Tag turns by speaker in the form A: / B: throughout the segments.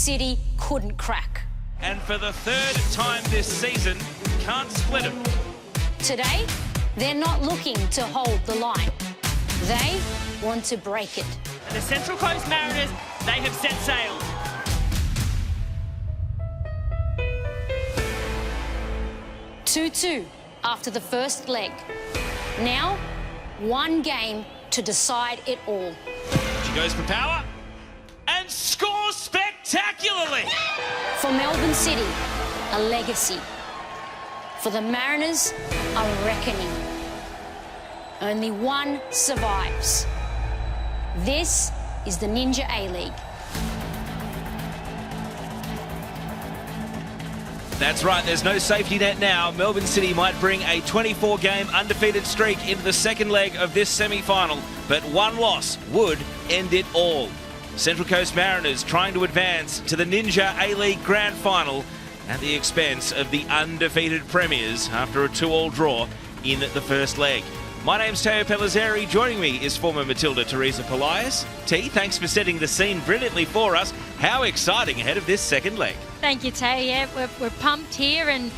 A: City couldn't crack.
B: And for the third time this season, can't split them.
A: Today, they're not looking to hold the line. They want to break it.
C: And the Central Coast Mariners, they have set sail.
A: Two-two after the first leg. Now, one game to decide it all.
B: She goes for power and scores spectacularly.
A: For Melbourne City, a legacy. For the Mariners, a reckoning. Only one survives. This is the Ninja A-League.
B: That's right, there's no safety net now. Melbourne City might bring a 24-game undefeated streak into the second leg of this semi-final, but one loss would end it all. Central Coast Mariners trying to advance to the Ninja A-League Grand Final at the expense of the undefeated Premiers after a 2-2 draw in the first leg. My name's Teo Pellizzeri. Joining me is former Matilda Teresa Polias. T, thanks for setting the scene brilliantly for us. How exciting ahead of this second leg.
D: Thank you, Tay. Yeah, we're pumped here, and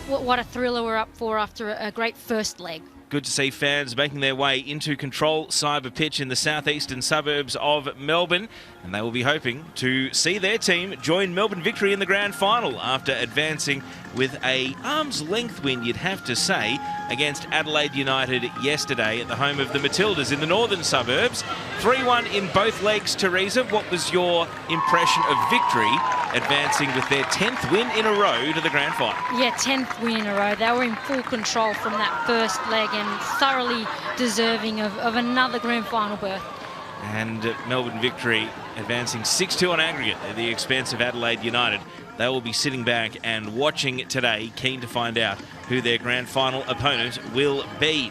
D: what a thriller we're up for after a great first leg.
B: Good to see fans making their way into Control Cyber Pitch in the southeastern suburbs of Melbourne, and they will be hoping to see their team join Melbourne Victory in the grand final after advancing with a arm's length win, you'd have to say, against Adelaide United yesterday at the home of the Matildas in the northern suburbs. 3-1 in both legs. Teresa, what was your impression of Victory advancing with their 10th win in a row to the grand final?
D: Yeah, 10th win in a row. They were in full control from that first leg and thoroughly deserving of another grand final berth.
B: And Melbourne Victory advancing 6-2 on aggregate at the expense of Adelaide United. They will be sitting back and watching today, keen to find out who their grand final opponent will be.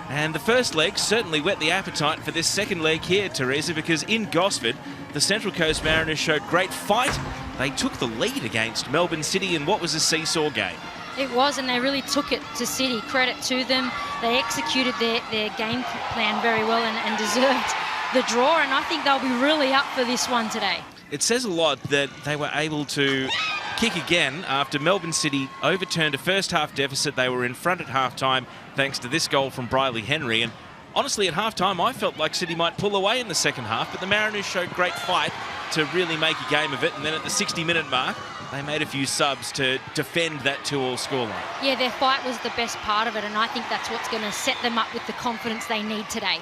B: And the first leg certainly whet the appetite for this second leg here, Teresa, because in Gosford, the Central Coast Mariners showed great fight. They took the lead against Melbourne City in what was a seesaw game.
D: It was, and they really took it to City. Credit to them. They executed their game plan very well and deserved the draw, and I think they'll be really up for this one today.
B: It says a lot that they were able to kick again after Melbourne City overturned a first half deficit. They were in front at half-time thanks to this goal from Briley Henry, and honestly at half-time I felt like City might pull away in the second half, but the Mariners showed great fight to really make a game of it, and then at the 60-minute mark they made a few subs to defend that 2-2 scoreline.
D: Yeah, their fight was the best part of it, and I think that's what's going to set them up with the confidence they need today.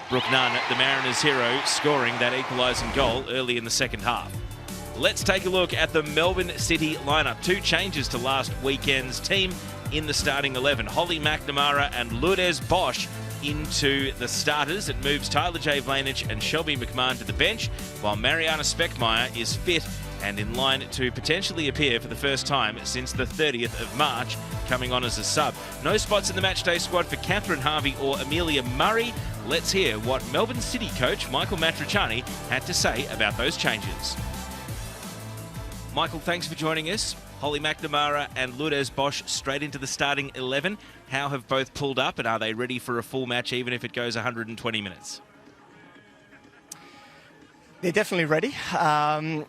B: Brooke Nunn, the Mariners' hero, scoring that equalising goal early in the second half. Let's take a look at the Melbourne City lineup. Two changes to last weekend's team in the starting 11. Holly McNamara and Lourdes Bosch into the starters. It moves Tyler J. Vlanich and Shelby McMahon to the bench, while Mariana Speckmeyer is fit and in line to potentially appear for the first time since the 30th of March, coming on as a sub. No spots in the matchday squad for Catherine Harvey or Amelia Murray. Let's hear what Melbourne City coach Michael Matriciani had to say about those changes. Michael, thanks for joining us. Holly McNamara and Lourdes Bosch straight into the starting 11. How have both pulled up, and are they ready for a full match even if it goes 120 minutes?
E: They're definitely ready.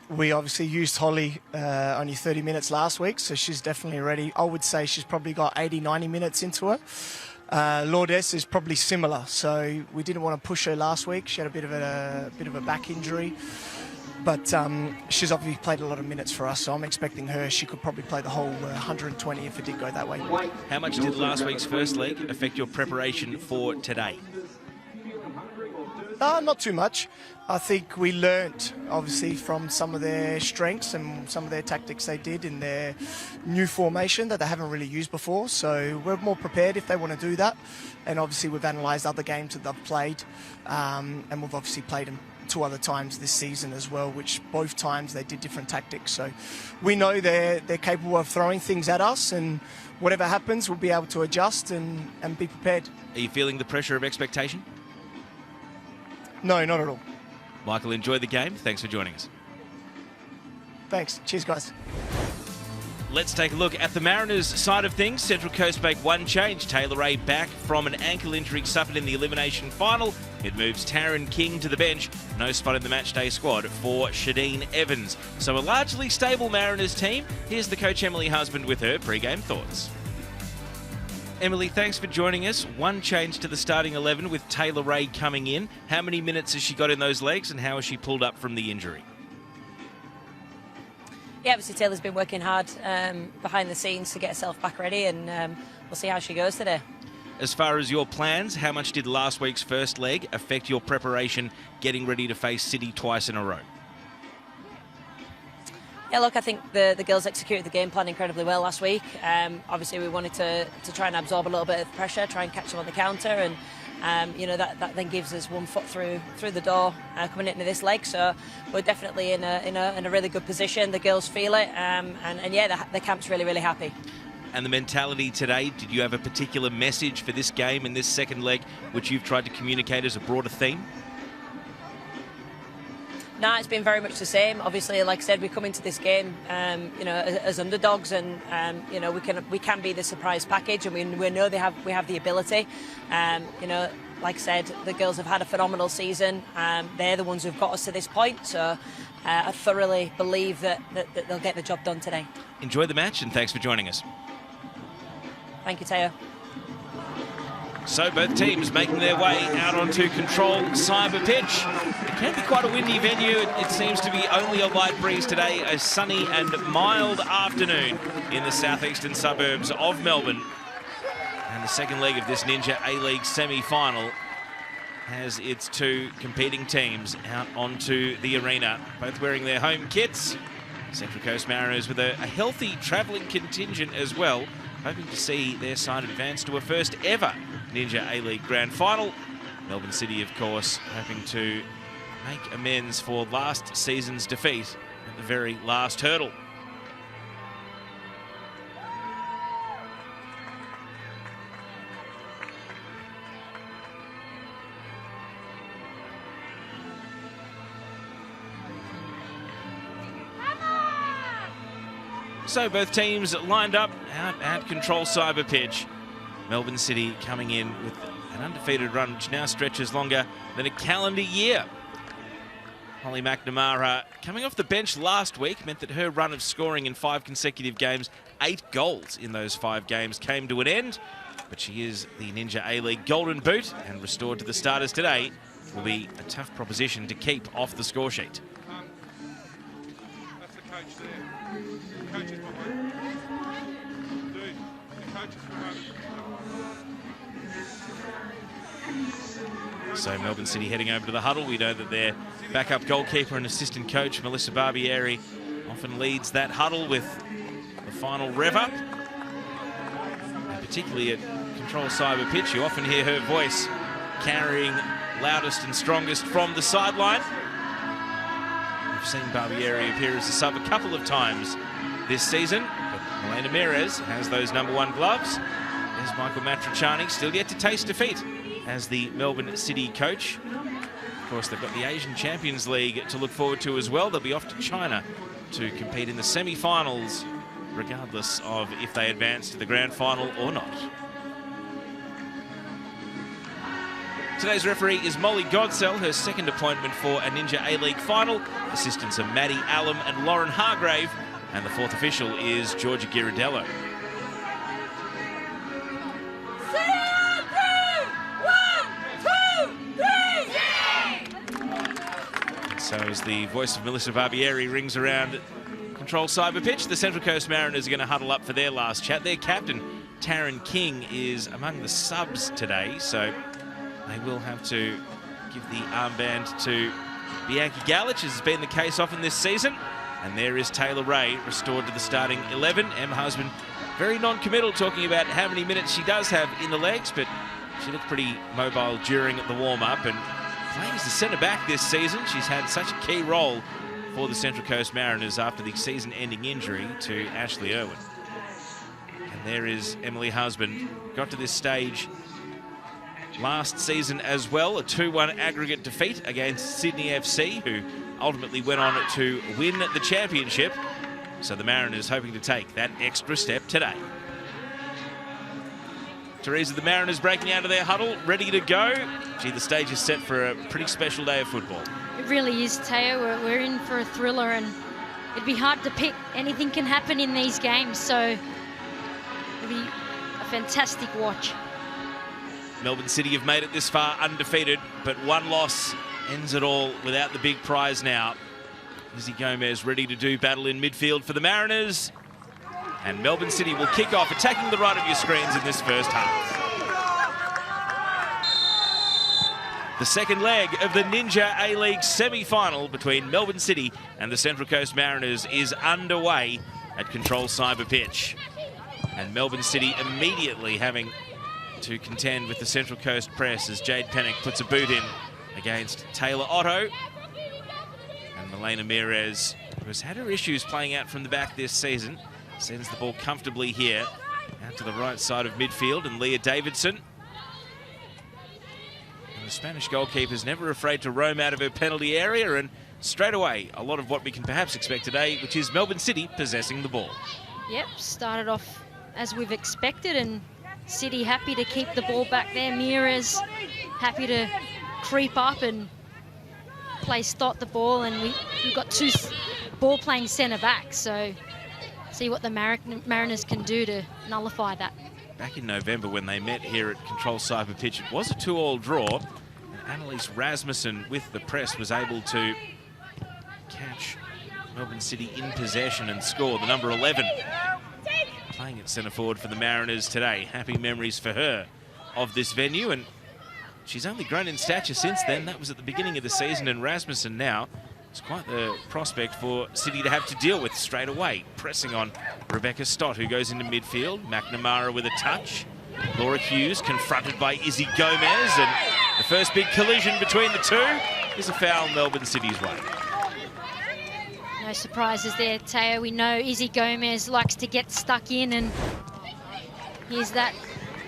E: We obviously used Holly only 30 minutes last week, so she's definitely ready. I would say she's probably got 80, 90 minutes into her. Lourdes is probably similar, so we didn't want to push her last week. She had a bit of a back injury, but she's obviously played a lot of minutes for us, so I'm expecting her. She could probably play the whole 120 if it did go that way.
B: How much did last week's first leg affect your preparation for today?
E: Not too much. I think we learnt, obviously, from some of their strengths and some of their tactics they did in their new formation that they haven't really used before. So we're more prepared if they want to do that. And obviously, we've analysed other games that they've played. And we've obviously played them 2 other times this season as well, which both times they did different tactics. So we know they're capable of throwing things at us, and whatever happens, we'll be able to adjust and be prepared.
B: Are you feeling the pressure of expectation?
E: No, not at all.
B: Michael, enjoy the game. Thanks for joining us.
E: Thanks. Cheers, guys.
B: Let's take a look at the Mariners' side of things. Central Coast make one change. Taylor Ray back from an ankle injury suffered in the elimination final. It moves Taryn King to the bench. No spot in the matchday squad for Shadeen Evans. So a largely stable Mariners team. Here's the coach Emily Husband with her pre-game thoughts. Emily, thanks for joining us. One change to the starting 11 with Taylor Ray coming in. How many minutes has she got in those legs and how has she pulled up from the injury?
F: Yeah, obviously Taylor's been working hard behind the scenes to get herself back ready, and we'll see how she goes today.
B: As far as your plans, how much did last week's first leg affect your preparation getting ready to face City twice in a row?
F: Yeah, look, I think the girls executed the game plan incredibly well last week. Obviously, we wanted to try and absorb a little bit of pressure, try and catch them on the counter, and that then gives us one foot through the door coming into this leg. So we're definitely in a really good position. The girls feel it, and yeah, the camp's really, really happy.
B: And the mentality today, did you have a particular message for this game and this second leg which you've tried to communicate as a broader theme?
F: No, it's been very much the same. Obviously, like I said, we come into this game, as underdogs, and we can be the surprise package, and we know we have the ability. Like I said, the girls have had a phenomenal season. They're the ones who've got us to this point, so I thoroughly believe that they'll get the job done today.
B: Enjoy the match, and thanks for joining us.
F: Thank you, Teo.
B: So both teams making their way out onto control cyber pitch. It can be quite a windy venue. It seems to be only a light breeze today. A sunny and mild afternoon in the southeastern suburbs of Melbourne. And the second leg of this Ninja A-League semi-final has its two competing teams out onto the arena, both wearing their home kits. Central Coast Mariners with a healthy travelling contingent as well, hoping to see their side advance to a first ever Ninja A-League Grand Final. Melbourne City, of course, hoping to make amends for last season's defeat at the very last hurdle. So both teams lined up out at control cyber pitch. Melbourne City coming in with an undefeated run which now stretches longer than a calendar year. Holly McNamara coming off the bench last week meant that her run of scoring in 5 consecutive games, 8 goals in those 5 games, came to an end. But she is the Ninja A-League Golden Boot, and restored to the starters today will be a tough proposition to keep off the score sheet.
G: That's the coach there. The coach is behind. Dude, the coach is behind.
B: So Melbourne City heading over to the huddle. We know that their backup goalkeeper and assistant coach, Melissa Barbieri, often leads that huddle with the final rev up. And particularly at control cyber pitch, you often hear her voice carrying loudest and strongest from the sideline. We've seen Barbieri appear as a sub a couple of times this season, but Melena Mires has those #1 gloves. There's Michael Matriciani, still yet to taste defeat as the Melbourne City coach. Of course, they've got the Asian Champions League to look forward to as well. They'll be off to China to compete in the semi-finals, regardless of if they advance to the grand final or not. Today's referee is Molly Godsell, her second appointment for a Ninja A-League final. Assistants are Maddie Allum and Lauren Hargrave, and the fourth official is Georgia Ghirardello. So as the voice of Melissa Barbieri rings around control cyber pitch, the Central Coast Mariners are going to huddle up for their last chat. Their captain, Taryn King, is among the subs today, so they will have to give the armband to Bianca Galich, as has been the case often this season. And there is Taylor Ray, restored to the starting 11. Em Husband, very non-committal, talking about how many minutes she does have in the legs, but she looked pretty mobile during the warm-up, and playing as the centre-back this season. She's had such a key role for the Central Coast Mariners after the season-ending injury to Ashley Irwin. And there is Emily Husband. Got to this stage last season as well, a 2-1 aggregate defeat against Sydney FC, who ultimately went on to win the championship. So the Mariners hoping to take that extra step today. Teresa, the Mariners breaking out of their huddle, ready to go. Gee, the stage is set for a pretty special day of football.
D: It really is, Teo. We're in for a thriller, and it'd be hard to pick. Anything can happen in these games, so it'll be a fantastic watch.
B: Melbourne City have made it this far undefeated, but one loss ends it all without the big prize now. Izzy Gomez ready to do battle in midfield for the Mariners. And Melbourne City will kick off, attacking the right of your screens in this first half. The second leg of the Ninja A-League semi-final between Melbourne City and the Central Coast Mariners is underway at Control Cyber Pitch. And Melbourne City immediately having to contend with the Central Coast press as Jade Pennock puts a boot in against Taylor Otto. And Milena Mires, who has had her issues playing out from the back this season, sends the ball comfortably here out to the right side of midfield, and Leah Davidson. And the Spanish goalkeeper's never afraid to roam out of her penalty area, and straight away a lot of what we can perhaps expect today, which is Melbourne City possessing the ball.
D: Yep, started off as we've expected, and City happy to keep the ball back there. Mires happy to creep up and play Stott the ball, and we've got two ball-playing centre-backs, so see what the Mariners can do to nullify that.
B: Back in November when they met here at Control Cyber Pitch, it was a 2-all draw. And Annalise Rasmussen with the press was able to catch Melbourne City in possession and score. The number 11 playing at centre forward for the Mariners today. Happy memories for her of this venue, and she's only grown in stature since then. That was at the beginning of the season, and Rasmussen now is quite the prospect for City to have to deal with straight away. Pressing on Rebecca Stott, who goes into midfield. McNamara with a touch. Laura Hughes confronted by Izzy Gomez, and the first big collision between the two is a foul Melbourne City's way.
D: No surprises there, Teo. We know Izzy Gomez likes to get stuck in, and here's that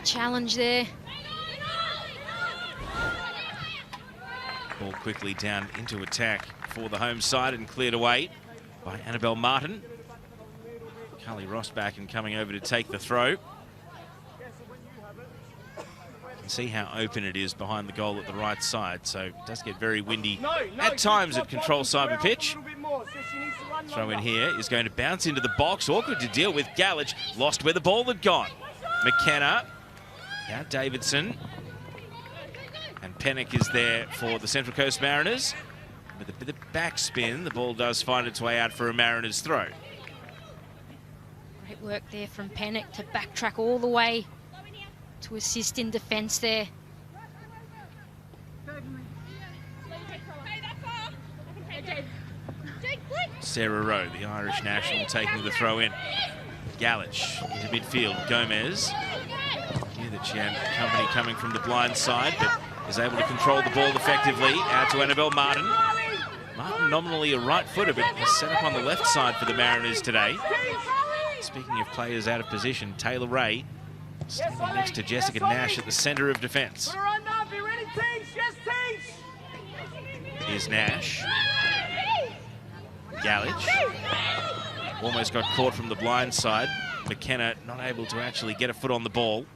D: challenge there.
B: Ball quickly down into attack for the home side and cleared away by Annabelle Martin. Carly Rossback and coming over to take the throw. You can see how open it is behind the goal at the right side, so it does get very windy at times at Control Cyber Pitch. Throw in here is going to bounce into the box. Awkward to deal with. Galich lost where the ball had gone. McKenna, now Davidson. And Pennock is there for the Central Coast Mariners. With a bit of backspin, the ball does find its way out for a Mariners throw.
D: Great work there from Pennock to backtrack all the way to assist in defence there.
B: Sarah Rowe, the Irish national, taking the throw in. Galich into midfield. Gomez knew that she had company coming from the blind side, but is able to control the ball effectively. Out to Annabelle Martin. Martin nominally a right footer, but has set up on the left side for the Mariners today. Speaking of players out of position, Taylor Ray standing next to Jessica Nash at the centre of defence. Here's Nash. Galich almost got caught from the blind side. McKenna not able to actually get a foot on the ball.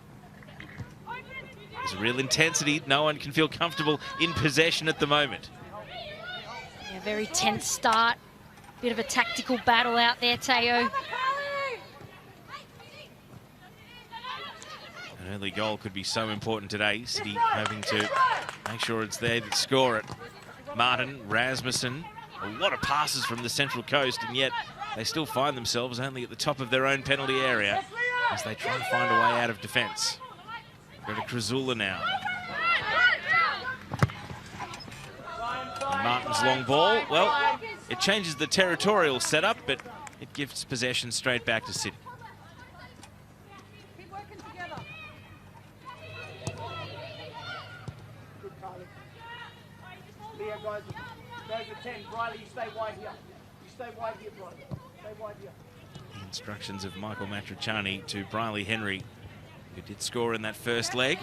B: There's a real intensity. No one can feel comfortable in possession at the moment.
D: Yeah, very tense start. Bit of a tactical battle out there, Teo.
B: An early goal could be so important today. City hoping to make sure it's there to score it. Martin, Rasmussen, a lot of passes from the Central Coast, and yet they still find themselves only at the top of their own penalty area as they try and find a way out of defence. Go to Krasula now. And Martin's long ball, well, it changes the territorial setup, but it gives possession straight back to City.
H: Guys at 10, Briley, you stay wide here. You stay wide here, Briley. Stay wide here.
B: The instructions of Michael Matriciani to Briley Henry, who did score in that first leg.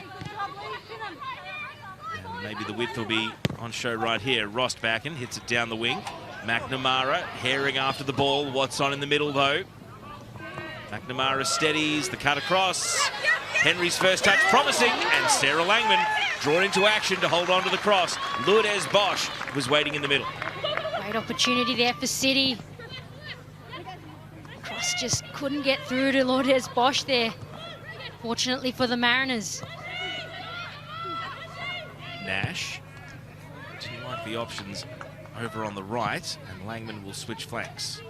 B: And maybe the width will be on show right here. Rostbacken hits it down the wing. McNamara herring after the ball. Watson in the middle, though. McNamara steadies the cut across. Henry's first touch promising, and Sarah Langman drawn into action to hold on to the cross. Lourdes Bosch was waiting in the middle.
D: Great opportunity there for City. Cross just couldn't get through to Lourdes Bosch there. Fortunately for the Mariners.
B: Nash. She like the options over on the right, and Langman will switch flanks.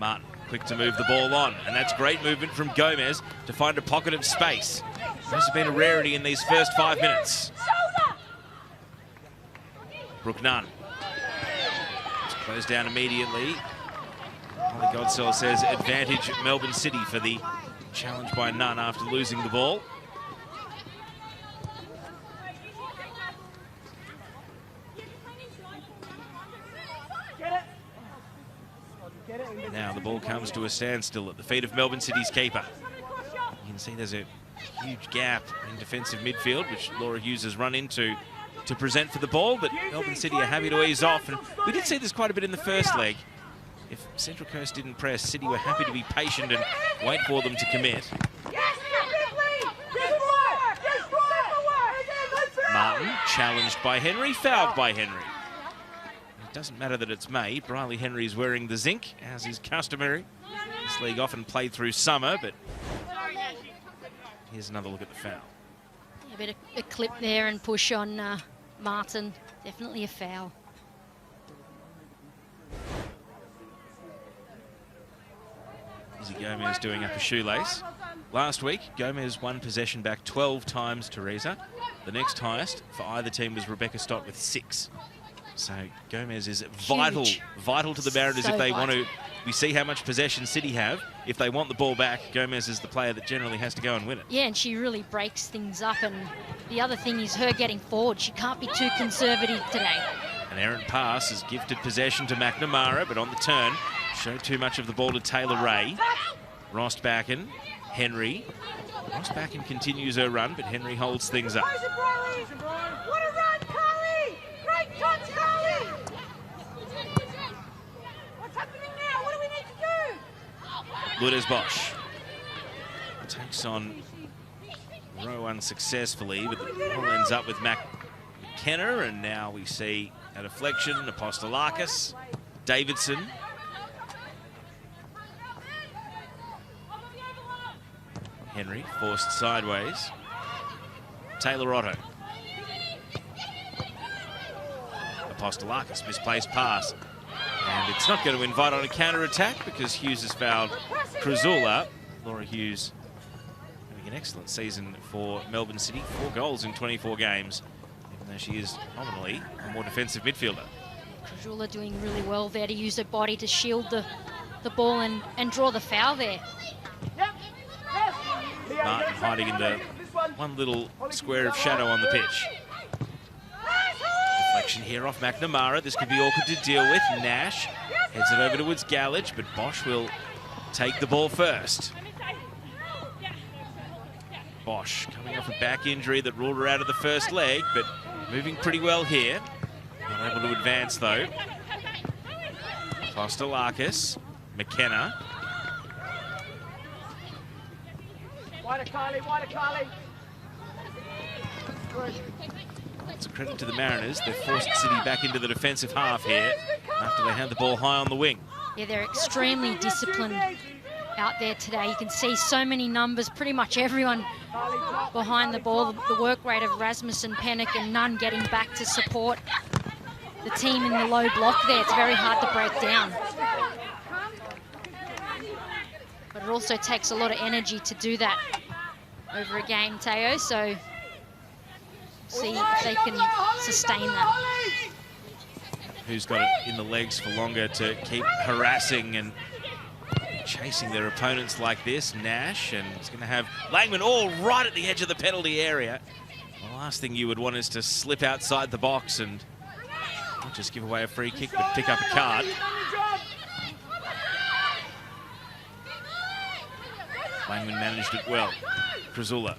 B: Martin, quick to move the ball on, and that's great movement from Gomez to find a pocket of space. This has been a rarity in these first 5 minutes. Brooke Nunn. It's closed down immediately. Holly Godsell says advantage Melbourne City for the challenge by Nunn after losing the ball. Now the ball comes to a standstill at the feet of Melbourne City's keeper. You can see there's a huge gap in defensive midfield, which Laura Hughes has run into to present for the ball, but Melbourne City are happy to ease off. And we did see this quite a bit in the first leg. If Central Coast didn't press, City were happy to be patient and wait for them to commit. Martin challenged by Henry, fouled by Henry. It doesn't matter that it's May. Briley Henry is wearing the zinc, as is customary. This league often played through summer, but here's another look at the foul.
D: A bit of a clip there and push on Martin. Definitely a foul.
B: Izzy Gomez doing up a shoelace. Last week, Gomez won possession back 12 times, Teresa. The next highest for either team was Rebecca Stott with 6. So Gomez is vital to the Mariners if they want to. We see how much possession City have. If they want the ball back, Gomez is the player that generally has to go and win it.
D: Yeah, and she really breaks things up. And the other thing is her getting forward. She can't be too conservative today.
B: An errant pass has gifted possession to McNamara, but on the turn, showed too much of the ball to Taylor Ray. Rostbacken, Henry. Rostbacken continues her run, but Henry holds things up. Lourdes Bosch takes on Rowe unsuccessfully, but the ball ends up with McKenna, and now we see a deflection, Apostolakis, Davidson. Henry forced sideways. Taylor Otto. Apostolakis, misplaced pass. And it's not going to invite on a counter-attack because Hughes has fouled Kruzula. Laura Hughes having an excellent season for Melbourne City. 4 goals in 24 games, even though she is nominally a more defensive midfielder.
D: Kruzula doing really well there to use her body to shield the ball and draw the foul there.
B: Martin hiding in the one little square of shadow on the pitch. Deflection here off McNamara. This could be awkward to deal with. Nash heads it over towards Gallage, but Bosch will take the ball first. Bosch coming off a back injury that ruled her out of the first leg, but moving pretty well here. Not able to advance though. Apostolakis, McKenna.
H: Wider Carly.
B: It's a credit to the Mariners. They've forced City back into the defensive half here after they had the ball high on the wing.
D: Yeah, they're extremely disciplined out there today. You can see so many numbers, pretty much everyone behind the ball. The work rate of Rasmussen, Pennock and Nunn getting back to support the team in the low block there. It's very hard to break down. But it also takes a lot of energy to do that over a game, Teo, so see if they can sustain that.
B: Who's got it in the legs for longer to keep harassing and chasing their opponents like this? Nash, and it's going to have Langman all right at the edge of the penalty area. The last thing you would want is to slip outside the box and not just give away a free kick, but pick up a card. Langman managed it well. Kruzula.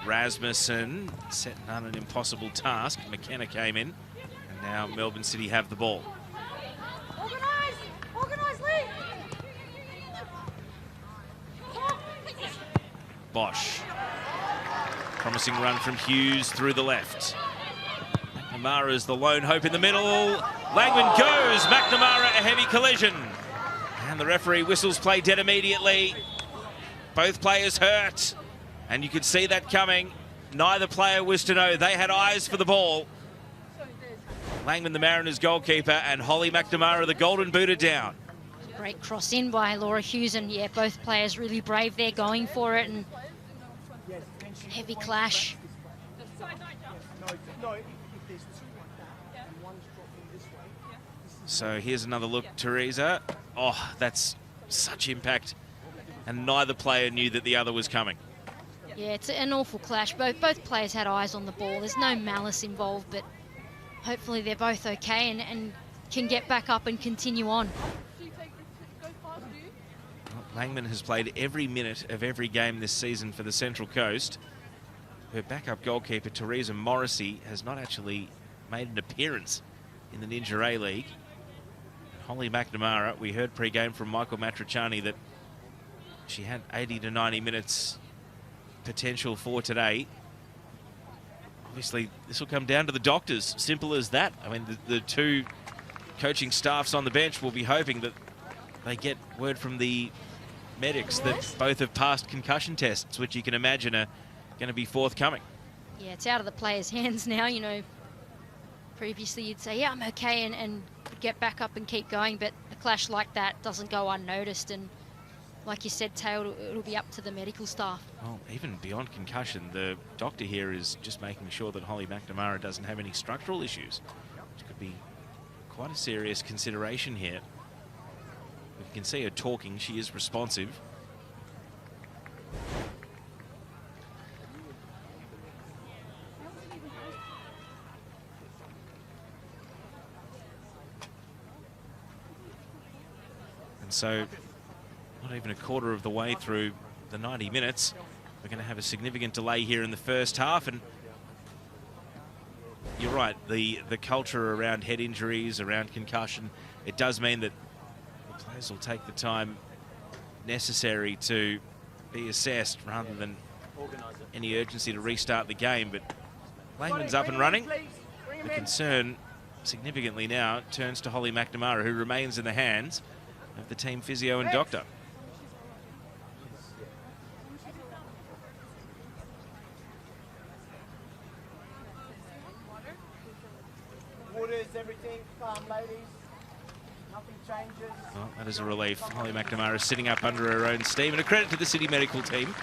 B: Rasmussen set Nunn an impossible task. McKenna came in, and now Melbourne City have the ball. Bosch. Promising run from Hughes through the left. McNamara's the lone hope in the middle. Langman goes. McNamara a heavy collision. And the referee whistles play dead immediately. Both players hurt. And you could see that coming. Neither player was to know. They had eyes for the ball. Langman, the Mariners goalkeeper, and Holly McNamara, the Golden Boot, are down.
D: Great cross in by Laura Hughes, and yeah, both players really brave there going for it, and heavy clash.
B: So here's another look, Teresa. Oh, that's such impact. And neither player knew that the other was coming.
D: Yeah, it's an awful clash. Both players had eyes on the ball. There's no malice involved, but hopefully they're both okay and can get back up and continue on.
B: Well, Langman has played every minute of every game this season for the Central Coast. Her backup goalkeeper, Teresa Morrissey, has not actually made an appearance in the Ninja A-League. Holly McNamara, we heard pre-game from Michael Matriciani that she had 80 to 90 minutes potential for today. Obviously, this will come down to the doctors. Simple as that. I mean, the two coaching staffs on the bench will be hoping that they get word from the medics that both have passed concussion tests, which you can imagine are going to be forthcoming.
D: Yeah, it's out of the players' hands now. You know, previously you'd say, yeah, I'm okay, and get back up and keep going, but a clash like that doesn't go unnoticed, and like you said, Tail, it'll be up to the medical staff.
B: Well, even beyond concussion, the doctor here is just making sure that Holly McNamara doesn't have any structural issues, which could be quite a serious consideration here. You can see her talking, she is responsive. And so, not even a quarter of the way through the 90 minutes, we're going to have a significant delay here in the first half. And you're right, the culture around head injuries, around concussion, it does mean that the players will take the time necessary to be assessed rather than any urgency to restart the game. But Langman's up and running. The concern significantly now turns to Holly McNamara, who remains in the hands of the team physio and doctor.
H: Waters, everything, calm, ladies. Nothing changes.
B: Well, that is a relief. Holly McNamara is sitting up under her own steam, and a credit to the City Medical team.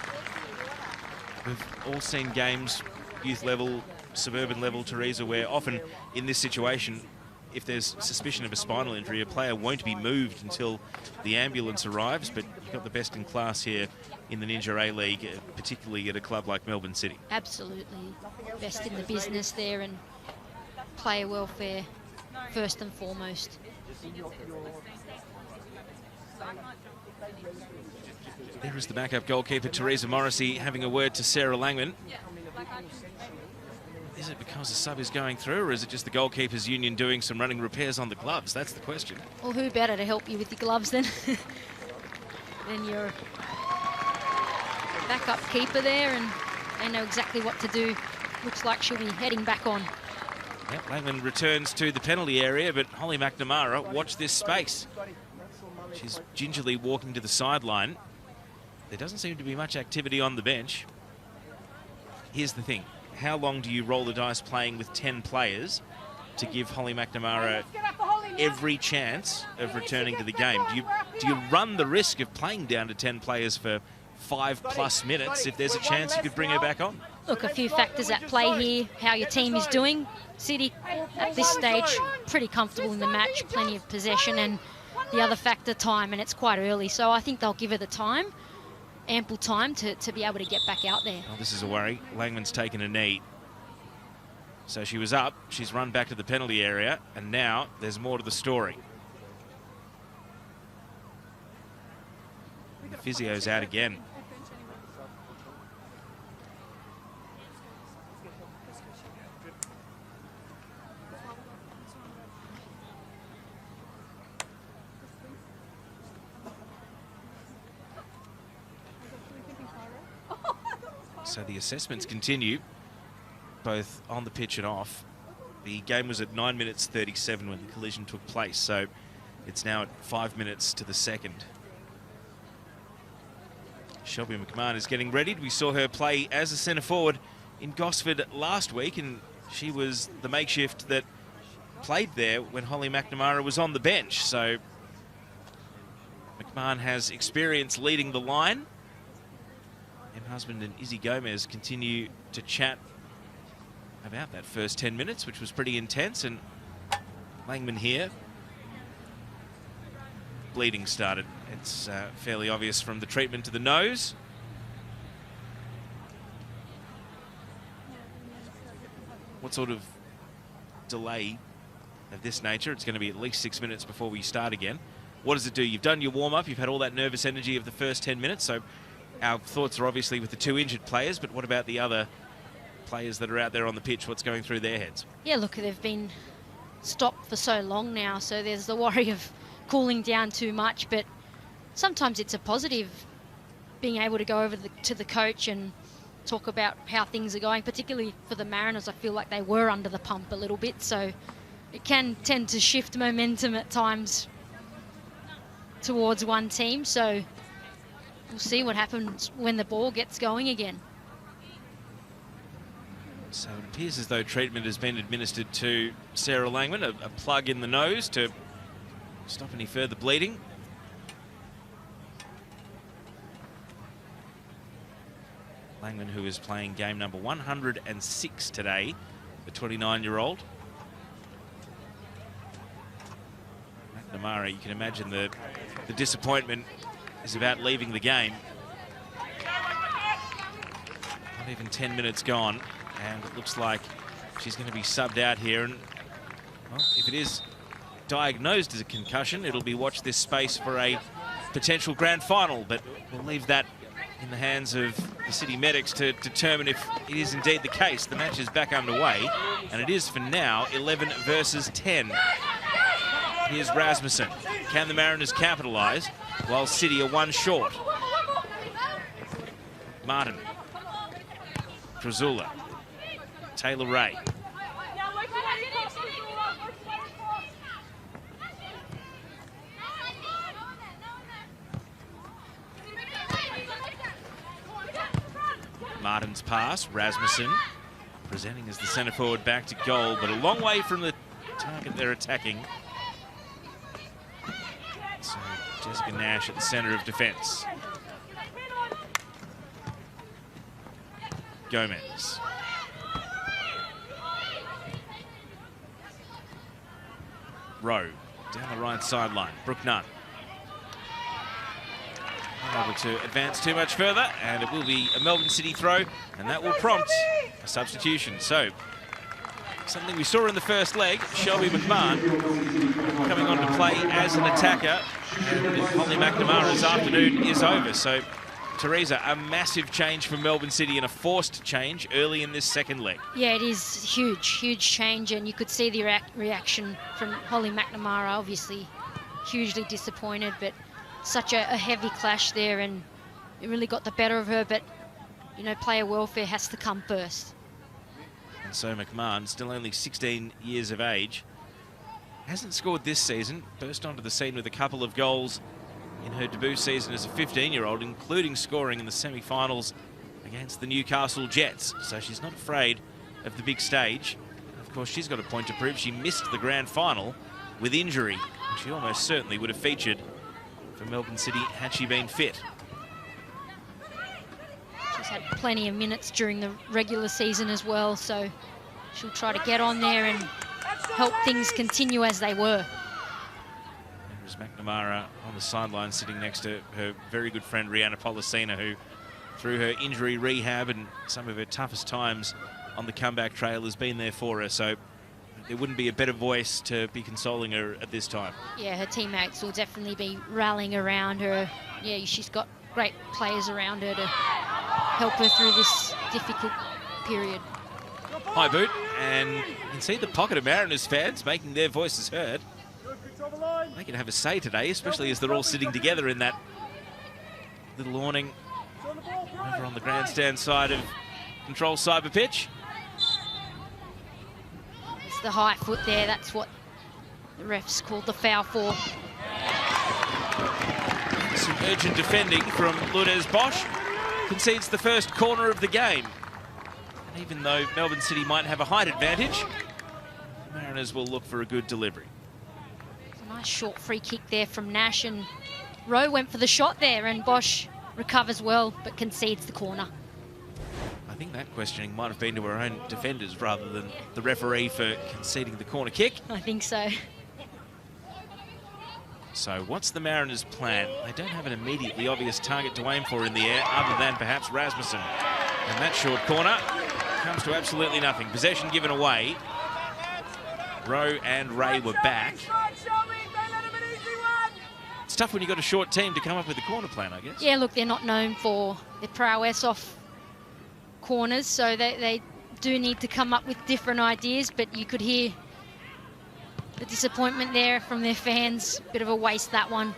B: We've all seen games, youth level, suburban level, Teresa, where often in this situation, if there's suspicion of a spinal injury, a player won't be moved until the ambulance arrives, but you've got the best in class here in the Ninja A-League, particularly at a club like Melbourne City.
D: Absolutely. Best in the business there, and player welfare first and foremost.
B: There is the backup goalkeeper, Teresa Morrissey, having a word to Sarah Langman. Is it because the sub is going through, or is it just the goalkeepers union doing some running repairs on the gloves? That's the question.
D: Well, who better to help you with your gloves than your backup keeper there, and they know exactly what to do. Looks like she'll be heading back on.
B: Yep, Langman returns to the penalty area, but Holly McNamara, watch this space. She's gingerly walking to the sideline. There doesn't seem to be much activity on the bench. Here's the thing. How long do you roll the dice playing with 10 players to give Holly McNamara every chance of returning to the game? Do you run the risk of playing down to 10 players for 5+ minutes if there's a chance you could bring her back on?
D: Look, a few factors at play here. How your team is doing. City, at this stage, pretty comfortable in the match, plenty of possession, and the other factor, time, and it's quite early. So I think they'll give her the time, ample time to be able to get back out there.
B: Oh, this is a worry. Langman's taken a knee. So she was up, she's run back to the penalty area, and now there's more to the story. And the physio's out again. So the assessments continue, both on the pitch and off. The game was at 9 minutes 37 when the collision took place, so it's now at 5 minutes to the second. Shelby McMahon is getting readied. We saw her play as a centre forward in Gosford last week, and she was the makeshift that played there when Holly McNamara was on the bench. So McMahon has experience leading the line. Em Husband and Izzy Gomez continue to chat about that first 10 minutes, which was pretty intense, and Langman here. Bleeding started. It's fairly obvious from the treatment to the nose. What sort of delay of this nature? It's going to be at least 6 minutes before we start again. What does it do? You've done your warm-up, you've had all that nervous energy of the first 10 minutes, so our thoughts are obviously with the two injured players, but what about the other players that are out there on the pitch? What's going through their heads?
D: Yeah, look, they've been stopped for so long now, so there's the worry of cooling down too much, but sometimes it's a positive being able to go over to the coach and talk about how things are going, particularly for the Mariners. I feel like they were under the pump a little bit, so it can tend to shift momentum at times towards one team, so we'll see what happens when the ball gets going again.
B: So it appears as though treatment has been administered to Sarah Langman, a plug in the nose to stop any further bleeding. Langman, who is playing game number 106 today, the 29-year-old. McNamara, you can imagine the disappointment is about leaving the game. Not even 10 minutes gone, and it looks like she's going to be subbed out here. And well, if it is diagnosed as a concussion, it'll be watch this space for a potential grand final, but we'll leave that in the hands of the City Medics to determine if it is indeed the case. The match is back underway, and it is for now 11 versus 10. Here's Rasmussen. Can the Mariners capitalise while City are one short? Martin. Trezula. Taylor Ray. Martin's pass, Rasmussen presenting as the centre forward back to goal, but a long way from the target they're attacking. So Jessica Nash at the centre of defence. Gomez. Rowe down the right sideline. Brooke Nunn. Not able to advance too much further, and it will be a Melbourne City throw, and that will prompt a substitution. So, something we saw in the first leg, Shelby McMahon coming on to play as an attacker, and Holly McNamara's afternoon is over. So, Teresa, a massive change for Melbourne City and a forced change early in this second leg.
D: Yeah, it is huge change, and you could see the reaction from Holly McNamara, obviously hugely disappointed, but such a heavy clash there, and it really got the better of her, but, you know, player welfare has to come first.
B: And so McMahon, still only 16 years of age, hasn't scored this season, burst onto the scene with a couple of goals in her debut season as a 15-year-old, including scoring in the semi-finals against the Newcastle Jets. So she's not afraid of the big stage. Of course, she's got a point to prove. She missed the grand final with injury, and she almost certainly would have featured for Melbourne City had she been fit.
D: She's had plenty of minutes during the regular season as well, so she'll try to get on there and help things continue as they were.
B: There's McNamara on the sideline sitting next to her very good friend Rihanna Policina, who through her injury rehab and some of her toughest times on the comeback trail has been there for her. So there wouldn't be a better voice to be consoling her at this time.
D: Yeah, her teammates will definitely be rallying around her. Yeah, she's got great players around her to help her through this difficult period.
B: High boot, and you can see the pocket of Mariners fans making their voices heard. They can have a say today, especially as they're all sitting together in that little awning over on the grandstand side of control cyber pitch.
D: It's the high foot there. That's what the refs called the foul for.
B: Some urgent defending from Lourdes Bosch. Concedes the first corner of the game. And even though Melbourne City might have a height advantage, the Mariners will look for a good delivery.
D: A nice short free kick there from Nash, and Rowe went for the shot there, and Bosch recovers well but concedes the corner.
B: I think that questioning might have been to our own defenders rather than the referee for conceding the corner kick.
D: I think so.
B: So what's the Mariners' plan? They don't have an immediately obvious target to aim for in the air other than perhaps Rasmussen. And that short corner comes to absolutely nothing. Possession given away. Rowe and Ray were back. It's tough when you've got a short team to come up with a corner plan, I guess.
D: Yeah, look, they're not known for their prowess off corners, so they do need to come up with different ideas, but you could hear the disappointment there from their fans. Bit of a waste, that one.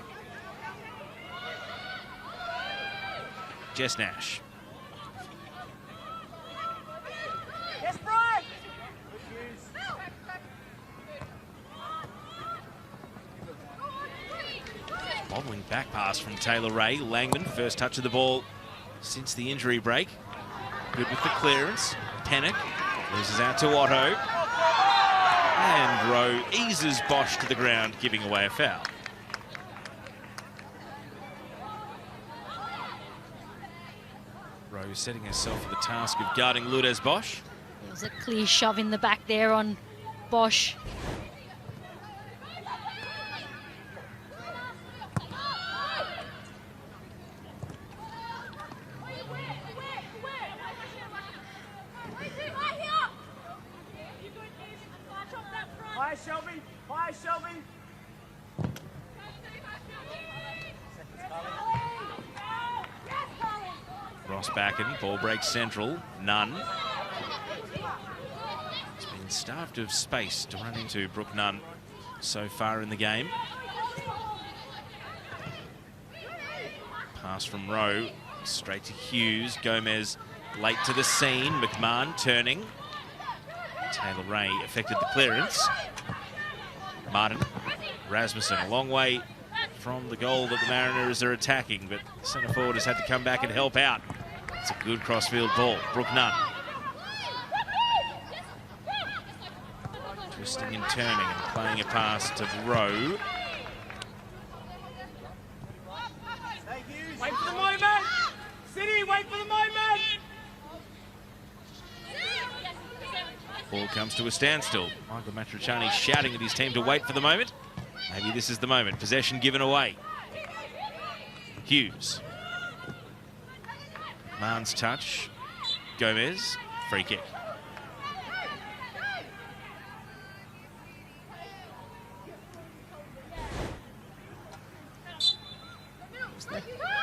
B: Jess Nash.
H: Yes, Brian!
B: Bobbling back pass from Taylor Ray. Langman, first touch of the ball since the injury break. Good with the clearance. Pennock loses out to Otto. And Rowe eases Bosch to the ground, giving away a foul. Rowe setting herself for the task of guarding Lourdes Bosch.
D: There was a clear shove in the back there on Bosch.
H: Hi, Shelby. Hi, Shelby.
B: Ross Backen, ball breaks central, Nunn. It's been starved of space to run into Brooke Nunn so far in the game. Pass from Rowe, straight to Hughes. Gomez late to the scene, McMahon turning. Taylor Ray affected the clearance. Martin, Rasmussen, a long way from the goal that the Mariners are attacking, but centre forward has had to come back and help out. It's a good crossfield ball. Brooke Nunn. Twisting and turning and playing a pass to Rowe.
H: Wait for the moment. City, wait for the moment.
B: Ball comes to a standstill. Michael Matriciani shouting at his team to wait for the moment. Maybe this is the moment. Possession given away. Hughes. Marn's touch. Gomez. Free kick.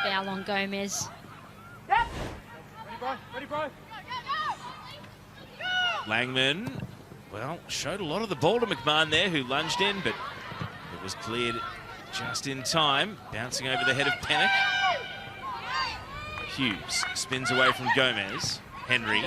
D: Foul on Gomez.
H: Yep. Ready, bro. Ready, bro.
B: Langman, well, showed a lot of the ball to McMahon there, who lunged in, but it was cleared just in time. Bouncing over the head of Pennock. Hughes spins away from Gomez. Henry.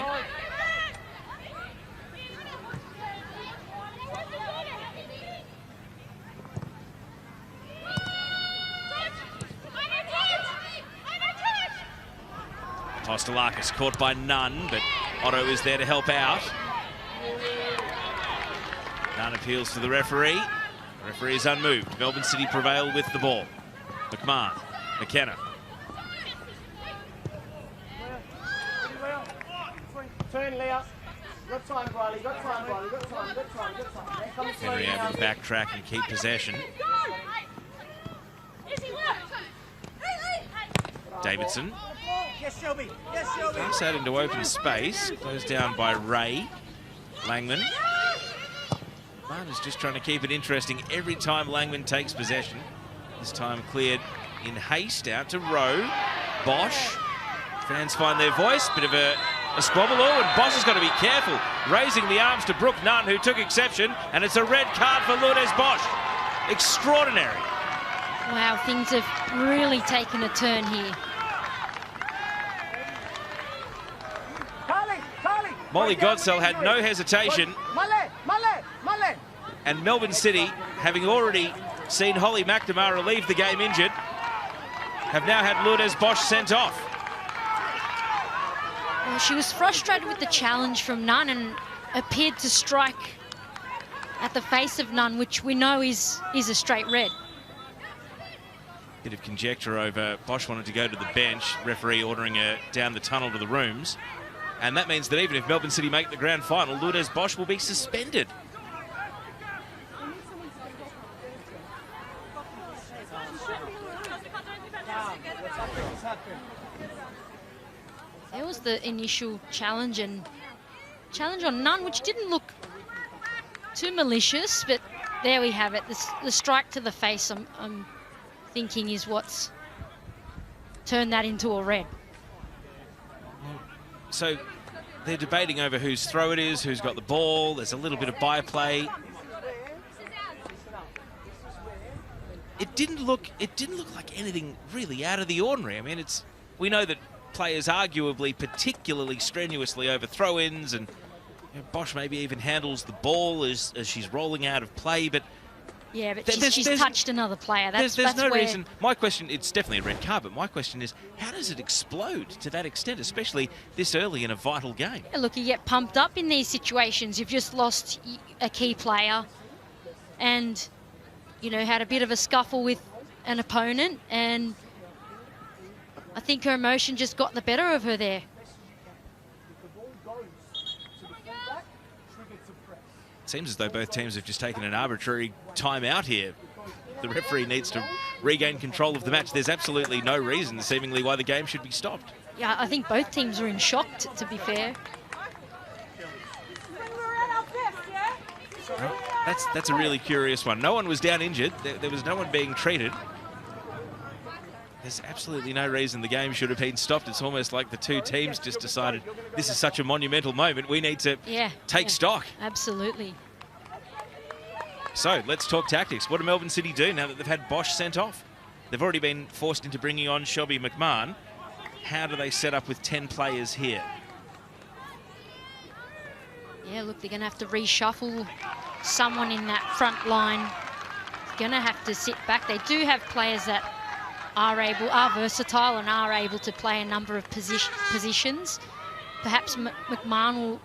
B: Apostolakis caught by Nunn, but Otto is there to help out. Nunn appeals to the referee. The referee is unmoved. Melbourne City prevail with the ball. McMahon, McKenna.
H: Turn, Leah. Got time, Riley. Got time, Riley. Got time. Got time. Got time. There comes
B: Henry
H: slowly
B: able to
H: now.
B: backtrack and keep possession. Davidson.
H: Yes, Shelby. Yes, Shelby.
B: Comes out into open space. Closed down by Ray. Langman. Man is just trying to keep it interesting every time Langman takes possession. This time cleared in haste out to Rowe. Bosch. Fans find their voice. Bit of a squabble. Oh, and Bosch has got to be careful. Raising the arms to Brooke Nunn, who took exception. And it's a red card for Lourdes Bosch. Extraordinary.
D: Wow, things have really taken a turn here.
H: Carly,
B: Molly Godsell had no hesitation. And Melbourne City, having already seen Holly McNamara leave the game injured, have now had Lourdes Bosch sent off.
D: Well, she was frustrated with the challenge from Nunn and appeared to strike at the face of Nunn, which we know is a straight red.
B: Bit of conjecture over Bosch wanted to go to the bench, referee ordering her down the tunnel to the rooms. And that means that even if Melbourne City make the grand final, Lourdes Bosch will be suspended.
D: There was the initial challenge on Nunn, which didn't look too malicious, but there we have it. The strike to the face, I'm thinking, is what's turned that into a red.
B: So they're debating over whose throw it is, who's got the ball. There's a little bit of byplay. It didn't look like anything really out of the ordinary. I mean, we know that players arguably particularly strenuously over throw-ins, and Bosch maybe even handles the ball as she's rolling out of play, but
D: yeah, but she's touched another player. There's
B: no reason. My question, it's definitely a red card, but my question is, how does it explode to that extent, especially this early in a vital game?
D: Yeah, look, you get pumped up in these situations. You've just lost a key player and, you know, had a bit of a scuffle with an opponent, and I think her emotion just got the better of her there.
B: Seems as though both teams have just taken an arbitrary timeout here. The referee needs to regain control of the match. There's absolutely no reason, seemingly, why the game should be stopped.
D: Yeah, I think both teams were in shock, to be fair.
B: Well, that's a really curious one. No one was down injured. There was no one being treated. There's absolutely no reason the game should have been stopped. It's almost like the two teams just decided this is such a monumental moment. We need to take stock.
D: Absolutely.
B: So let's talk tactics. What do Melbourne City do now that they've had Bosch sent off? They've already been forced into bringing on Shelby McMahon. How do they set up with 10 players here?
D: Yeah, look, they're going to have to reshuffle someone in that front line. Going to have to sit back. They do have players that are versatile and are able to play a number of positions. Perhaps McMahon will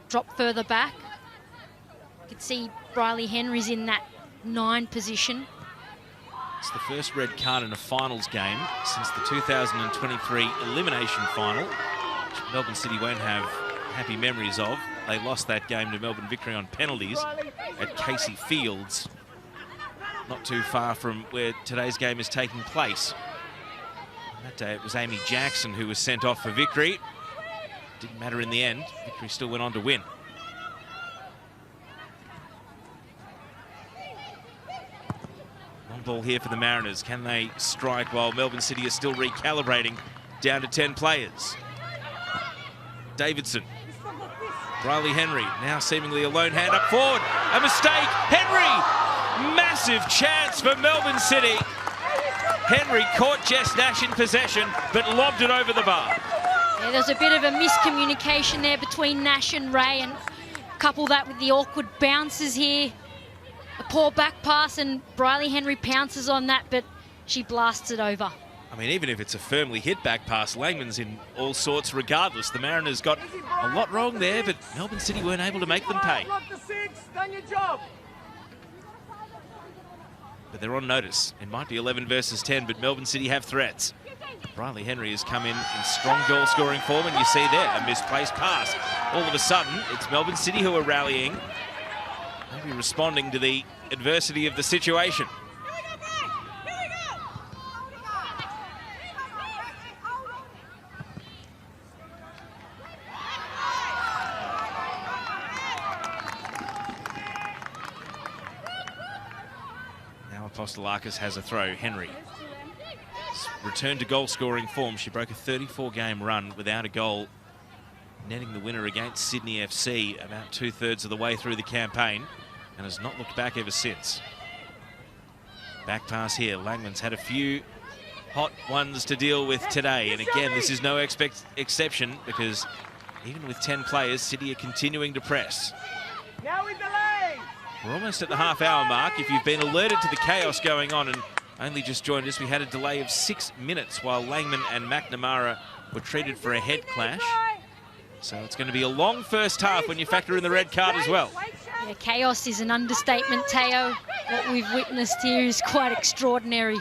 D: drop further back. You can see Riley Henry's in that 9 position.
B: It's the first red card in a finals game since the 2023 elimination final, which Melbourne City won't have happy memories of. They lost that game to Melbourne Victory on penalties at Casey Fields, not too far from where today's game is taking place. That day it was Amy Jackson who was sent off for Victory. Didn't matter in the end. Victory still went on to win. Long ball here for the Mariners. Can they strike while Melbourne City is still recalibrating down to 10 players? Davidson. Riley Henry now seemingly a lone hand up forward. A mistake. Henry! Massive chance for Melbourne City. Henry caught Jess Nash in possession, but lobbed it over the bar.
D: Yeah, there's a bit of a miscommunication there between Nash and Ray, and couple that with the awkward bounces here. A poor back pass, and Riley Henry pounces on that, but she blasts it over.
B: I mean, even if it's a firmly hit back pass, Langman's in all sorts regardless. The Mariners got a lot wrong there, but Melbourne City weren't able to make them pay. But they're on notice. It might be 11 versus 10, but Melbourne City have threats. Riley Henry has come in strong goal scoring form, and you see there a misplaced pass. All of a sudden, it's Melbourne City who are rallying, maybe responding to the adversity of the situation. Apostolakis has a throw. Henry returned to goal scoring form. She broke a 34-game run without a goal, netting the winner against Sydney FC about 2/3 of the way through the campaign, and has not looked back ever since. Back pass here. Langman's had a few hot ones to deal with today, and again, this is no exception because Even with 10 players, City are continuing to press.
H: Now in the lane.
B: We're almost at the half-hour mark. If you've been alerted to the chaos going on and only just joined us, we had a delay of 6 minutes while Langman and McNamara were treated for a head clash. So it's going to be a long first half when you factor in the red card as well.
D: Yeah, chaos is an understatement, Teo. What we've witnessed here is quite extraordinary.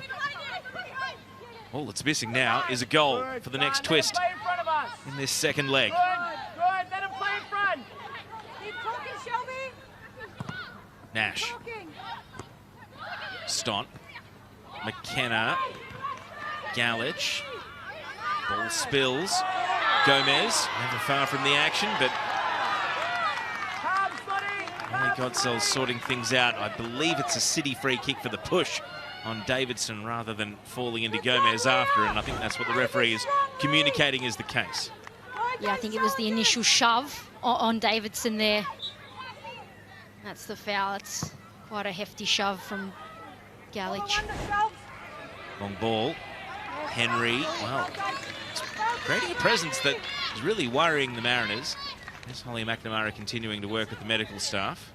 B: All that's missing now is a goal for the next twist in this second leg.
H: Good. Let him play in front. Keep talking, Shelby.
B: Nash. Stott. McKenna. Galich. Ball spills. Gomez, never far from the action, but Ollie Godsel's sorting things out. I believe it's a City free kick for the push on Davidson rather than falling into Gomez after, and I think that's what the referee is communicating is the case.
D: Yeah, I think it was the initial shove on Davidson there. That's the foul. It's quite a hefty shove from Galich.
B: Long ball. Henry, well, it's creating a presence that is really worrying the Mariners. There's Holly McNamara continuing to work with the medical staff.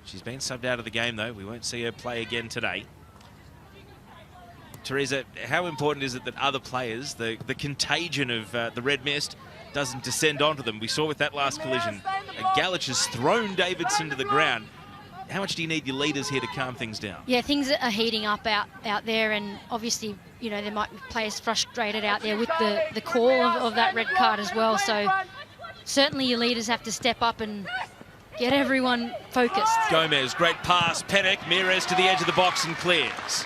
B: She's been subbed out of the game, though. We won't see her play again today. Teresa, how important is it that other players, the contagion of the red mist, doesn't descend onto them? We saw with that last collision, Galich has thrown Davidson to the ground. How much do you need your leaders here to calm things down?
D: Yeah, things are heating up out there, and obviously, you know, there might be players frustrated out there with the call of that red card as well. So certainly your leaders have to step up and get everyone focused.
B: Gomez, great pass. Pennock, Mires to the edge of the box and clears.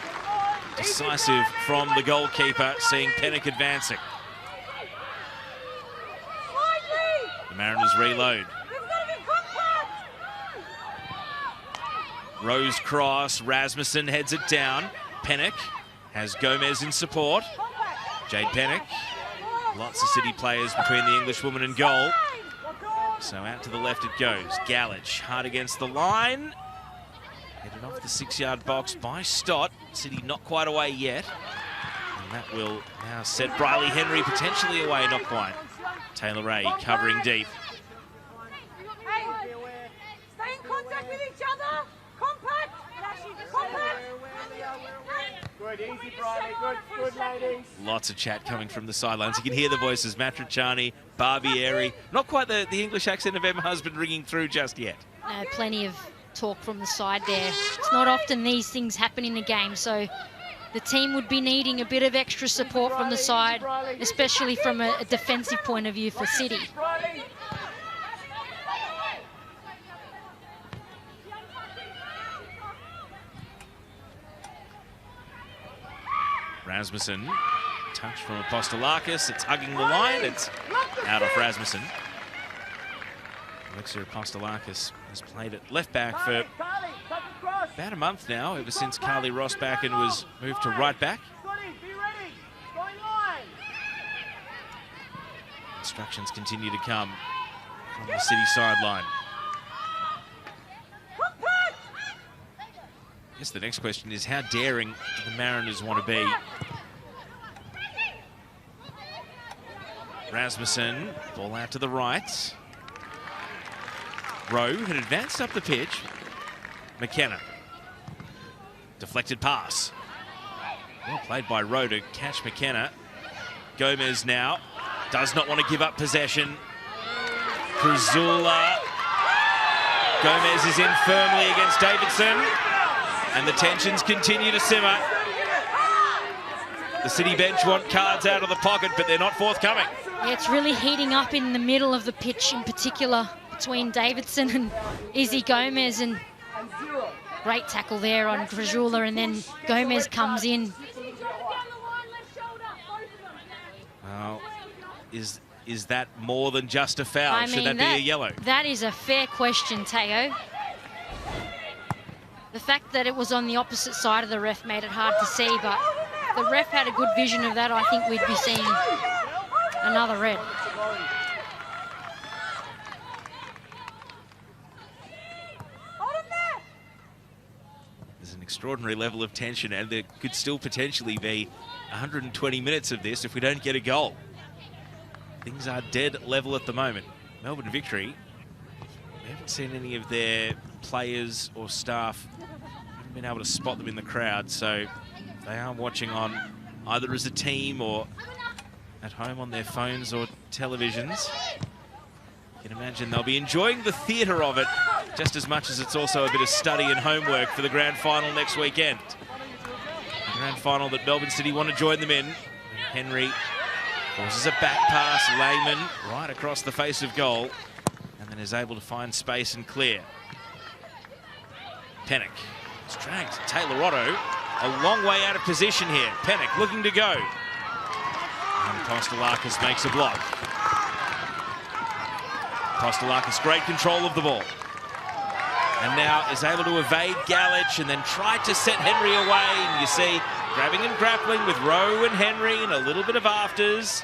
B: Decisive from the goalkeeper, seeing Pennock advancing. The Mariners reload. Rose cross, Rasmussen heads it down. Pennock has Gomez in support. Jade Pennock. Lots of City players between the Englishwoman and goal. So out to the left it goes. Galich, hard against the line. Headed off the 6-yard box by Stott. City not quite away yet. And that will now set Briley Henry potentially away, not quite. Taylor Ray covering deep.
H: Stay in contact with each other. Compact. Compact. Good, easy, Briley. Good, ladies.
B: Lots of chat coming from the sidelines. You can hear the voices, Matriciani, Barbieri. Not quite the English accent of Emma Husband ringing through just yet.
D: Plenty of talk from the side there. It's not often these things happen in a game, so the team would be needing a bit of extra support from the side, especially from a defensive point of view for City.
B: Rasmussen, touch from Apostolakis. It's hugging the line. It's out of Rasmussen. Alexia Apostolakis has played at left back for about a month now, ever since Carly Rossbacken was moved to right back. Instructions continue to come from the City sideline. I guess the next question is, how daring do the Mariners want to be? Rasmussen, ball out to the right. Rowe had advanced up the pitch. McKenna. Deflected pass. Well played by Rowe to catch McKenna. Gomez now does not want to give up possession. Kruzula. Gomez is in firmly against Davidson. And the tensions continue to simmer. The City bench want cards out of the pocket, but they're not forthcoming.
D: Yeah, it's really heating up in the middle of the pitch, in particular between Davidson and Izzy Gomez, and great tackle there on Kruzula, and then Gomez comes in.
B: Well, is that more than just a foul? Should that be a yellow?
D: That is a fair question, Teo. The fact that it was on the opposite side of the ref made it hard to see, but if the ref had a good vision of that, I think we'd be seeing another red.
B: There's an extraordinary level of tension, and there could still potentially be 120 minutes of this if we don't get a goal. Things are dead level at the moment. Melbourne Victory, we haven't seen any of their players or staff, haven't been able to spot them in the crowd, so they are watching on either as a team or at home on their phones or televisions. You can imagine they'll be enjoying the theatre of it just as much as it's also a bit of study and homework for the grand final next weekend. The grand final that Melbourne City want to join them in. Henry forces a back pass, Lehman right across the face of goal, and then is able to find space and clear. Pennock is dragged. Taylor Otto a long way out of position here. Pennock looking to go. And Kostelakis makes a block. Kostelakis, great control of the ball. And now is able to evade Galich and then tried to set Henry away. And you see grabbing and grappling with Rowe and Henry and a little bit of afters.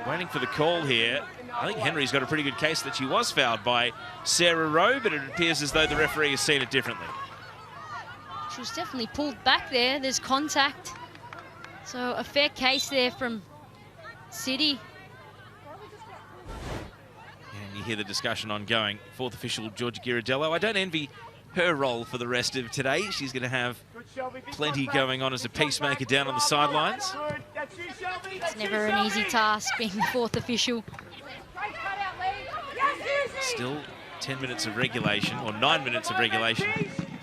B: Waiting for the call here. I think Henry's got a pretty good case that she was fouled by Sarah Rowe, but it appears as though the referee has seen it differently.
D: She was definitely pulled back there. There's contact. So a fair case there from City.
B: And you hear the discussion ongoing. Fourth official, Georgia Ghirardello. I don't envy her role for the rest of today. She's going to have plenty going on as a peacemaker down on the sidelines.
D: It's never an easy task being the fourth official.
B: Still 10 minutes of regulation, or 9 minutes of regulation.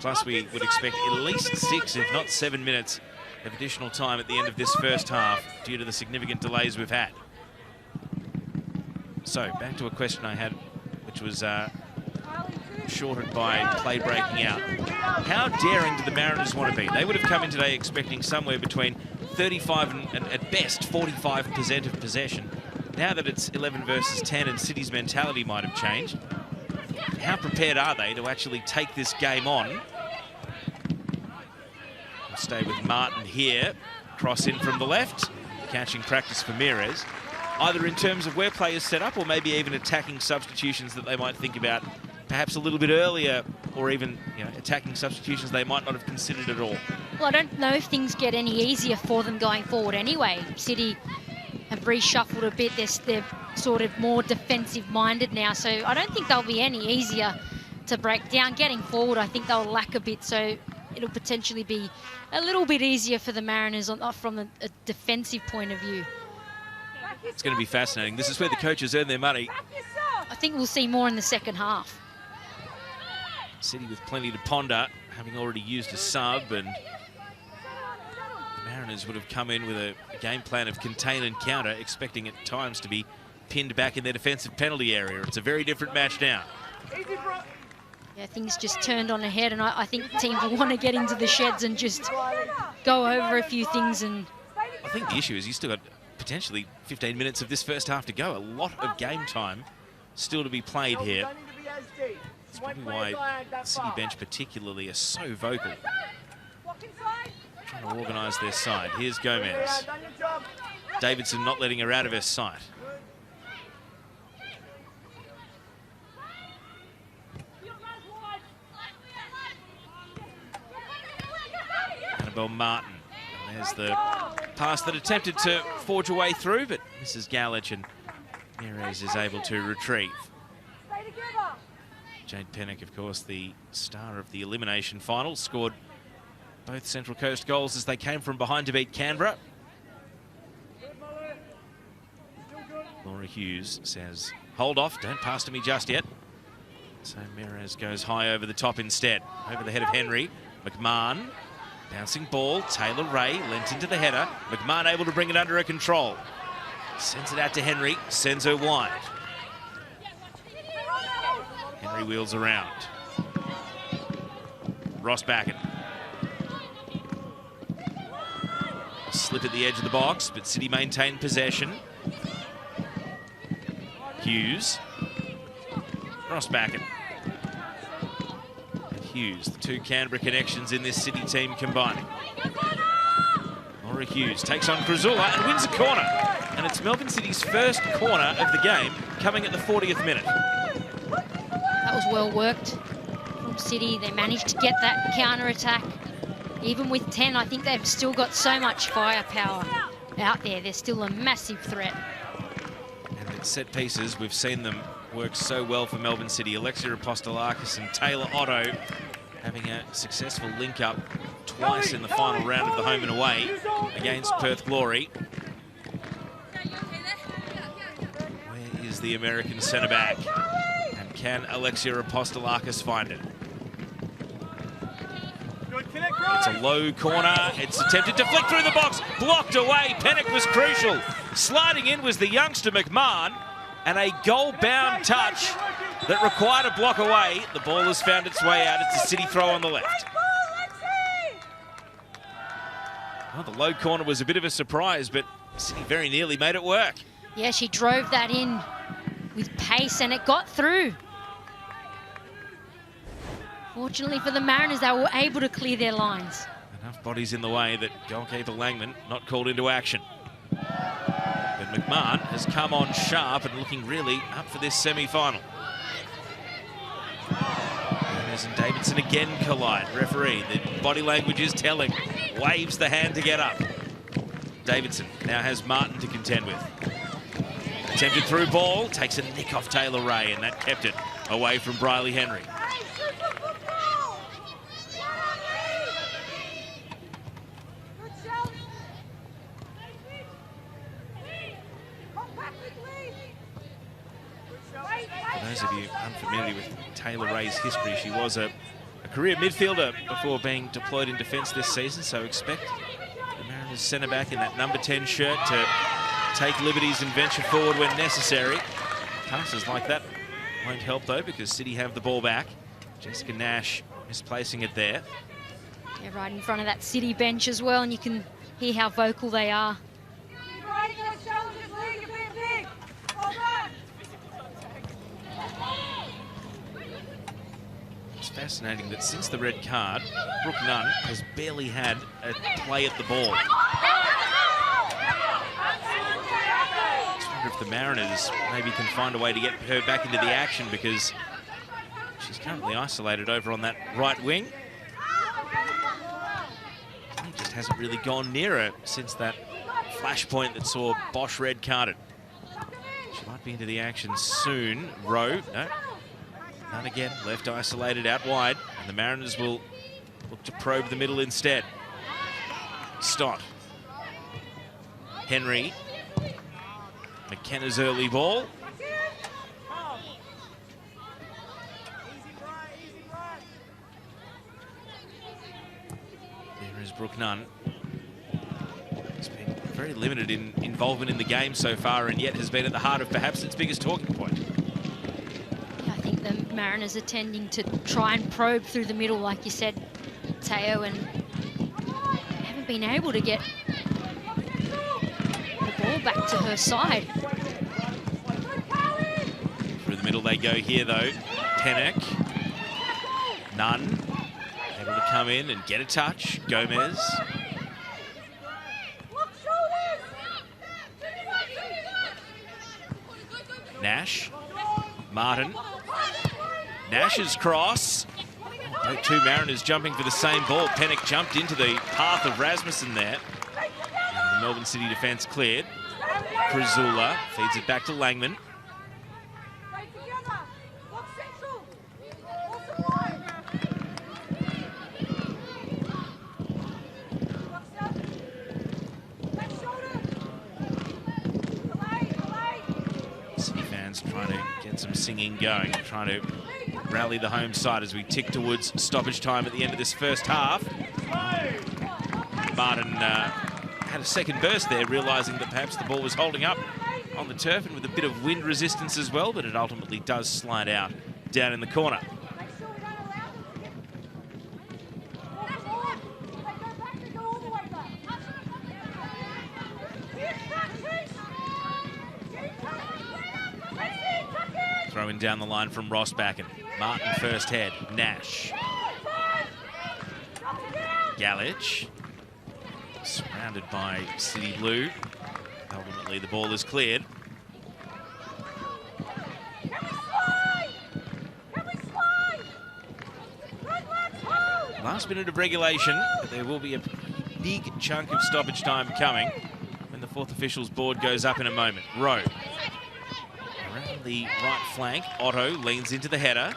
B: Plus we would expect at least 6, if not 7 minutes of additional time at the end of this first half due to the significant delays we've had. So back to a question I had, which was shorted by play breaking out. How daring do the Mariners want to be? They would have come in today expecting somewhere between 35 and at best 45% of possession. Now that it's 11 versus 10 and City's mentality might have changed, how prepared are they to actually take this game on? We'll stay with Martin here. Cross in from the left, catching practice for Mires. Either in terms of where players set up or maybe even attacking substitutions that they might think about perhaps a little bit earlier, or even attacking substitutions they might not have considered at all.
D: Well, I don't know if things get any easier for them going forward anyway. City have reshuffled a bit. They're sort of more defensive-minded now, so I don't think they'll be any easier to break down. Getting forward, I think they'll lack a bit, so it'll potentially be a little bit easier for the Mariners from a defensive point of view.
B: It's going to be fascinating. This is where the coaches earn their money.
D: I think we'll see more in the second half.
B: City with plenty to ponder, having already used a sub, and the Mariners would have come in with a game plan of contain and counter, expecting at times to be pinned back in their defensive penalty area. It's a very different match now.
D: Yeah, things just turned on ahead, and I think teams will want to get into the sheds and just go over a few things. And
B: I think the issue is you still got potentially 15 minutes of this first half to go. A lot of game time still to be played here. That's probably why the City bench particularly are so vocal, trying to organise their side. Here's Gomez. Davidson not letting her out of her sight. Annabelle Martin. And there's the pass that attempted to forge a way through, but Mrs. Galich, and Mires is able to retrieve. Jade Pennock, of course, the star of the elimination final, scored both Central Coast goals as they came from behind to beat Canberra. Laura Hughes says, hold off, don't pass to me just yet. So Mires goes high over the top instead. Over the head of Henry. McMahon, bouncing ball. Taylor Ray lent into the header. McMahon able to bring it under her control. Sends it out to Henry, sends her wide. Henry wheels around. Ross Backen. Slip at the edge of the box, but City maintain possession. Hughes. Ross Backen. And Hughes, the two Canberra connections in this City team combining. Laura Hughes takes on Kruzula and wins a corner. And it's Melbourne City's first corner of the game, coming at the 40th minute.
D: That was well worked from City. They managed to get that counter-attack. Even with 10, I think they've still got so much firepower out there. They're still a massive threat.
B: And set pieces, we've seen them work so well for Melbourne City. Alexia Apostolakis and Taylor Otto having a successful link-up twice in the final round of the home and away against Perth Glory. Where is the American centre-back? And can Alexia Apostolakis find it? It's a low corner. It's attempted to flick through the box. Blocked away. Pennock was crucial. Sliding in was the youngster McMahon. And a goal-bound touch that required a block away. The ball has found its way out. It's a City throw on the left. Well, the low corner was a bit of a surprise, but City very nearly made it work.
D: Yeah, she drove that in with pace and it got through. Fortunately for the Mariners, they were able to clear their lines.
B: Enough bodies in the way that goalkeeper Langman not called into action. But McMahon has come on sharp and looking really up for this semi-final. Gomez and Davidson again collide. Referee, the body language is telling. Waves the hand to get up. Davidson now has Martin to contend with. Attempted through ball, takes a nick off Taylor Ray, and that kept it away from Briley Henry. For those of you unfamiliar with Taylor Ray's history, she was a career midfielder before being deployed in defence this season, so expect the Mariners centre-back in that number 10 shirt to take liberties and venture forward when necessary. Passes like that won't help though, because City have the ball back. Jessica Nash misplacing it there.
D: Yeah, right in front of that City bench as well, and you can hear how vocal they are.
B: It's fascinating that since the red card, Brooke Nunn has barely had a play at the ball. I just wonder if the Mariners maybe can find a way to get her back into the action, because she's currently isolated over on that right wing. He just hasn't really gone near her since that flashpoint that saw Bosch red carded. She might be into the action soon. Rowe, no. None again, left isolated out wide, and the Mariners will look to probe the middle instead. Stott. Henry. McKenna's early ball. There is Brooke Nunn. He's been very limited in involvement in the game so far, and yet has been at the heart of perhaps its biggest talking point.
D: I think the Mariners are tending to try and probe through the middle, like you said, Teo, and haven't been able to get the ball back to her side.
B: Through the middle they go here, though. Pennock. Nunn. Able to come in and get a touch. Gomez. Nash. Martin. Nash's cross. Two Mariners jumping for the same ball. Pennock jumped into the path of Rasmussen there. And the Melbourne City defence cleared. Kruzula feeds it back to Langman. City fans trying to get some singing going, trying to rally the home side as we tick towards stoppage time at the end of this first half. Martin had a second burst there, realising that perhaps the ball was holding up on the turf and with a bit of wind resistance as well, but it ultimately does slide out down in the corner. Throwing down the line from Rossbacken. Martin first head. Nash. Galich. Surrounded by City Blue. Ultimately, the ball is cleared. Last minute of regulation, but there will be a big chunk of stoppage time coming when the fourth officials board goes up in a moment. Rowe. the right flank. Otto leans into the header.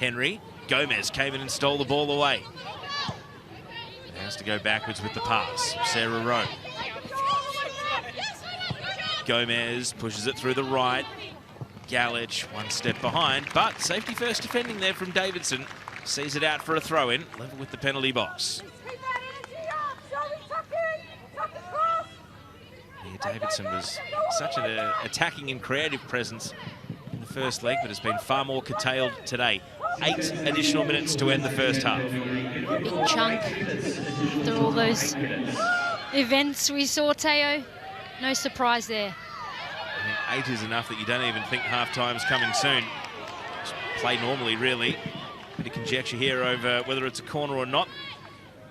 B: Henry. Gomez came in and stole the ball away. It has to go backwards with the pass. Sarah Rowe. Gomez pushes it through the right. Galich one step behind, but safety first defending there from Davidson. Sees it out for a throw-in, level with the penalty box. Yeah, Davidson was such an attacking and creative presence in the first leg, but has been far more curtailed today. 8 additional minutes to end the first half.
D: Big chunk after all those events we saw, Teo. No surprise there.
B: I think 8 is enough that you don't even think half-time's coming soon. Just play normally, really. Bit of conjecture here over whether it's a corner or not.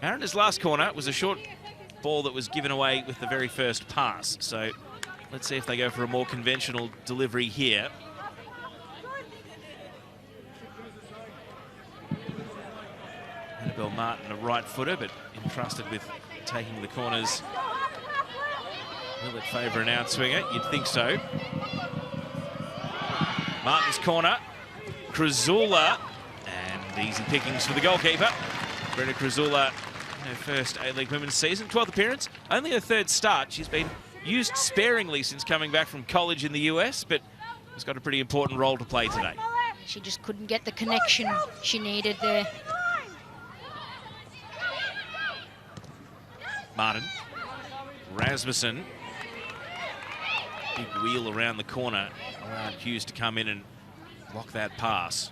B: Mariners' last corner was a short ball that was given away with the very first pass. So let's see if they go for a more conventional delivery here. Annabelle Martin, a right footer, but entrusted with taking the corners. Will it favour an outswinger? You'd think so. Martin's corner. Krasula. And easy pickings for the goalkeeper. Brenda Krasula, her first A-League Women's season. 12th appearance. Only her 3rd start. She's been used sparingly since coming back from college in the US, but has got a pretty important role to play today.
D: She just couldn't get the connection she needed there.
B: Martin. Rasmussen. Big wheel around the corner. Allowed Hughes to come in and block that pass.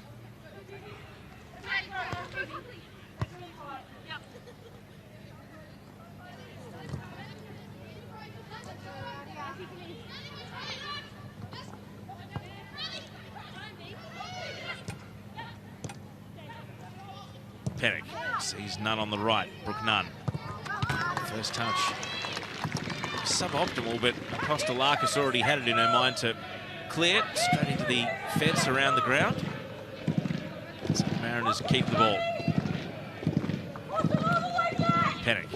B: Pennick sees none on the right. Brooke Nunn. First touch. Suboptimal, but Kostelakis already had it in her mind to clear straight into the fence around the ground. So the Mariners keep the ball. Pennick.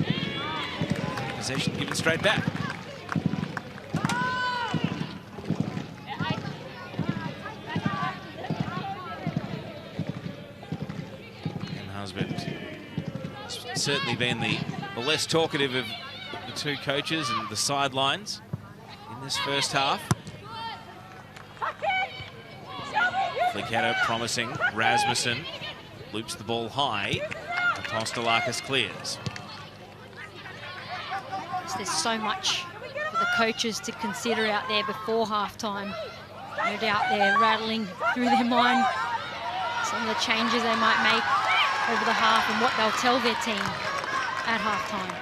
B: Possession given straight back. And Husband has certainly been the less talkative of the two coaches and the sidelines in this first half. Flickheader promising. Rasmussen loops the ball high. Kostelakis clears.
D: There's so much for the coaches to consider out there before halftime. No doubt they're rattling through their mind some of the changes they might make over the half and what they'll tell their team at halftime.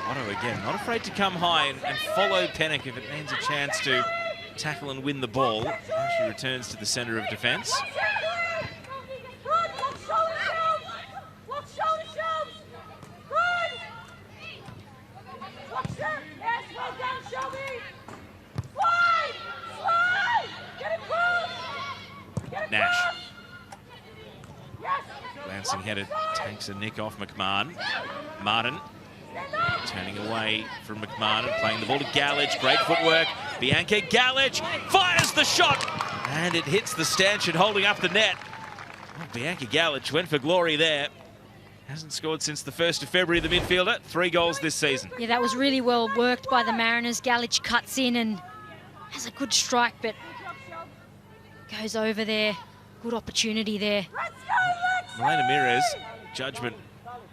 B: Otto again, not afraid to come high and follow Pennick if it means a chance to tackle and win the ball. Now she returns to the centre of defence. Nash. Lancing header takes a nick off McMahon. Martin turning away from McMahon and playing the ball to Galich. Great footwork. Bianca Galich fires the shot and it hits the stanchion holding up the net. Well, Bianca Galich went for glory there. Hasn't scored since the 1st of February, the midfielder. 3 goals this season.
D: Yeah, that was really well worked by the Mariners. Galich cuts in and has a good strike, but goes over there. Good opportunity there.
B: Milena Mires, judgment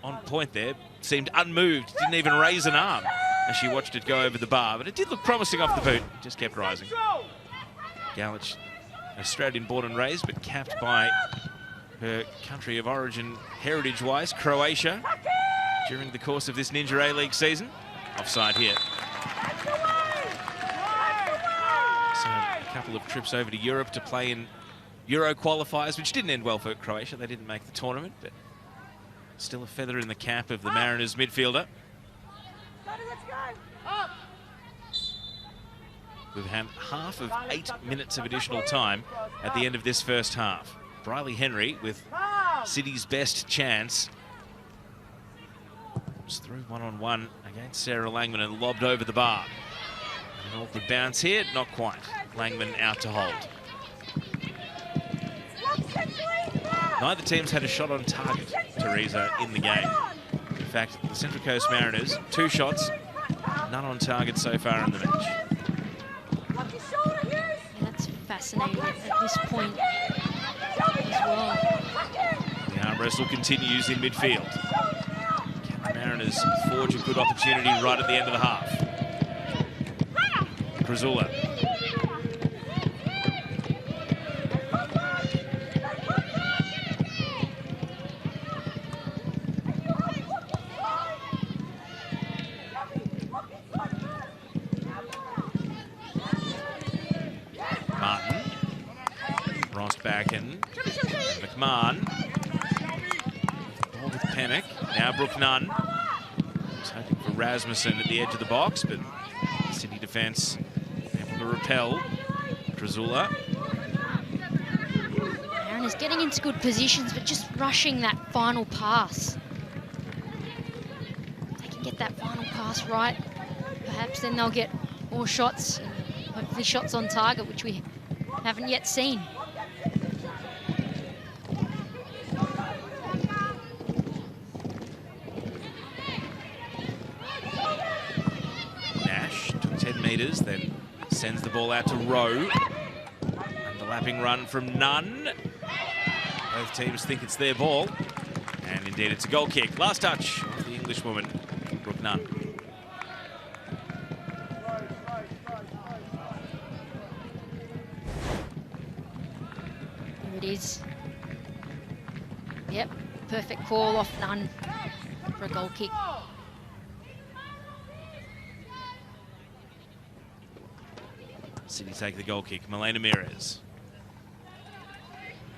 B: on point there, seemed unmoved, didn't even raise an arm as she watched it go over the bar, but it did look promising off the boot, just kept rising. Galich, Australian born and raised, but capped by her country of origin heritage-wise, Croatia, during the course of this Ninja A-League season. Offside here. So a couple of trips over to Europe to play in Euro qualifiers, which didn't end well for Croatia. They didn't make the tournament, but still a feather in the cap of the Mariners midfielder. We've had half of 8 minutes of additional time at the end of this first half. Briley Henry with City's best chance. Was through one-on-one against Sarah Langman and lobbed over the bar. An awkward bounce here, not quite. Langman out to hold. Neither team's had a shot on target, Teresa, in the game. In fact, the Central Coast Mariners, 2 shots, none on target so far in the match.
D: Yeah, that's fascinating at this point as well.
B: The arm wrestle continues in midfield. Can the Mariners forge a good opportunity right at the end of the half? Krasula. McMahon. Ball with Panic. Now Brooke Nunn. Was hoping for Rasmussen at the edge of the box, but City defence able to repel Krasula.
D: Aaron is getting into good positions, but just rushing that final pass. If they can get that final pass right, perhaps then they'll get more shots, and hopefully shots on target, which we haven't yet seen.
B: Then sends the ball out to Rowe. Underlapping run from Nunn. Both teams think it's their ball. And indeed, it's a goal kick. Last touch of the Englishwoman, Brooke Nunn.
D: Here it is. Yep, perfect call off Nunn for a goal kick.
B: City take the goal kick. Milena Mires.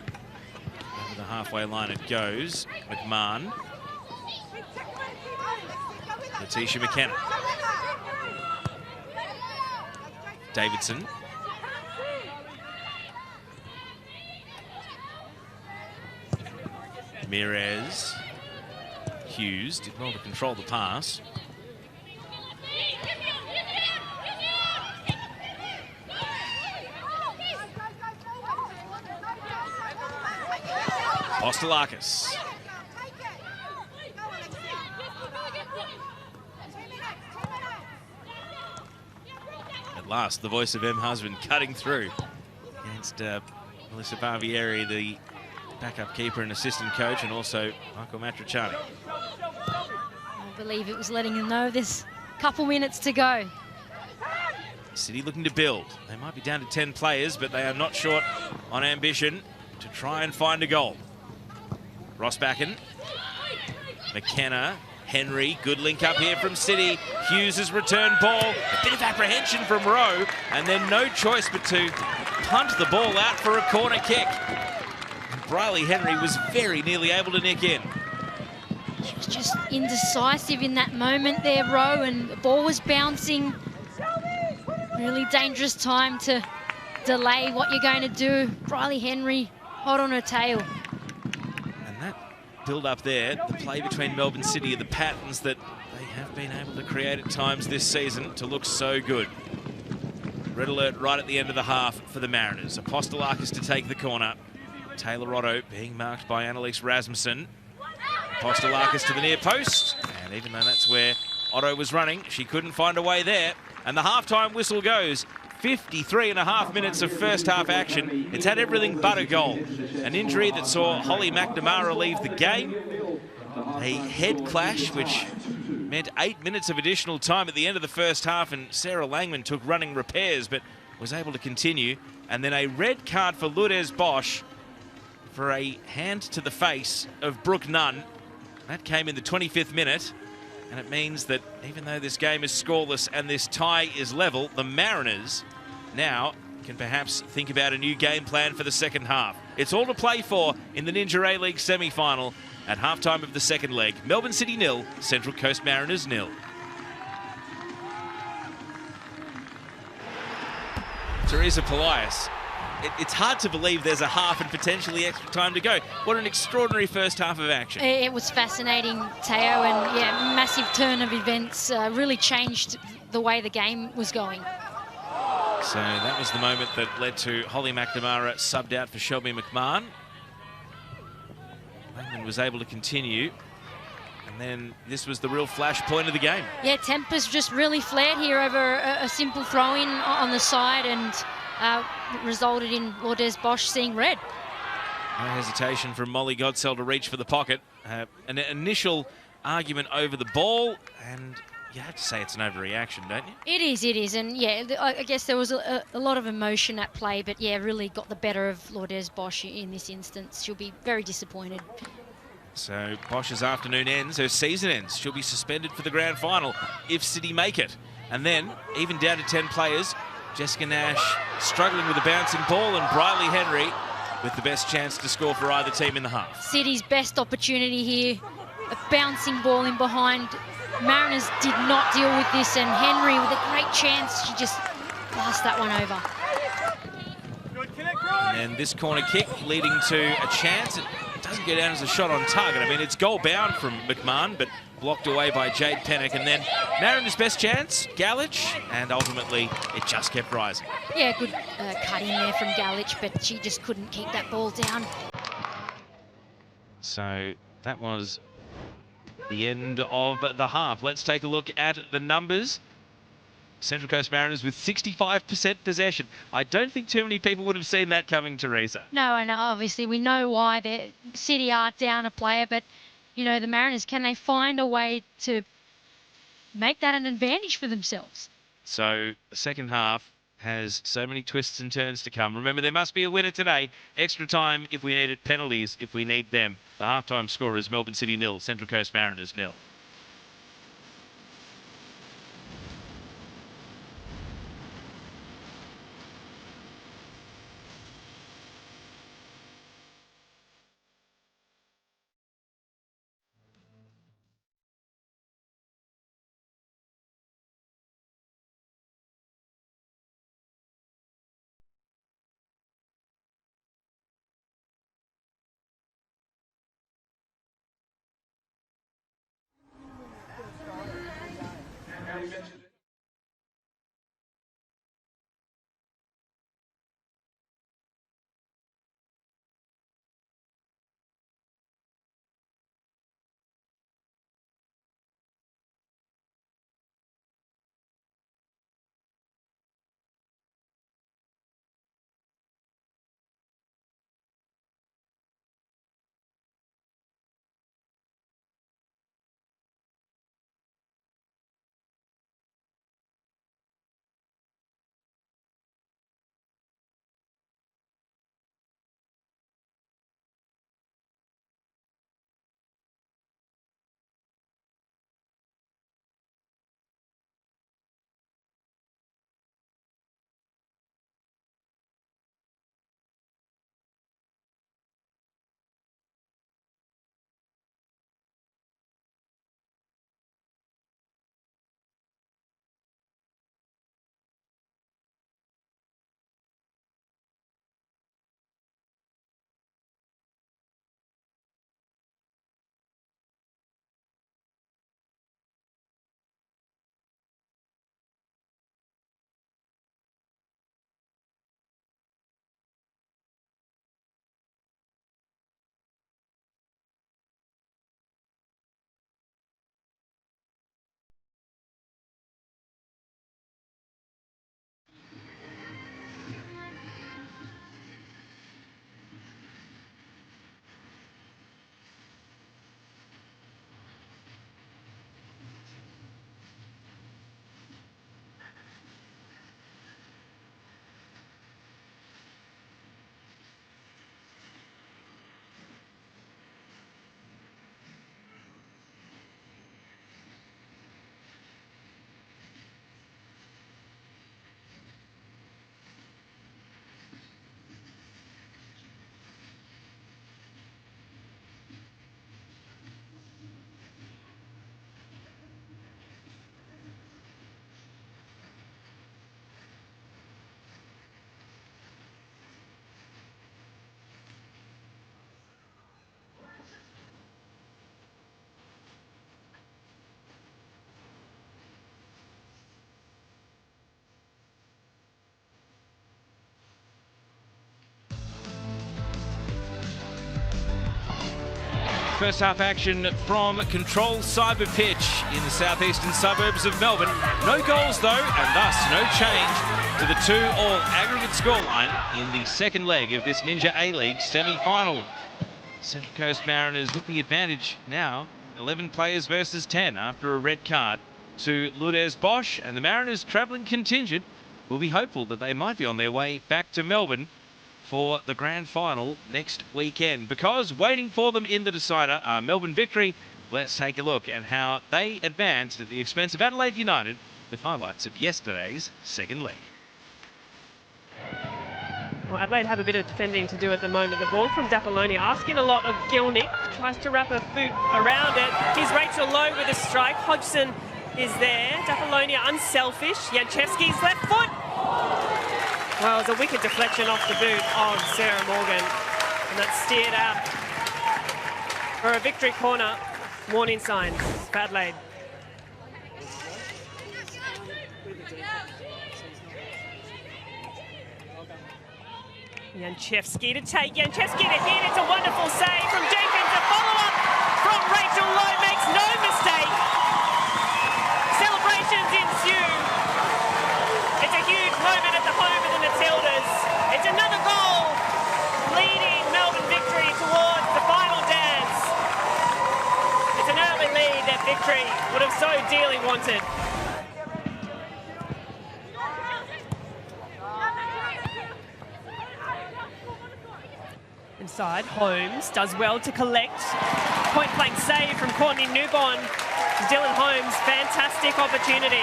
B: Over the halfway line it goes. McMahon. Letitia McKenna. Davidson. Mires. Hughes did well to control the pass. Kostelakis. At last, the voice of M. Husband cutting through against Melissa Barbieri, the backup keeper and assistant coach, and also Michael Matriciani.
D: I believe it was letting them know there's a couple minutes to go.
B: City looking to build. They might be down to 10 players, but they are not short on ambition to try and find a goal. Rossbacken, McKenna, Henry, good link up here from City. Hughes' return ball, a bit of apprehension from Rowe, and then no choice but to punt the ball out for a corner kick. And Briley Henry was very nearly able to nick in.
D: She was just indecisive in that moment there, Rowe, and the ball was bouncing. Really dangerous time to delay what you're going to do. Briley Henry, hot on her tail.
B: Build up there, the play between Melbourne City and the patterns that they have been able to create at times this season to look so good. Red alert right at the end of the half for the Mariners. Apostolakis to take the corner. Taylor Otto being marked by Annalise Rasmussen. Apostolakis to the near post. And even though that's where Otto was running, she couldn't find a way there. And the halftime whistle goes. 53.5 minutes of first half action. It's had everything but a goal. An injury that saw Holly McNamara leave the game. A head clash, which meant 8 minutes of additional time at the end of the first half, and Sarah Langman took running repairs, but was able to continue. And then a red card for Lourdes Bosch for a hand to the face of Brooke Nunn. That came in the 25th minute. And it means that even though this game is scoreless and this tie is level, the Mariners now can perhaps think about a new game plan for the second half. It's all to play for in the Ninja A-League semi-final at halftime of the second leg. Melbourne City 0, Central Coast Mariners 0. Teresa Polias. It's hard to believe there's a half and potentially extra time to go. What an extraordinary first half of action.
D: It was fascinating, Teo, and yeah, massive turn of events. Really changed the way the game was going.
B: So that was the moment that led to Holly McNamara subbed out for Shelby McMahon. Langman was able to continue. And then this was the real flashpoint of the game.
D: Yeah, tempers just really flared here over a simple throw-in on the side and resulted in Lourdes Bosch seeing red.
B: No hesitation from Molly Godsell to reach for the pocket. An initial argument over the ball, and you have to say it's an overreaction, don't you?
D: It is. And yeah, I guess there was a lot of emotion at play, but yeah, really got the better of Lourdes Bosch in this instance. She'll be very disappointed.
B: So Bosch's afternoon ends, her season ends. She'll be suspended for the grand final if City make it. And then, even down to 10 players, Jessica Nash struggling with a bouncing ball, and Briley Henry with the best chance to score for either team in the half.
D: City's best opportunity here, a bouncing ball in behind. Mariners did not deal with this, and Henry with a great chance, she just passed that one over.
B: And this corner kick leading to a chance. It doesn't go down as a shot on target. I mean, it's goal bound from McMahon, but blocked away by Jade Pennock. And then Mariners' best chance, Galich, and ultimately it just kept rising.
D: Yeah, good cut in there from Galich, but she just couldn't keep that ball down.
B: So that was the end of the half. Let's take a look at the numbers. Central Coast Mariners with 65% possession. I don't think too many people would have seen that coming, Teresa.
D: No, and obviously we know why. City are down a player, but, you know, the Mariners, can they find a way to make that an advantage for themselves?
B: So the second half has so many twists and turns to come. Remember, there must be a winner today. Extra time if we need it, penalties if we need them. The halftime score is Melbourne City 0, Central Coast Mariners 0. first half action from Control Cyber Pitch in the southeastern suburbs of Melbourne. No goals though, and thus no change to the 2-all aggregate scoreline in the second leg of this Ninja A-League semi-final. Central Coast Mariners with the advantage now, 11 players versus 10 after a red card to Lourdes Bosch, and the Mariners travelling contingent will be hopeful that they might be on their way back to Melbourne for the grand final next weekend, because waiting for them in the decider are Melbourne Victory. Let's take a look at how they advanced at the expense of Adelaide United with highlights of yesterday's second leg.
I: Well, Adelaide have a bit of defending to do at the moment. The ball from Dapoloni asking a lot of Gilnick. Tries to wrap her foot around it. Here's Rachel Lowe with a strike. Hodgson is there. Dapoloni unselfish. Janchevsky's left foot. Well, it was a wicked deflection off the boot of Sarah Morgan. And that's steered out for a victory corner. Warning signs for Adelaide. Janchevsky to take, Janchevsky to hit, it's a wonderful save from Jenkins, a follow-up from Rachel Lowe, makes no mistake. Celebrations ensue. It's a huge moment at the home of the Matildas. It's another goal, leading Melbourne Victory towards the final dance. It's an early lead that Victory would have so dearly wanted. Inside, Holmes does well to collect. Point-blank save from Courtney Newborn. Dylan Holmes, fantastic opportunity.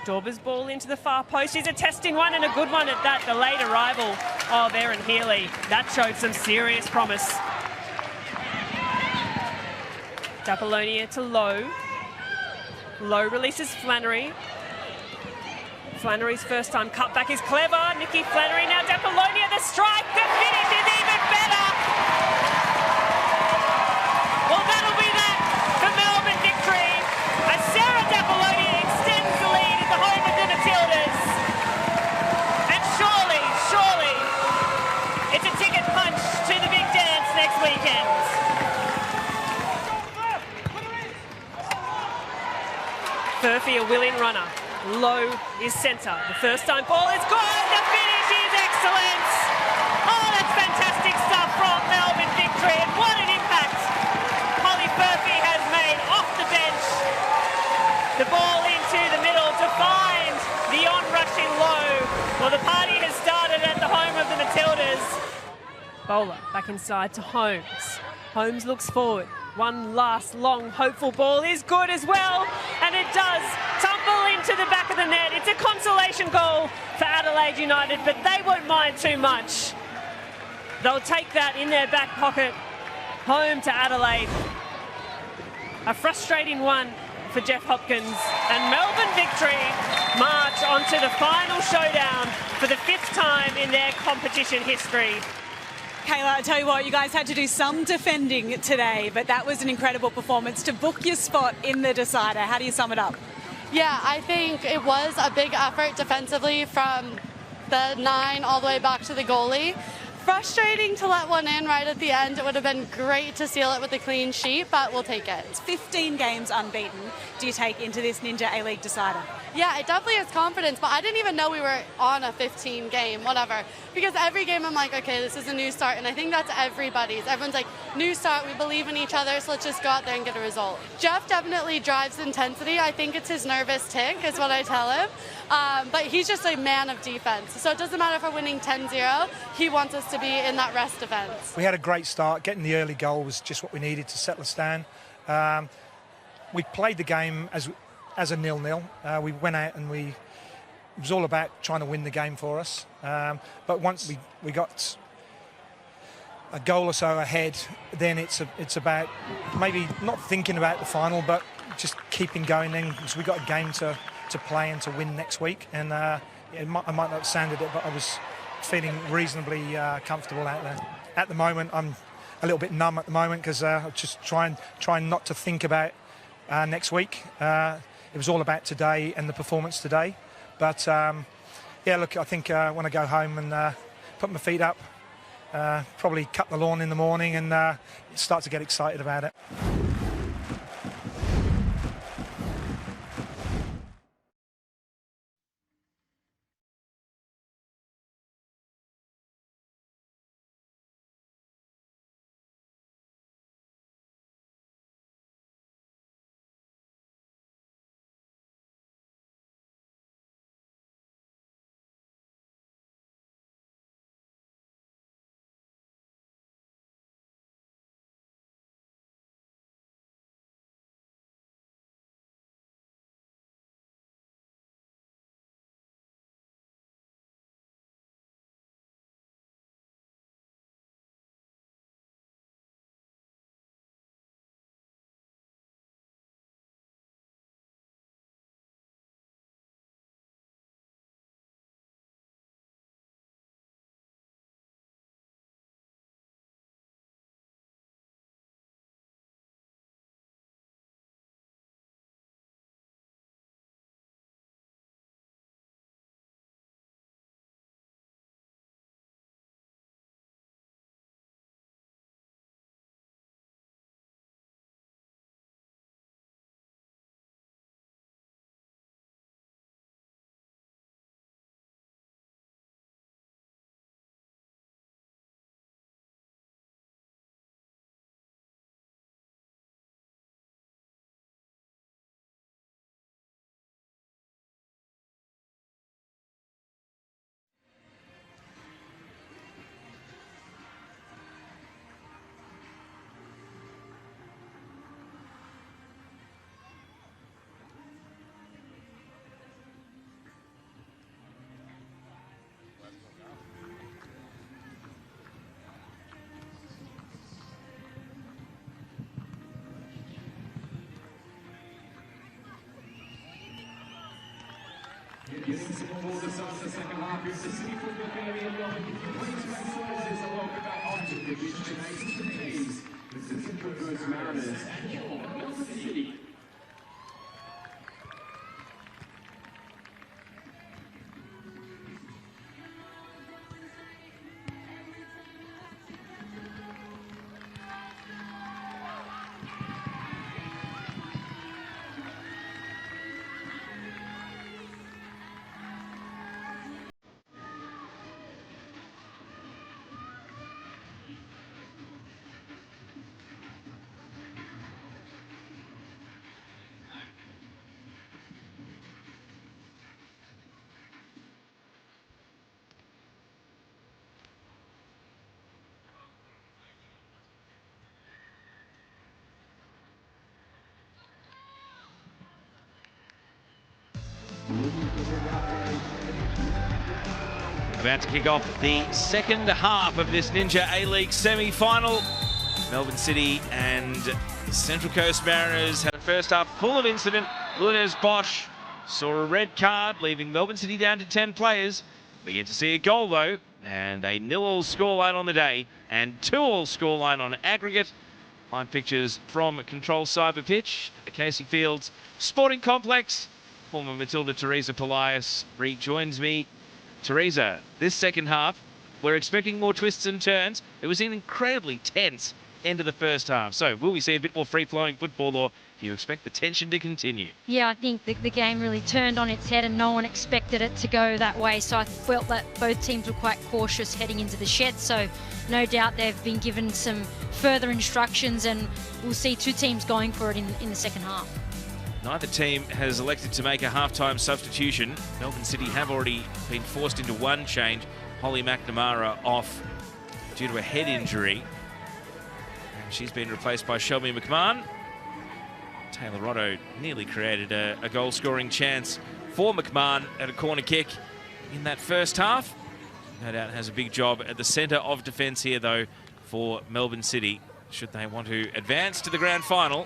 I: Dorber's ball into the far post. She's a testing one and a good one at that. The late arrival of Erin Healy. That showed some serious promise. Dapolonia to Lowe. Lowe releases Flannery. Flannery's first time cutback is clever. Nikki Flannery, now Dapolonia, the strike, the finish is even better. Well, that'll be that for Melbourne Victory as Sarah Dapolonia extends the lead at the home of the Matildas. And surely, it's a ticket punch to the big dance next weekend. Furphy, a willing runner. Low is centre. The first time ball is gone. The finish is excellent. Oh, that's fantastic stuff from Melbourne Victory. And what an impact Holly Furphy has made off the bench. The ball into the middle to find the on-rushing Low. Well, the party has started at the home of the Matildas. Bowler back inside to Holmes. Holmes looks forward. One last long hopeful ball is good as well, and it does tumble into the back of the net. It's a consolation goal for Adelaide United, but they won't mind too much. They'll take that in their back pocket. Home to Adelaide. A frustrating one for Jeff Hopkins, and Melbourne Victory march onto the final showdown for the 5th time in their competition history.
J: Kayla, I tell you what, you guys had to do some defending today, but that was an incredible performance to book your spot in the decider. How do you sum it up?
K: Yeah, I think it was a big effort defensively from the 9 all the way back to the goalie. Frustrating to let one in right at the end. It would have been great to seal it with a clean sheet, but we'll take it.
J: It's 15 games unbeaten. Do you take into this Ninja A-League decider?
K: Yeah, it definitely has confidence, but I didn't even know we were on a 15 game, whatever. Because every game I'm like, okay, this is a new start, and I think that's everybody's. Everyone's like, new start, we believe in each other, so let's just go out there and get a result. Jeff definitely drives intensity. I think it's his nervous tick is what I tell him. But he's just a man of defense. So it doesn't matter if we're winning 10-0, he wants us to be in that rest defense.
L: We had a great start. Getting the early goal was just what we needed to settle us down. We played the game as a 0-0. We went out and it was all about trying to win the game for us. But once we got a goal or so ahead, then it's about maybe not thinking about the final, but just keeping going then, because we got a game to play and to win next week. And I might not have sounded it, but I was feeling reasonably comfortable out there. At the moment, I'm a little bit numb at the moment because I'm just trying not to think about next week. It was all about today and the performance today. But yeah, look, I think when I go home and put my feet up probably cut the lawn in the morning and start to get excited about it.
B: About to kick off the second half of this Ninja A-League semi-final. Melbourne City and Central Coast Mariners had a first half full of incident. Lourdes Bosch saw a red card, leaving Melbourne City down to 10 players. We get to see a goal though, and a 0-0 scoreline on the day, and 2-2 scoreline on aggregate. Live pictures from Control Cyber Pitch, the Casey Fields Sporting Complex. Former Matilda Teresa Polias rejoins me. Teresa, this second half, we're expecting more twists and turns. It was an incredibly tense end of the first half. So will we see a bit more free-flowing football, or do you expect the tension to continue?
D: Yeah, I think the game really turned on its head and no one expected it to go that way. So I felt that both teams were quite cautious heading into the shed. So no doubt they've been given some further instructions and we'll see two teams going for it in the second half.
B: Neither team has elected to make a half-time substitution. Melbourne City have already been forced into one change. Holly McNamara off due to a head injury. And she's been replaced by Shelby McMahon. Taylor Rotto nearly created a goal-scoring chance for McMahon at a corner kick in that first half. No doubt has a big job at the centre of defence here, though, for Melbourne City, should they want to advance to the grand final.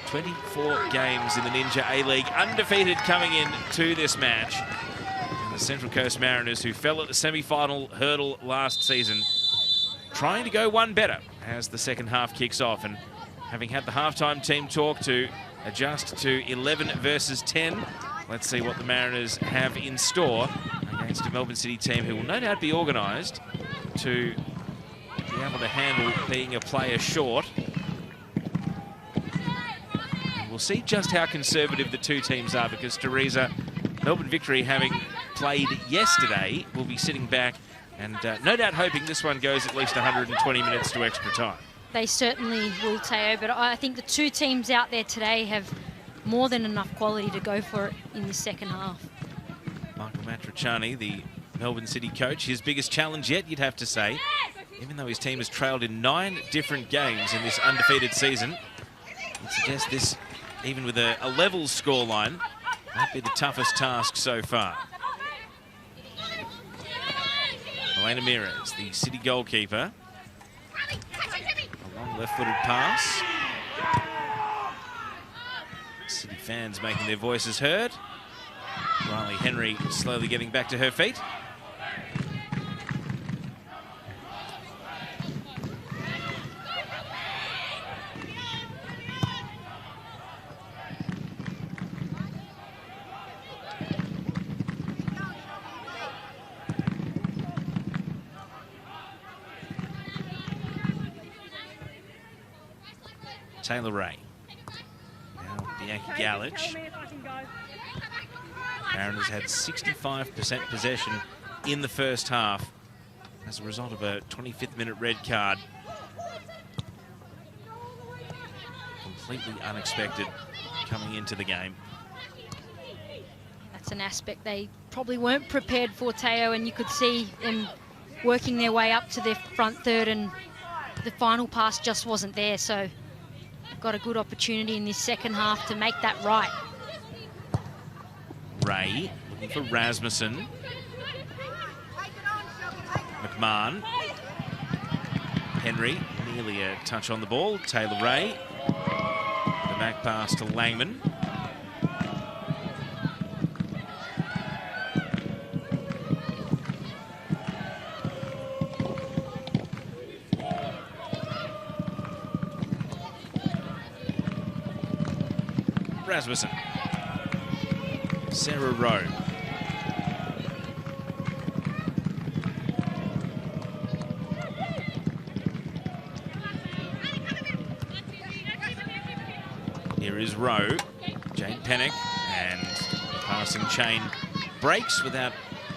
B: 24 games in the Ninja A-League, undefeated coming in to this match. And the Central Coast Mariners, who fell at the semi-final hurdle last season, trying to go one better as the second half kicks off. And having had the halftime team talk to adjust to 11 versus 10, let's see what the Mariners have in store. A game against a Melbourne City team who will no doubt be organised to be able to handle being a player short. And we'll see just how conservative the two teams are, because Teresa, Melbourne Victory, having played yesterday, will be sitting back and no doubt hoping this one goes at least 120 minutes to extra time.
D: They certainly will, Teo, but I think the two teams out there today have more than enough quality to go for it in the second half.
B: Michael Matriciani, the Melbourne City coach, his biggest challenge yet, you'd have to say, even though his team has trailed in 9 different games in this undefeated season. You'd suggest this, even with a level scoreline, might be the toughest task so far. Elena Mires, the City goalkeeper. A long left-footed pass. City fans making their voices heard. Riley Henry slowly getting back to her feet. Taylor Ray. Now Bianca Galich. Mariners had 65% possession in the first half as a result of a 25th minute red card. Completely unexpected coming into the game.
D: That's an aspect they probably weren't prepared for, Teo, and you could see them working their way up to their front third, and the final pass just wasn't there. So got a good opportunity in this second half to make that right.
B: Ray looking for Rasmussen. McMahon. Henry, nearly a touch on the ball. Taylor Ray. The back pass to Langman. Rasmussen. Sarah Rowe. Here is Rowe. Jane Pennick, and the passing chain breaks without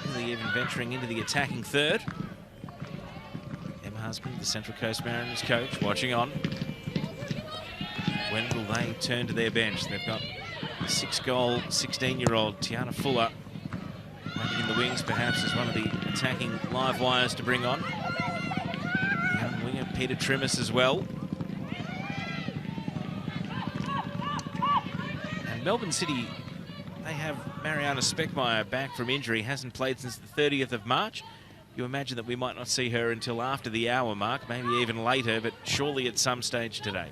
B: really even venturing into the attacking third. Emma Husband, the Central Coast Mariners coach, watching on. When will they turn to their bench? They've got the 6-goal, 16-year-old Tiana Fuller waiting in the wings, perhaps as one of the attacking live wires to bring on. The young winger Peter Trimmis as well. And Melbourne City, they have Mariana Speckmeyer back from injury, hasn't played since the 30th of March. You imagine that we might not see her until after the hour mark, maybe even later, but surely at some stage today.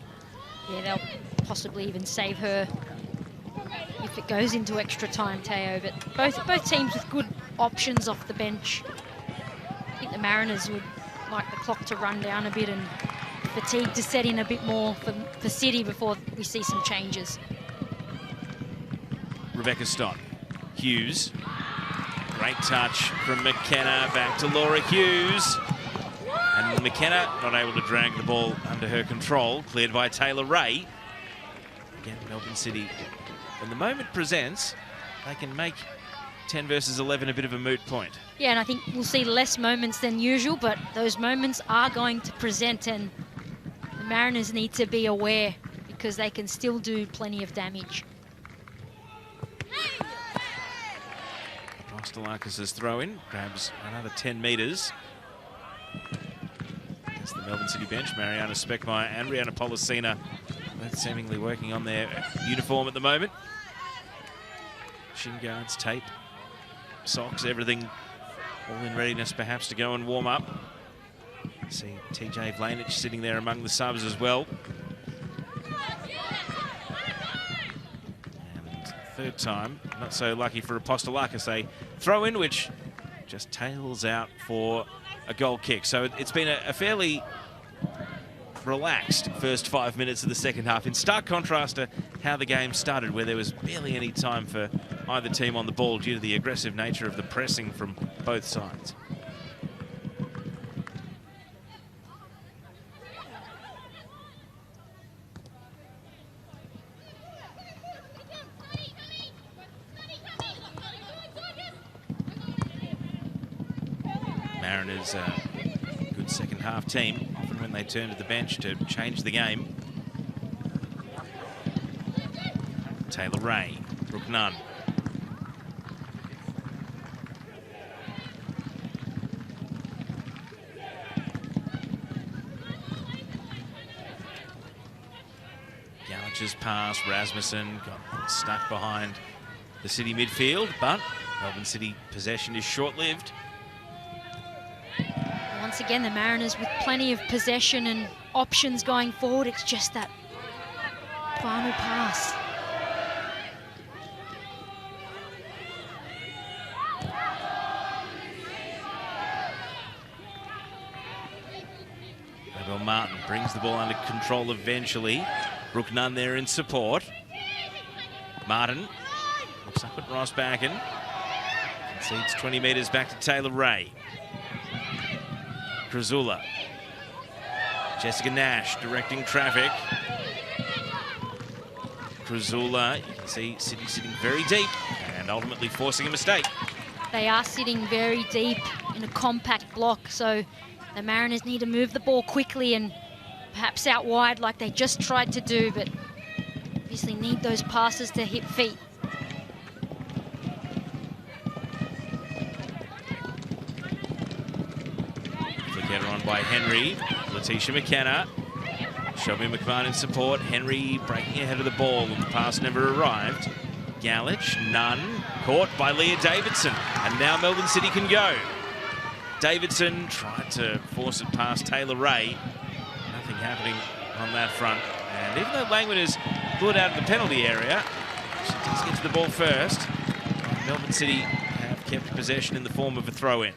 D: Yeah, they'll possibly even save her if it goes into extra time, Teo. But both teams with good options off the bench. I think the Mariners would like the clock to run down a bit and fatigue to set in a bit more for City before we see some changes.
B: Rebecca Stott. Hughes. Great touch from McKenna. Back to Laura Hughes. And McKenna not able to drag the ball under her control. Cleared by Taylor Ray. Again, Melbourne City, when the moment presents, they can make 10 versus 11 a bit of a moot point.
D: Yeah, and I think we'll see less moments than usual, but those moments are going to present, and the Mariners need to be aware because they can still do plenty of damage.
B: Apostolakis' throw-in grabs another 10 metres. Against the Melbourne City bench, Mariana Speckmeyer and Rihanna Policina, both seemingly working on their uniform at the moment. Shin guards, tape, socks, everything all in readiness perhaps to go and warm up. See TJ Vlanich sitting there among the subs as well. And third time, not so lucky for Apostolakis, a throw-in which just tails out for a goal kick. So it's been a fairly relaxed first 5 minutes of the second half, in stark contrast to how the game started, where there was barely any time for either team on the ball due to the aggressive nature of the pressing from both sides. Mariners a good second half team, often when they turn to the bench to change the game. Taylor Ray, Brooke Nunn. Gallagher's pass, Rasmussen got stuck behind the City midfield, but Melbourne City possession is short-lived.
D: Once again, the Mariners with plenty of possession and options going forward. It's just that final pass.
B: Martin brings the ball under control eventually. Brooke Nunn there in support. Martin looks up at Rossbacken. Concedes 20 metres back to Taylor Ray. Krasula. Jessica Nash directing traffic. Krasula, you can see City sitting very deep and ultimately forcing a mistake.
D: They are sitting very deep in a compact block, so the Mariners need to move the ball quickly and perhaps out wide like they just tried to do, but obviously need those passes to hit feet.
B: Flick header on by Henry. Letitia McKenna. Shelby McMahon in support. Henry breaking ahead of the ball and the pass never arrived. Gallage, Nunn, caught by Leah Davidson, and now Melbourne City can go. Davidson tried to force it past Taylor Ray. Nothing happening on that front. And even though Langman is pulled out of the penalty area, she does get to the ball first. Melbourne City have kept possession in the form of a throw-in.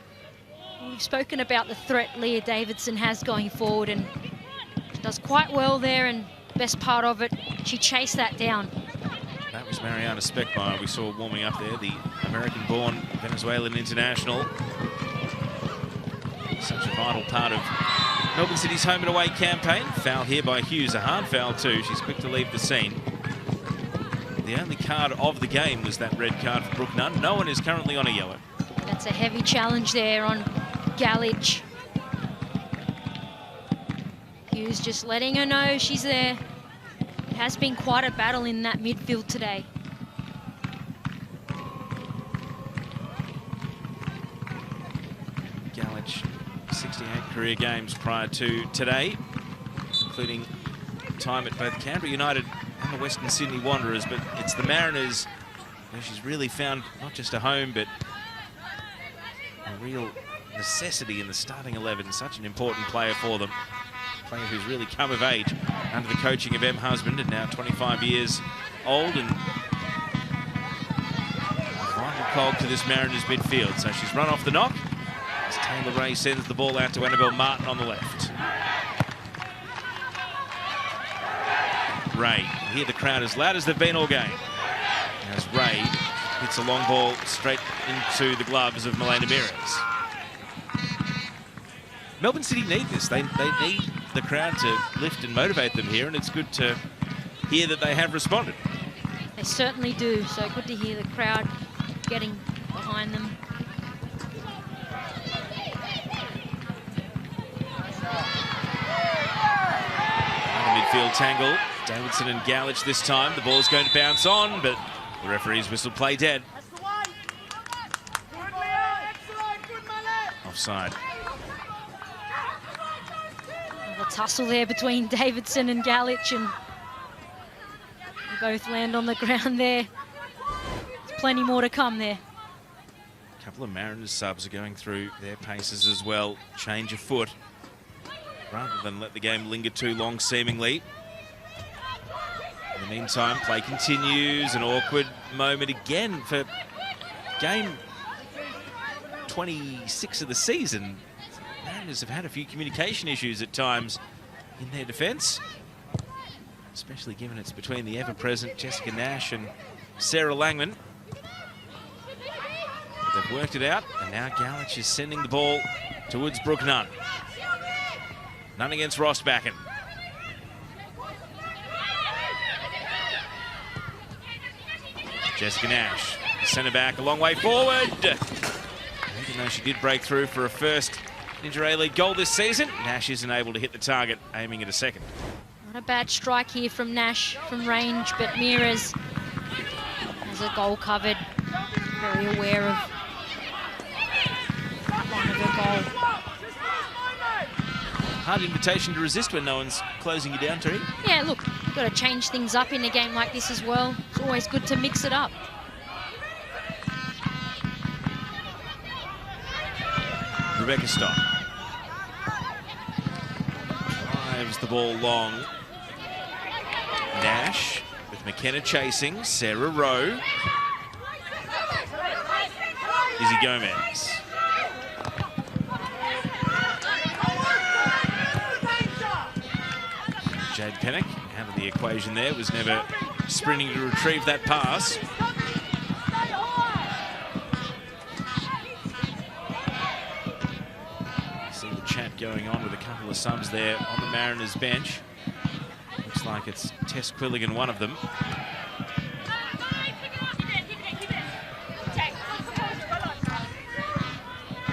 D: We've spoken about the threat Leah Davidson has going forward, and she does quite well there, and the best part of it, she chased that down.
B: That was Mariana Speckmeyer we saw warming up there, the American-born Venezuelan international. Such a vital part of Melbourne City's home and away campaign. Foul here by Hughes, a hard foul too. She's quick to leave the scene. The only card of the game was that red card for Brooke Nunn. No one is currently on a yellow.
D: That's a heavy challenge there on Gallage. Hughes just letting her know she's there. It has been quite a battle in that midfield today.
B: Gallage, 68 career games prior to today, including time at both Canberra United and the Western Sydney Wanderers, but it's the Mariners where she's really found not just a home, but a real necessity in the starting 11. Such an important player for them. A player who's really come of age under the coaching of Em Husband, and now 25 years old, and a vital cog to this Mariners midfield. So she's run off the knock as Taylor Ray sends the ball out to Annabelle Martin on the left. Ray, you hear the crowd as loud as they've been all game, as Ray hits a long ball straight into the gloves of Milena Mires. Melbourne City need this. They need the crowd to lift and motivate them here, and it's good to hear that they have responded.
D: They certainly do, so good to hear the crowd getting behind them.
B: Midfield tangle. Davidson and Gallage this time. The ball's going to bounce on, but the referee's whistle play dead. Offside.
D: The tussle there between Davidson and Gallage, and they both land on the ground there. There's plenty more to come there.
B: A couple of Mariners subs are going through their paces as well. Change of foot, rather than let the game linger too long, seemingly. In the meantime, play continues. An awkward moment again for game 26 of the season. Mariners have had a few communication issues at times in their defence, especially given it's between the ever-present Jessica Nash and Sarah Langman. They've worked it out, and now Galich is sending the ball towards Brooke Nunn. Nunn against Rossbacken. Jessica Nash, the centre back, a long way forward. Even though she did break through for a first Ninja A-League goal this season, Nash isn't able to hit the target, aiming at a second.
D: Not a bad strike here from Nash from range, but Meares has a goal covered. Very aware of line of her goal.
B: Hard invitation to resist when no one's closing you down, Terry.
D: Yeah, look, you've got to change things up in a game like this as well. It's always good to mix it up.
B: Rebecca Stock drives the ball long. Nash with McKenna chasing. Sarah Rowe. Izzy Gomez. Jade Pennock out of the equation there, was never sprinting to retrieve that pass. See the chat going on with a couple of subs there on the Mariners bench. Looks like it's Tess Quilligan, one of them.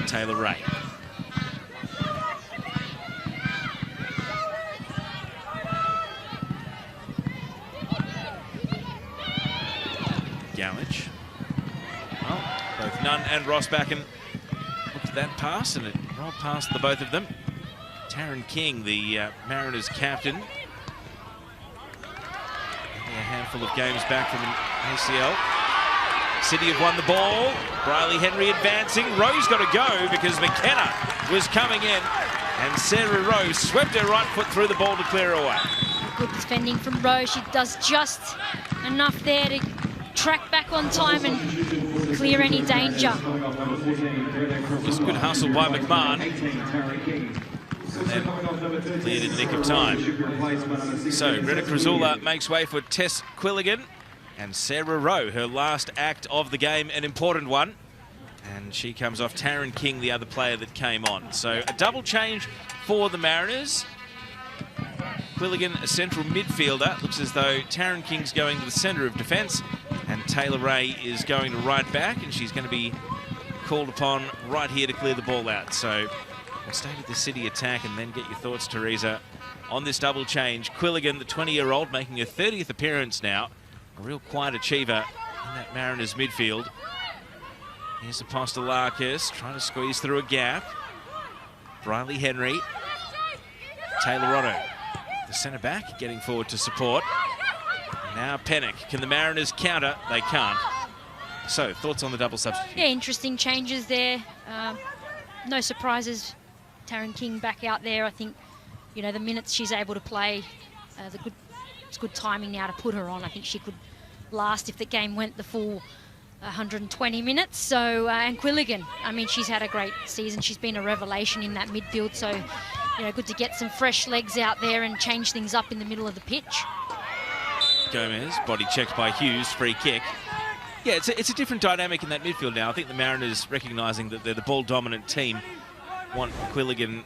B: Taylor Ray. Galich. Well, both Nunn and Rossbacken looked at that pass, and it rolled past the both of them. Taryn King, the Mariners captain. Only a handful of games back from an ACL. City have won the ball. Briley Henry advancing. Rowe's got to go because McKenna was coming in, and Sarah Rowe swept her right foot through the ball to clear away.
D: Good defending from Rowe. She does just enough there to track back on time and clear any danger.
B: Just good hustle by McMahon. And then cleared in the nick of time. So Greta Krasula makes way for Tess Quilligan. And Sarah Rowe, her last act of the game, an important one. And she comes off Taryn King, the other player that came on. So a double change for the Mariners. Quilligan, a central midfielder. Looks as though Taryn King's going to the centre of defence. And Taylor Ray is going to right back. And she's going to be called upon right here to clear the ball out. So we'll stay with the City attack and then get your thoughts, Teresa, on this double change. Quilligan, the 20-year-old, making her 30th appearance now. A real quiet achiever in that Mariners midfield. Here's Apostolakis trying to squeeze through a gap. Briley Henry. Taylor Otto, the centre-back, getting forward to support. Now Pennock. Can the Mariners counter? They can't. So, thoughts on the double substitution?
D: Yeah, interesting changes there. No surprises. Taryn King back out there. I think, you know, the minutes she's able to play, it's good timing now to put her on. I think she could last if the game went the full 120 minutes. So, and Quilligan, I mean, she's had a great season. She's been a revelation in that midfield. So, you know, good to get some fresh legs out there and change things up in the middle of the pitch.
B: Gomez, body checked by Hughes, free kick. Yeah, it's a different dynamic in that midfield now. I think the Mariners, recognising that they're the ball-dominant team, want Quilligan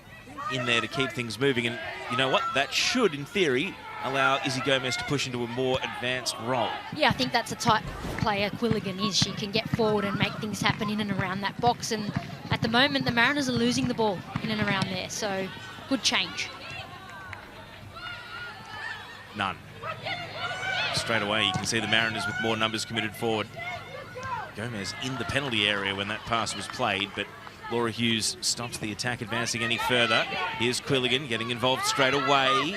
B: in there to keep things moving. And you know what? That should, in theory, allow Izzy Gomez to push into a more advanced role.
D: Yeah, I think that's the type of player Quilligan is. She can get forward and make things happen in and around that box. And at the moment, the Mariners are losing the ball in and around there. So, good change.
B: None. Straight away, you can see the Mariners with more numbers committed forward. Gomez in the penalty area when that pass was played, but Laura Hughes stops the attack advancing any further. Here's Quilligan getting involved straight away.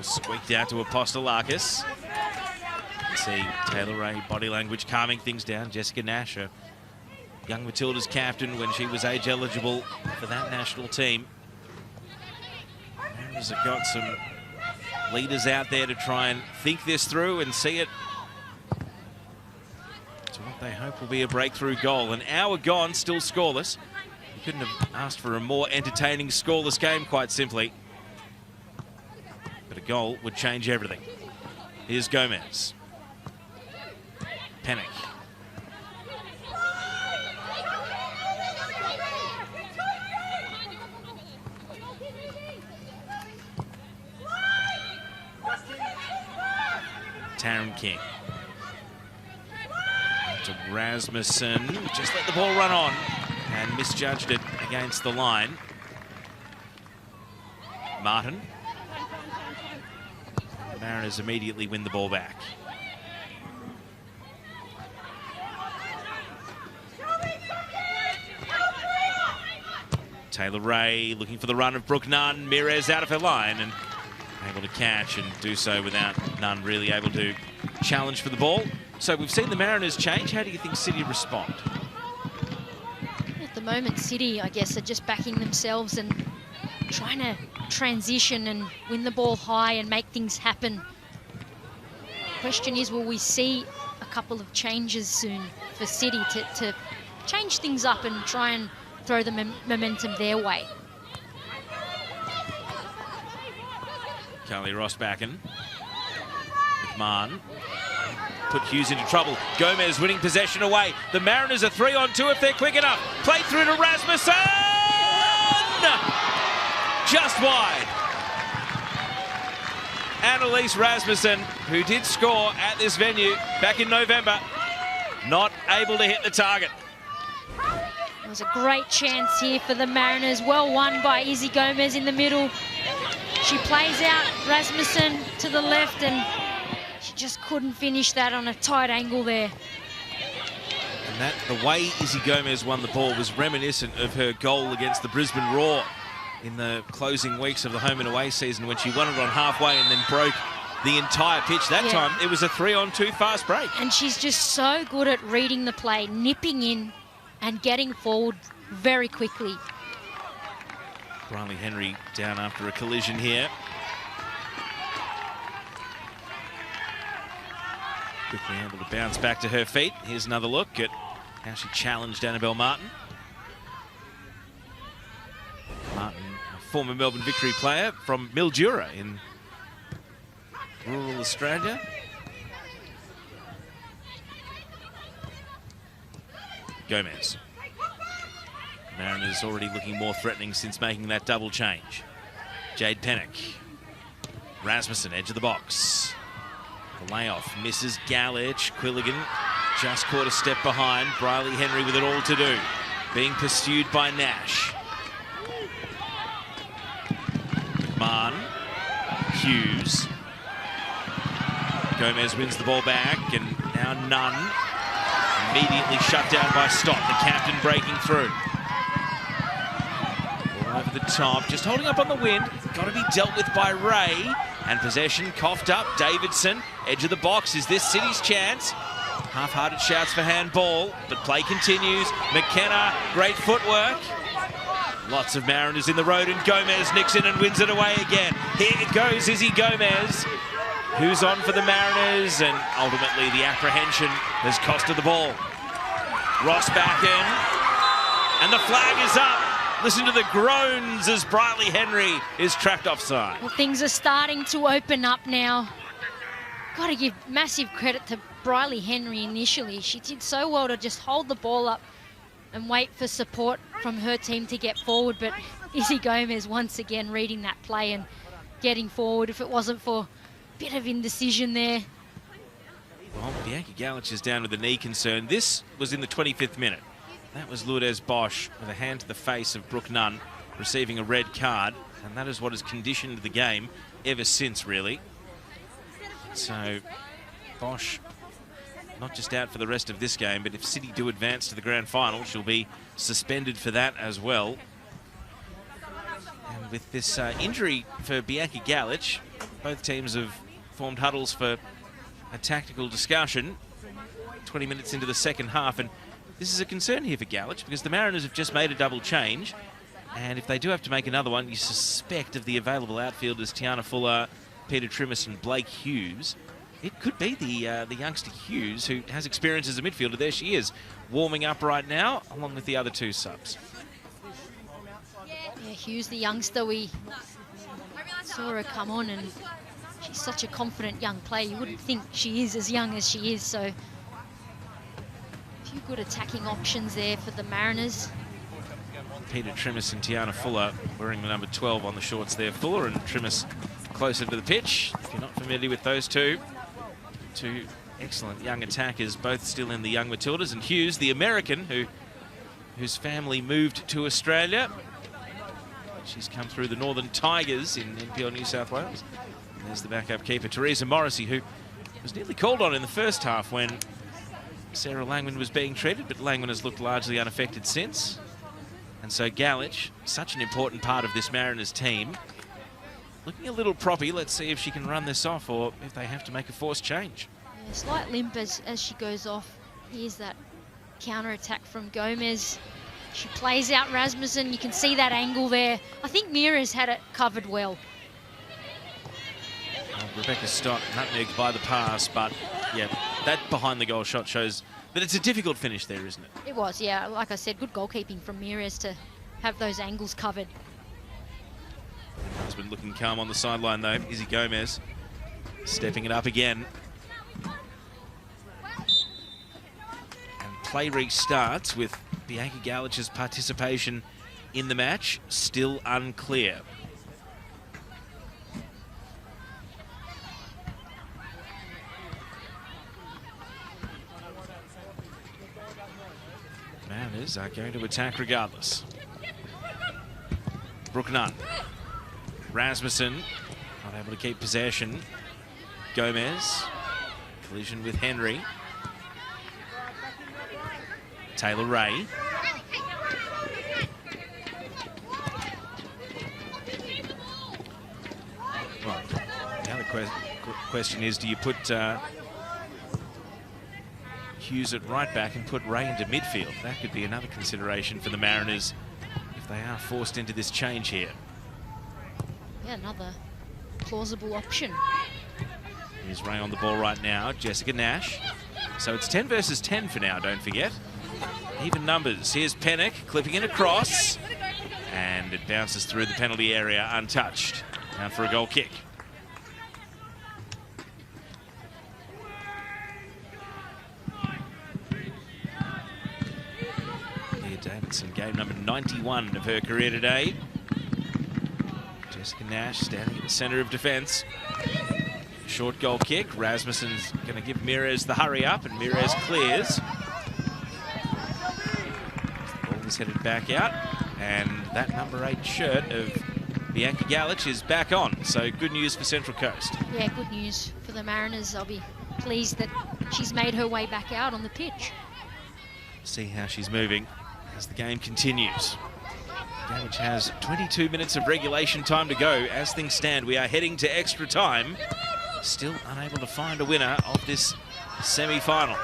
B: Squeaked out to Apostolakis. You see Taylor Ray, body language, calming things down. Jessica Nash, a young Matilda's captain when she was age eligible for that national team. Mariners have got some leaders out there to try and think this through and see it to what they hope will be a breakthrough goal. An hour gone, still scoreless. You couldn't have asked for a more entertaining scoreless game, quite simply. But a goal would change everything. Here's Gomez. Pennock. Taryn King. To Rasmussen, just let the ball run on and misjudged it against the line. Martin. Mariners immediately win the ball back. Taylor Ray looking for the run of Brooke Nunn. Mires out of her line and able to catch and do so without Nunn really able to challenge for the ball. So we've seen the Mariners change. How do you think City respond?
D: At the moment, City, I guess, are just backing themselves and trying to transition and win the ball high and make things happen. The question is, will we see a couple of changes soon for City to change things up and try and throw the momentum their way?
B: Carly Rossbacken. McMahon. Put Hughes into trouble. Gomez winning possession away. The Mariners are 3-on-2 if they're quick enough. Play through to Rasmussen! Just wide. Annalise Rasmussen, who did score at this venue back in November, not able to hit the target.
D: It was a great chance here for the Mariners. Well won by Izzy Gomez in the middle. She plays out Rasmussen to the left and she just couldn't finish that on a tight angle there.
B: And the way Izzy Gomez won the ball was reminiscent of her goal against the Brisbane Roar in the closing weeks of the home and away season when she won it on halfway and then broke the entire pitch. That time it was a 3-on-2 fast break.
D: And she's just so good at reading the play, nipping in and getting forward very quickly.
B: Riley Henry down after a collision here. Quickly able to bounce back to her feet. Here's another look at how she challenged Annabelle Martin. Martin, a former Melbourne Victory player from Mildura in rural Australia. Gomez. Mariners already looking more threatening since making that double change. Jade Pennock. Rasmussen, edge of the box. The layoff misses Galich. Quilligan just caught a step behind. Briley Henry with it all to do. Being pursued by Nash. McMahon. Hughes. Gomez wins the ball back and now Nunn. Immediately shut down by Stott, the captain breaking through. Ball over the top, just holding up on the wind. Got to be dealt with by Ray. And possession coughed up. Davidson, edge of the box. Is this City's chance? Half-hearted shouts for handball, but play continues. McKenna, great footwork. Lots of Mariners in the road, and Gomez nicks in and wins it away again. Here it goes, Izzy Gomez. Who's on for the Mariners, and ultimately the apprehension has costed the ball. Rossbacken, and the flag is up. Listen to the groans as Briley Henry is trapped offside.
D: Well, things are starting to open up now. Got to give massive credit to Briley Henry initially. She did so well to just hold the ball up and wait for support from her team to get forward, but Izzy Gomez once again reading that play and getting forward. If it wasn't for a bit of indecision there.
B: Well, Bianca Galich is down with a knee concern. This was in the 25th minute. That was Lourdes Bosch with a hand to the face of Brooke Nunn, receiving a red card, and that is what has conditioned the game ever since, really. So, Bosch not just out for the rest of this game, but if City do advance to the grand final, she'll be suspended for that as well. And with this injury for Bianca Galich, both teams have formed huddles for a tactical discussion 20 minutes into the second half, and this is a concern here for Galich because the Mariners have just made a double change, and if they do have to make another one, you suspect of the available outfielders Tiana Fuller, Peter Trimmis and Blake Hughes, it could be the youngster Hughes, who has experience as a midfielder. There she is, warming up right now, along with the other two subs.
D: Yeah, Hughes, the youngster, we saw her come on, and she's such a confident young player. You wouldn't think she is as young as she is, so a few good attacking options there for the Mariners.
B: Peter Trimmis and Tiana Fuller wearing the number 12 on the shorts there. Fuller and Trimmis closer to the pitch, if you're not familiar with those two. Two excellent young attackers, both still in the young Matildas, and Hughes, the American, whose family moved to Australia. She's come through the Northern Tigers in NPL New South Wales. And there's the backup keeper, Teresa Morrissey, who was nearly called on in the first half when Sarah Langman was being treated, but Langman has looked largely unaffected since. And so Galich, such an important part of this Mariners team, looking a little proppy. Let's see if she can run this off or if they have to make a forced change.
D: Yeah, slight limp as she goes off. Here's that counter-attack from Gomez. She plays out Rasmussen. You can see that angle there. I think Mira's had it covered well.
B: Rebecca Stott nutmegged by the pass, but yeah, that behind the goal shot shows that it's a difficult finish there, isn't it?
D: It was, yeah. Like I said, good goalkeeping from Mires to have those angles covered.
B: Husband looking calm on the sideline though. Izzy Gomez stepping it up again. And play restarts with Bianca Galich's participation in the match still unclear. Mariners are going to attack regardless. Brooke Nunn. Rasmussen not able to keep possession. Gomez. Collision with Henry. Taylor Ray. Well, the other question is, do you put Hughes at right back and put Ray into midfield? That could be another consideration for the Mariners if they are forced into this change here.
D: Yeah, another plausible option.
B: Here's Ray on the ball right now. Jessica Nash. So it's 10 versus 10 for now, don't forget. Even numbers. Here's Pennock clipping it across. And it bounces through the penalty area untouched. Now for a goal kick. Leah Davidson, game number 91 of her career today. Jessica Nash standing at the centre of defence. Short goal kick. Rasmussen's going to give Mires the hurry up, and Mires clears. The ball is headed back out, and that number 8 shirt of Bianca Galich is back on. So good news for Central Coast.
D: Yeah, good news for the Mariners. I'll be pleased that she's made her way back out on the pitch.
B: See how she's moving as the game continues. Galich has 22 minutes of regulation time to go. As things stand, we are heading to extra time. Still unable to find a winner of this semi-final.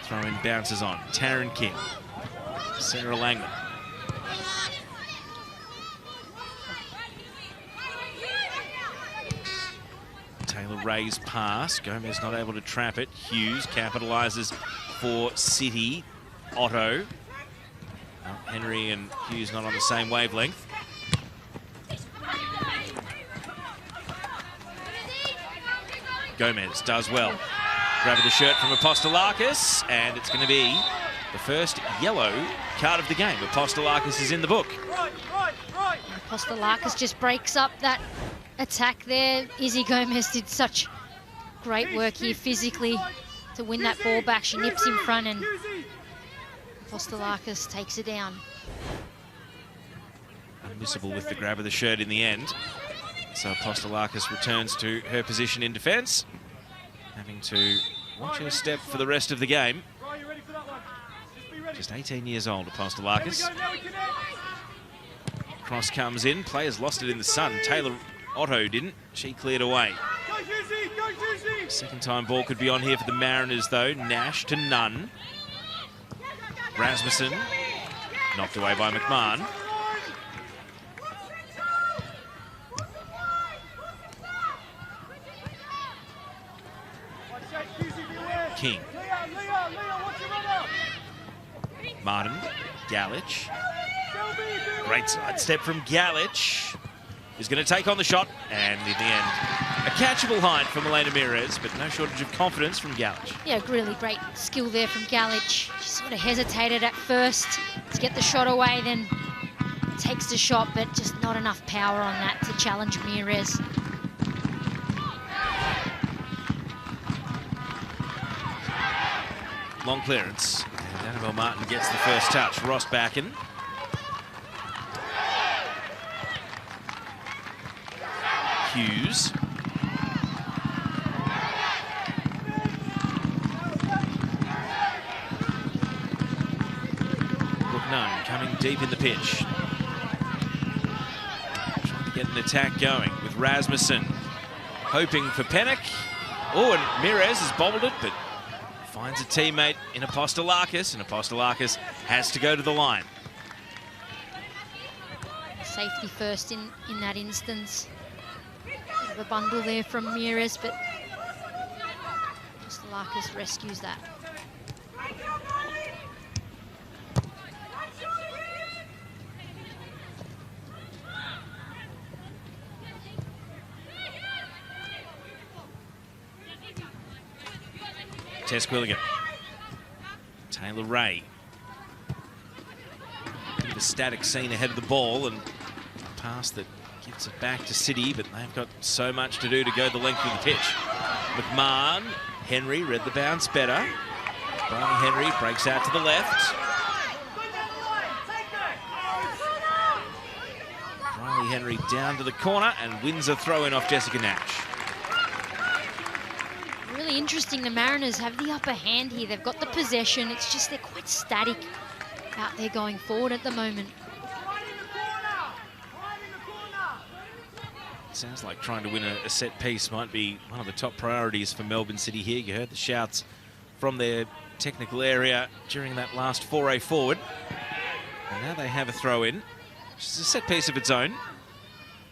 B: Throw-in bounces on. Taryn King. Sarah Langman. Taylor Ray's pass. Gomez not able to trap it. Hughes capitalises for City. Otto. Henry and Hughes not on the same wavelength. Gomez does well. Grabbing the shirt from Apostolakis, and it's going to be the first yellow card of the game. Apostolakis is in the book.
D: Apostolakis just breaks up that attack there. Izzy Gomez did such great work here physically to win that ball back. She nips in front and Apostolakis takes it down.
B: Unmissable with the grab of the shirt in the end. So Apostolakis returns to her position in defence, having to watch her step for the rest of the game. Just 18 years old, Apostolakis. Cross comes in, players lost it in the sun. Taylor Otto didn't, she cleared away. Second time ball could be on here for the Mariners though. Nash to Nunn. Rasmussen, knocked away by McMahon. King. Martin, Galich. Great side step from Galich. Who's going to take on the shot, and in the end, A catchable height from Elena Mires, but no shortage of confidence from Galich.
D: Yeah, really great skill there from Galich. She sort of hesitated at first to get the shot away, then takes the shot, but just not enough power on that to challenge Mires.
B: Long clearance. And Annabelle Martin gets the first touch. Ross Backen. Hughes. Nunn coming deep in the pitch. Trying to get an attack going with Rasmussen. Hoping for Pennock. Oh, and Mires has bobbled it, but finds a teammate in Apostolakis, and Apostolakis has to go to the line.
D: Safety first in that instance. Bit of a bundle there from Mires, but Apostolakis rescues that.
B: Tess Quilligan. Taylor Ray. Bit of a static scene ahead of the ball, and a pass that gives it back to City, but they've got so much to do to go the length of the pitch. McMahon, Henry read the bounce better. Barney Henry breaks out to the left. Riley Henry down to the corner and wins a throw-in off Jessica Nash.
D: Really interesting, the Mariners have the upper hand here. They've got the possession. It's just they're quite static out there going forward at the moment.
B: Sounds like trying to win a set piece might be one of the top priorities for Melbourne City here. You heard the shouts from their technical area during that last foray forward. And now they have a throw-in, which is a set piece of its own.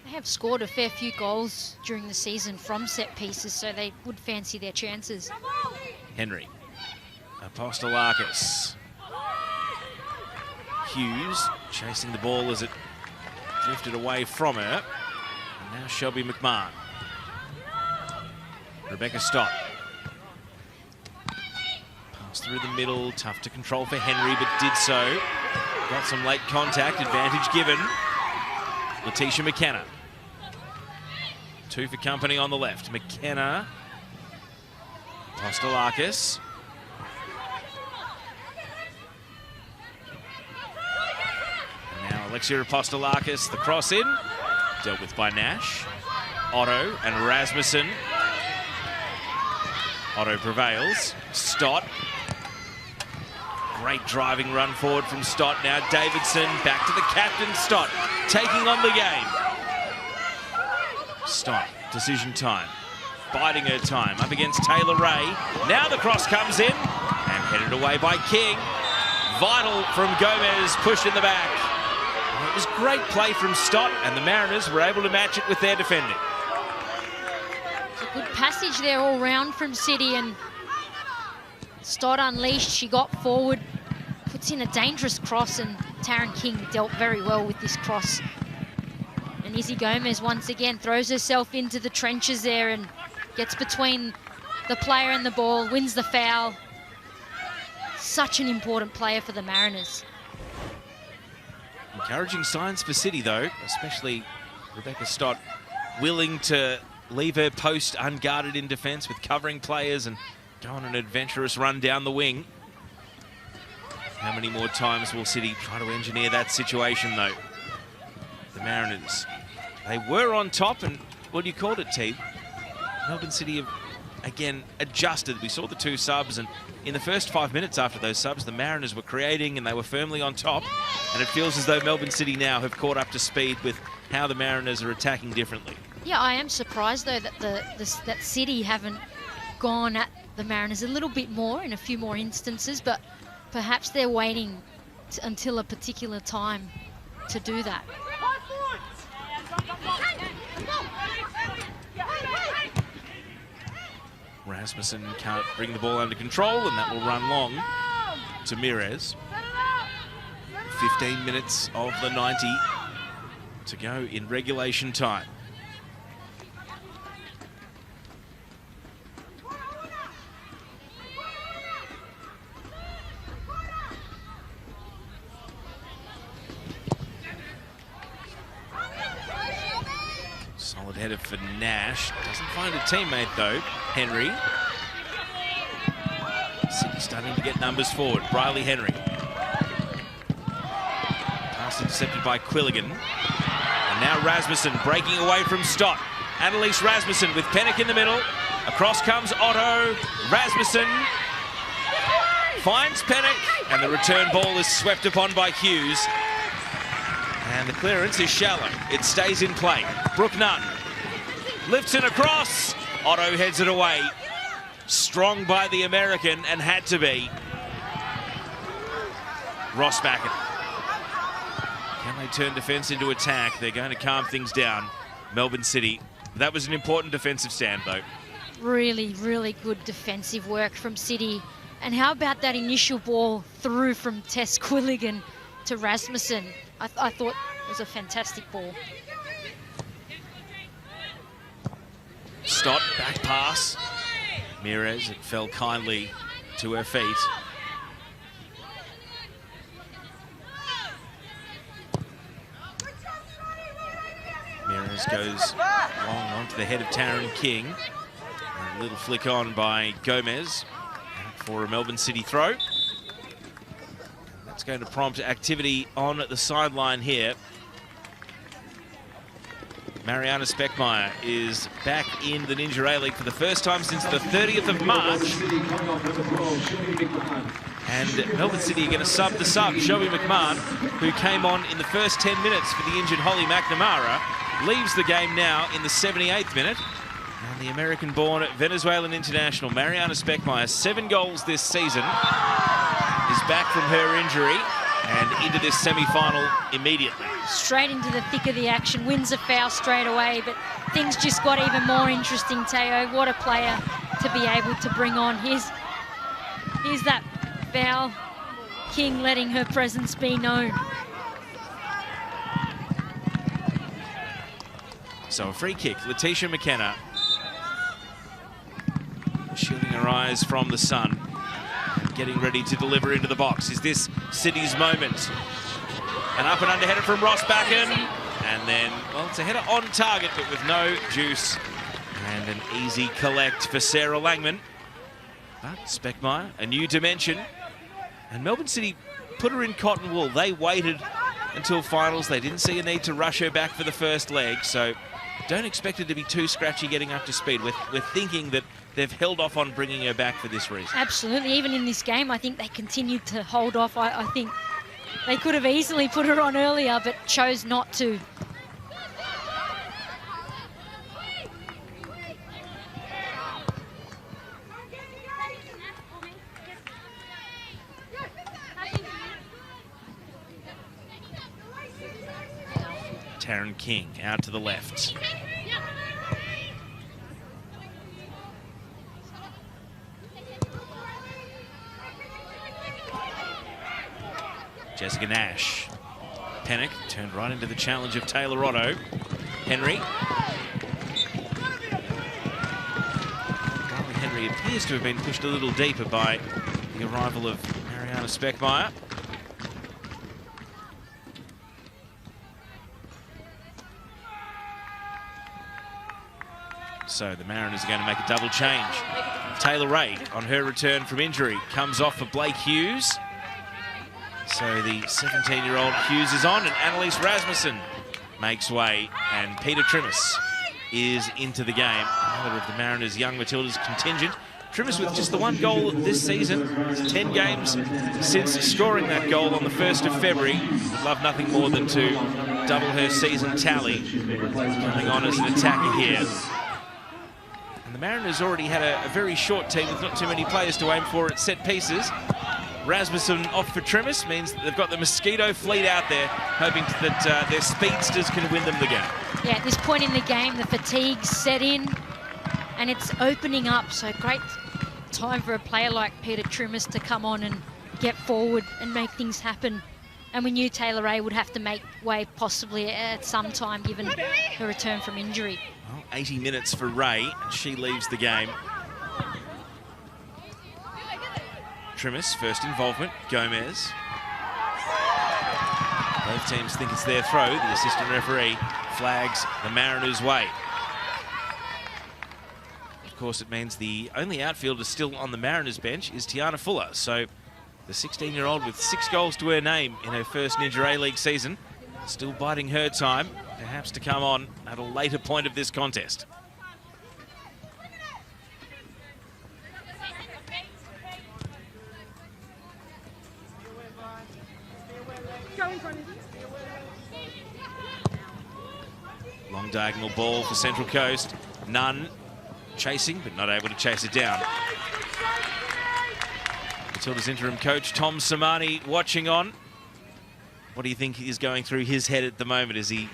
D: They have scored a fair few goals during the season from set pieces, so they would fancy their chances.
B: Henry. Apostolakis. Hughes chasing the ball as it drifted away from her. And now Shelby McMahon. Rebecca Stott. Pass through the middle, tough to control for Henry, but did so. Got some late contact, advantage given. Letitia McKenna. Two for company on the left. McKenna. Apostolakis. And now Alexia Apostolakis, the cross in. Dealt with by Nash. Otto and Rasmussen. Otto prevails. Stott. Great driving run forward from Stott. Now Davidson back to the captain. Stott taking on the game. Stott, decision time. Biding her time up against Taylor Ray. Now the cross comes in and headed away by King. Vital from Gomez, pushed in the back. Well, it was great play from Stott, and the Mariners were able to match it with their defending.
D: It's a good passage there all round from City, and Stott unleashed. She got forward, puts in a dangerous cross, and Taryn King dealt very well with this cross. And Izzy Gomez once again throws herself into the trenches there and gets between the player and the ball, wins the foul. Such an important player for the Mariners.
B: Encouraging signs for City, though, especially Rebecca Stott willing to leave her post unguarded in defence with covering players and go on an adventurous run down the wing. How many more times will City try to engineer that situation, though? The Mariners, they were on top, and what do you call it, T? Melbourne City have, again, adjusted. We saw the two subs, and in the first 5 minutes after those subs, the Mariners were creating and they were firmly on top. And it feels as though Melbourne City now have caught up to speed with how the Mariners are attacking differently.
D: Yeah, I am surprised, though, that that City haven't gone at the Mariners a little bit more in a few more instances, but perhaps they're waiting until a particular time to do that.
B: Rasmussen can't bring the ball under control, and that will run long to Mires. 15 minutes of the 90 to go in regulation time. header for Nash. Doesn't find a teammate though. Henry. City starting to get numbers forward. Briley Henry. Pass intercepted by Quilligan. And now Rasmussen breaking away from Stott. Annalise Rasmussen with Pennock in the middle. Across comes Otto. Rasmussen finds Pennock, and the return ball is swept upon by Hughes. And the clearance is shallow. It stays in play. Brooke Nunn lifts it across. Otto heads it away. Strong by the American, and had to be. Rossbacken. Can they turn defence into attack? They're going to calm things down. Melbourne City. That was an important defensive stand, though.
D: Really, really good defensive work from City. And how about that initial ball through from Tess Quilligan to Rasmussen? I thought it was a fantastic ball.
B: Stott, back pass. Mirez, it fell kindly to her feet. Mirez goes long onto the head of Taryn King. A little flick on by Gomez for a Melbourne City throw. And that's going to prompt activity on the sideline here. Mariana Speckmeyer is back in the Ninja A-League for the first time since the 30th of March. And Melbourne City are going to sub the sub. Shelby McMahon, who came on in the first 10 minutes for the injured Holly McNamara, leaves the game now in the 78th minute. And the American-born Venezuelan international, Mariana Speckmeyer, 7 goals this season, is back from her injury and into this semi-final immediately.
D: Straight into the thick of the action, wins a foul straight away, but things just got even more interesting, Teo. What a player to be able to bring on. Here's that foul. King letting her presence be known.
B: So a free kick, Letitia McKenna. Shielding her eyes from the sun. Getting ready to deliver into the box. Is this City's moment? An up and under header from Rossbacken. And then, well, it's a header on target, but with no juice. And an easy collect for Sarah Langman. But Speckmeyer, a new dimension. And Melbourne City put her in cotton wool. They waited until finals. They didn't see a need to rush her back for the first leg. So don't expect her to be too scratchy getting up to speed. We're thinking that they've held off on bringing her back for this reason.
D: Absolutely. Even in this game, I think they continued to hold off. I think they could have easily put her on earlier, but chose not to.
B: Taryn King out to the left. Jessica Nash. Pennock turned right into the challenge of Taylor Otto. Henry. Riley Henry appears to have been pushed a little deeper by the arrival of Mariana Speckmeyer. So the Mariners are going to make a double change. Taylor Ray, on her return from injury, comes off for Blake Hughes. So the 17-year-old Hughes is on, and Annalise Rasmussen makes way, and Peter Trimmis is into the game. Another of the Mariners' young Matildas contingent. Trimmis with just the 1 goal this season. It's 10 games since scoring that goal on the 1st of February. Would love nothing more than to double her season tally. Coming on as an attacker here. And the Mariners already had a very short team with not too many players to aim for at set pieces. Rasmussen off for Trimmis means that they've got the Mosquito fleet out there, hoping that their speedsters can win them the game.
D: Yeah, at this point in the game, the fatigue's set in, and it's opening up. So great time for a player like Peter Trimmis to come on and get forward and make things happen. And we knew Taylor Ray would have to make way possibly at some time, given her return from injury.
B: Well, 80 minutes for Ray, and she leaves the game. Trimmis, first involvement, Gomez. Both teams think it's their throw. The assistant referee flags the Mariners' way. of course, it means the only outfielder still on the Mariners bench is Tiana Fuller. So the 16-year-old with 6 goals to her name in her first Ninja A-League season, still biding her time, perhaps to come on at a later point of this contest. Long diagonal ball for Central Coast. Nunn chasing, but not able to chase it down. Matilda's interim coach, Tom Samani, watching on. What do you think is going through his head at the moment? Is he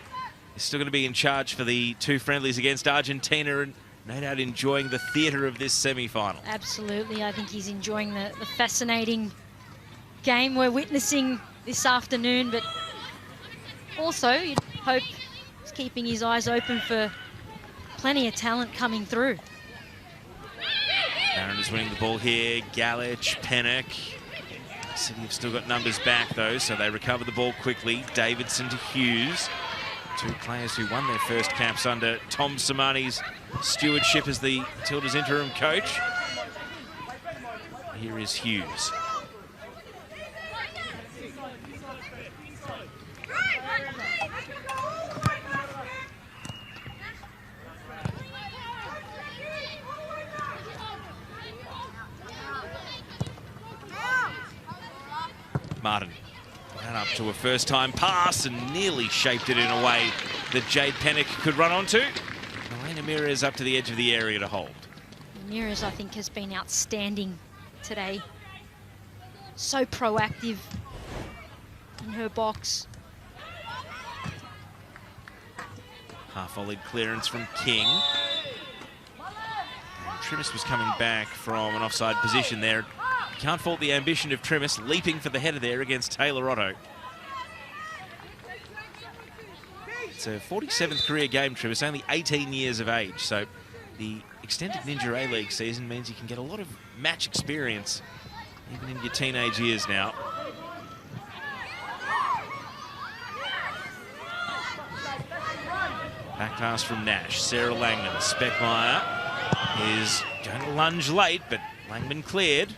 B: still going to be in charge for the 2 friendlies against Argentina and no doubt enjoying the theatre of this semi-final?
D: Absolutely. I think he's enjoying the fascinating game we're witnessing this afternoon, but also you'd hope he's keeping his eyes open for plenty of talent coming through.
B: Mariners winning the ball here. Galich, Pennock. City have still got numbers back though, so they recover the ball quickly. Davidson to Hughes. 2 players who won their first caps under Tom Samani's stewardship as the Matilda's interim coach. Here is Hughes. Martin ran up to a first-time pass and nearly shaped it in a way that Jade Pennock could run onto. Elena Mires up to the edge of the area to hold.
D: Mires, I think, has been outstanding today. So proactive in her box.
B: Half-volleyed clearance from King. And Trimmis was coming back from an offside position there. Can't fault the ambition of Trimmis, leaping for the header there against Taylor Otto. It's a 47th career game, Trimmis, only 18 years of age. So the extended Ninja A-League season means you can get a lot of match experience, even in your teenage years now. Back pass from Nash. Sarah Langman. Speckmeyer is going to lunge late, but Langman cleared.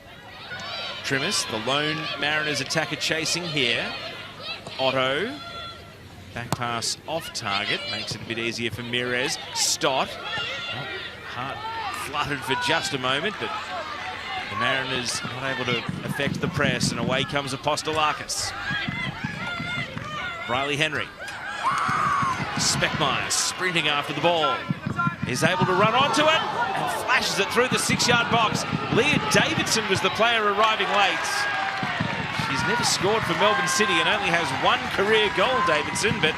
B: Trimmis, the lone Mariners attacker, chasing here. Otto, back pass off target, makes it a bit easier for Mires. Stott, heart fluttered for just a moment, but the Mariners not able to affect the press, and away comes Apostolakis. Riley Henry. Speckmeyer sprinting after the ball. Is able to run onto it and flashes it through the 6-yard box. Leah Davidson was the player arriving late. She's never scored for Melbourne City and only has 1 career goal, Davidson, but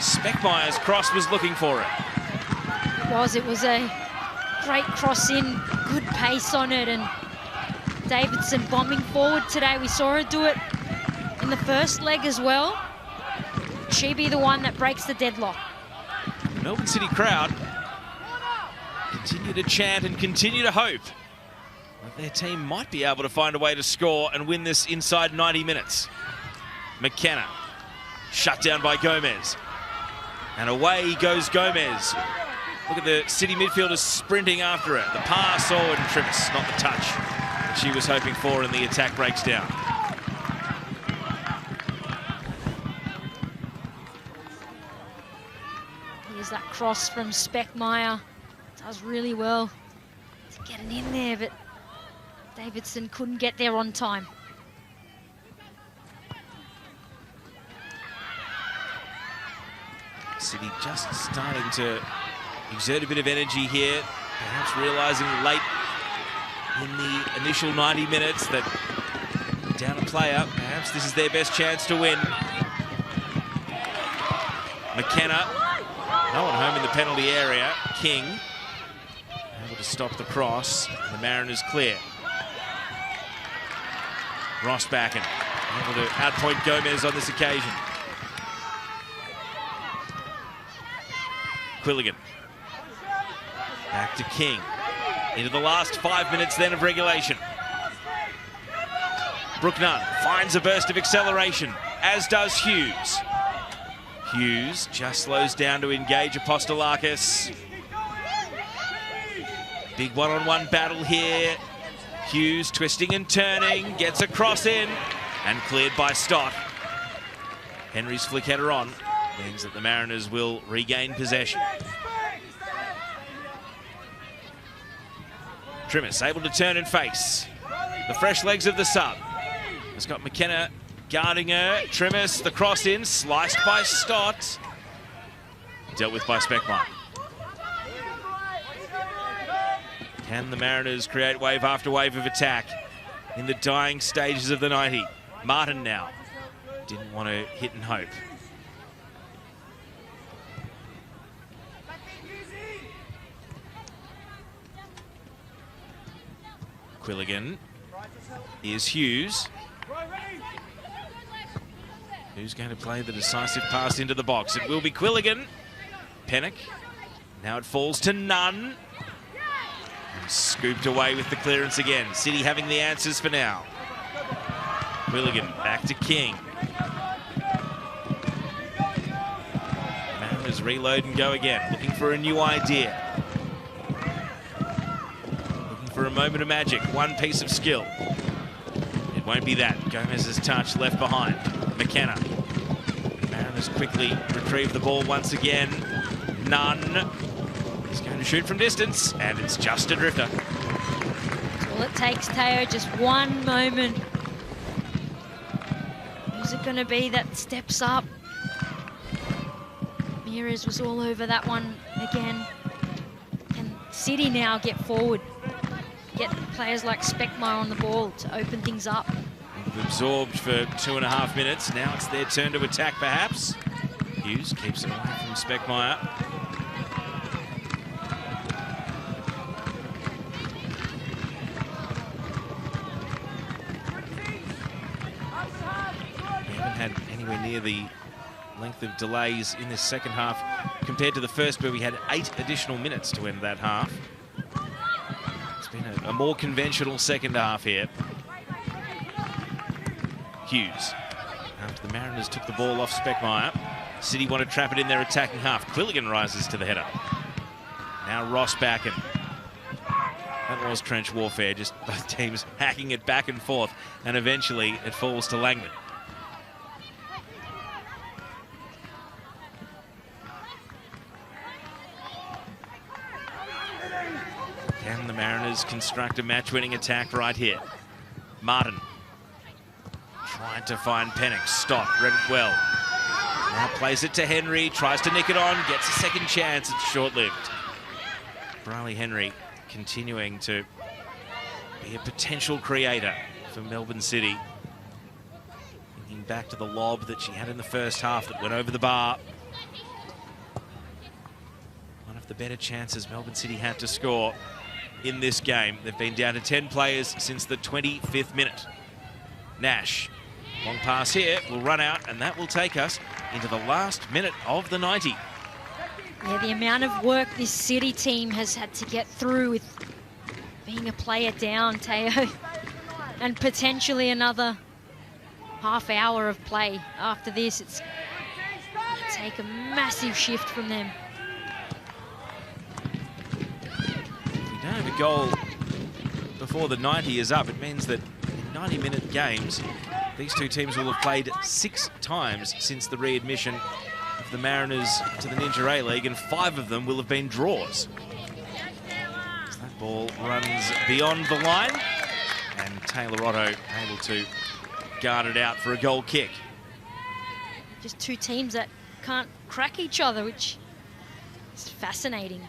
B: Speckmeyer's cross was looking for it.
D: It was a great cross in, good pace on it, and Davidson bombing forward today. We saw her do it in the first leg as well. She be the one that breaks the deadlock.
B: The Melbourne City crowd continue to chant and continue to hope that their team might be able to find a way to score and win this inside 90 minutes. McKenna, shut down by Gomez. And away goes Gomez. Look at the City midfielders sprinting after it. The pass, and Trimmis, not the touch that she was hoping for, and the attack breaks down.
D: Here's that cross from Speckmeyer. Does really well to get it in there, but Davidson couldn't get there on time.
B: City just starting to exert a bit of energy here, perhaps realising late in the initial 90 minutes that down a player, perhaps this is their best chance to win. McKenna, no one home in the penalty area. King able to stop the cross. The Mariners clear. Rossbacken able to outpoint Gomez on this occasion. Quilligan. Back to King. Into the last 5 minutes then of regulation. Brooke Nunn finds a burst of acceleration, as does Hughes. Hughes just slows down to engage Apostolakis. Big one-on-one battle here. Hughes twisting and turning, gets a cross in, and cleared by Stott. Henry's flick header on means that the Mariners will regain possession. Trimis able to turn and face. The fresh legs of the sub. Has got McKenna guarding her. Trimis, the cross in, sliced by Stott. Dealt with by Speckmire. Can the Mariners create wave after wave of attack in the dying stages of the 90? Martin now. Didn't want to hit and hope. Quilligan. Here's Hughes. Who's going to play the decisive pass into the box? It will be Quilligan. Pennock. Now it falls to Nunn. And scooped away with the clearance again. City having the answers for now. Quilligan back to King. Mariners reload and go again. Looking for a new idea. For a moment of magic, one piece of skill. It won't be that. Gomez's touch left behind. McKenna. Mariners quickly retrieve the ball once again. Nunn. He's going to shoot from distance, and it's just a drifter.
D: That's all it takes, Teo. Just one moment. Who's it going to be that steps up? Ramirez was all over that one again. Can City now get forward? Get players like Speckmire on the ball to open things up.
B: They've absorbed for 2.5 minutes. Now it's their turn to attack, perhaps. Hughes keeps it away from Speckmire. We haven't had anywhere near the length of delays in this second half compared to the first, where we had 8 additional minutes to end that half. Been a more conventional second half here. Hughes. After the Mariners took the ball off Speckmire, City want to trap it in their attacking half. Quilligan rises to the header. Now Ross Backen. That was trench warfare, just both teams hacking it back and forth, and eventually it falls to Langman. Can the Mariners construct a match-winning attack right here? Martin trying to find Pennock. Stott read it well. Now plays it to Henry, tries to nick it on, gets a second chance. It's short-lived. Briley Henry continuing to be a potential creator for Melbourne City. Thinking back to the lob that she had in the first half that went over the bar. One of the better chances Melbourne City had to score in this game. They've been down to 10 players since the 25th minute. Nash, long pass here, will run out, and that will take us into the last minute of the 90.
D: Yeah, the amount of work this City team has had to get through with being a player down, Teo, and potentially another half hour of play after this. It's going to take a massive shift from them.
B: Don't have a goal before the 90 is up. It means that in 90-minute games, these two teams will have played 6 times since the readmission of the Mariners to the Ninja A-League, and 5 of them will have been draws. As that ball runs beyond the line, and Taylor Otto able to guard it out for a goal kick.
D: Just two teams that can't crack each other, which is fascinating.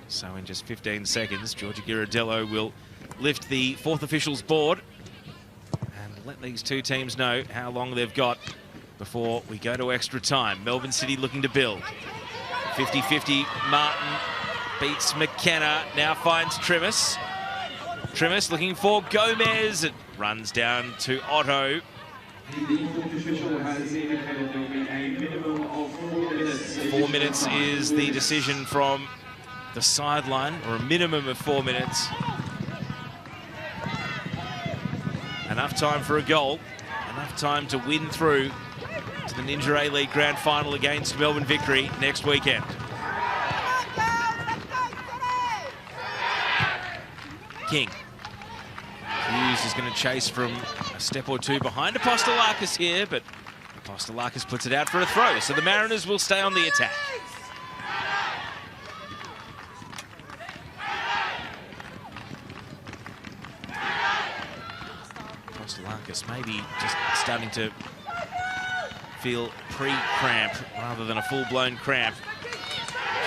B: So in just 15 seconds, Georgia Ghirardello will lift the 4th official's board and let these two teams know how long they've got before we go to extra time. Melbourne City looking to build. 50-50, Martin beats McKenna, now finds Trimis. Trimis looking for Gomez. It runs down to Otto.
M: The 4th official has indicated there will be a minimum of 4 minutes.
B: 4 minutes is the decision from the sideline, or a minimum of 4 minutes. Enough time for a goal, enough time to win through to the Ninja A-League Grand Final against Melbourne Victory next weekend. King. Hughes is going to chase from a step or two behind Apostolakis here, but Apostolakis puts it out for a throw, so the Mariners will stay on the attack. Apostolakis maybe just starting to feel pre-cramp rather than a full-blown cramp.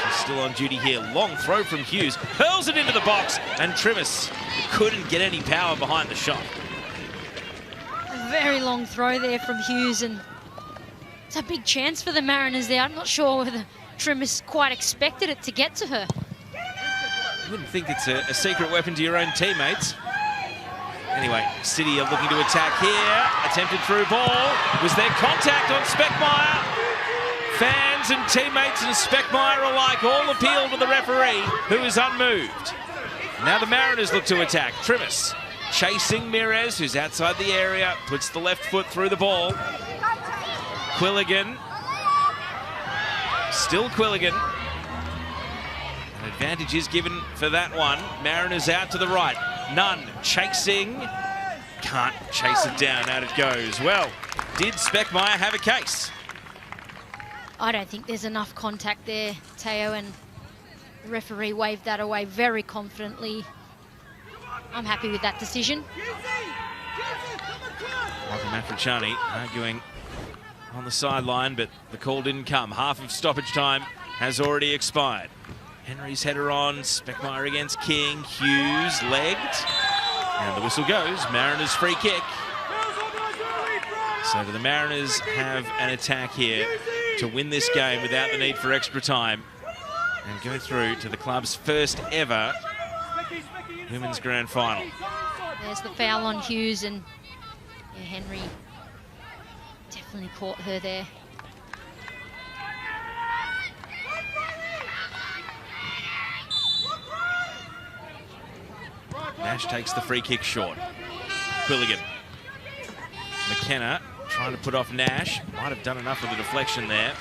B: She's still on duty here. Long throw from Hughes. Hurls it into the box, and Trimis couldn't get any power behind the shot.
D: A very long throw there from Hughes, and it's a big chance for the Mariners there. I'm not sure whether Trimis quite expected it to get to her.
B: You wouldn't think it's a secret weapon to your own teammates. Anyway, City are looking to attack here. Attempted through ball. Was there contact on Speckmeyer? Fans and teammates and Speckmeyer alike all appeal to the referee, who is unmoved. Now the Mariners look to attack. Trimis chasing Mirez, who's outside the area, puts the left foot through the ball. Quilligan. Still Quilligan. An advantage is given for that one. Mariners out to the right. Nunn chasing. Can't chase it down. Out it goes. Well, did Speckmeyer have a case?
D: I don't think there's enough contact there, Teo, and the referee waved that away very confidently. I'm happy with that decision.
B: Michael Matriciani arguing on the sideline, but the call didn't come. Half of stoppage time has already expired. Henry's header on, Speckmeyer against King, Hughes legged, and the whistle goes. Mariners free kick. So do the Mariners have an attack here to win this game without the need for extra time and go through to the club's first ever Women's Grand Final.
D: There's the foul on Hughes, and yeah, Henry definitely caught her there.
B: Nash takes the free kick short. Quilligan. McKenna trying to put off Nash. Might have done enough with the deflection there.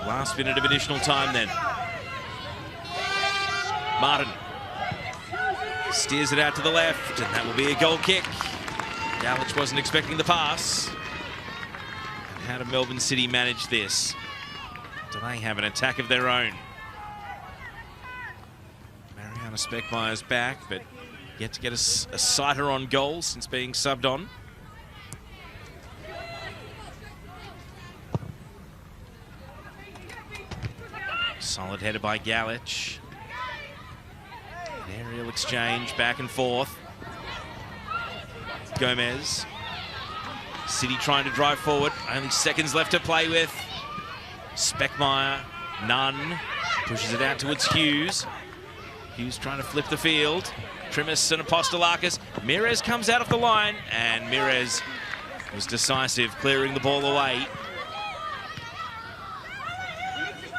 B: Last minute of additional time then. Martin steers it out to the left, and that will be a goal kick. Galich wasn't expecting the pass. And how did Melbourne City manage this? Do they have an attack of their own? Mariana Speckmeyer's back, but yet to get a sighter on goal since being subbed on. Solid header by Galich. An aerial exchange back and forth. Gomez. City trying to drive forward. Only seconds left to play with. Speckmeyer. Nunn. Pushes it out towards Hughes. Hughes trying to flip the field. Trimis and Apostolakis. Mirez comes out of the line, and Mirez was decisive, clearing the ball away.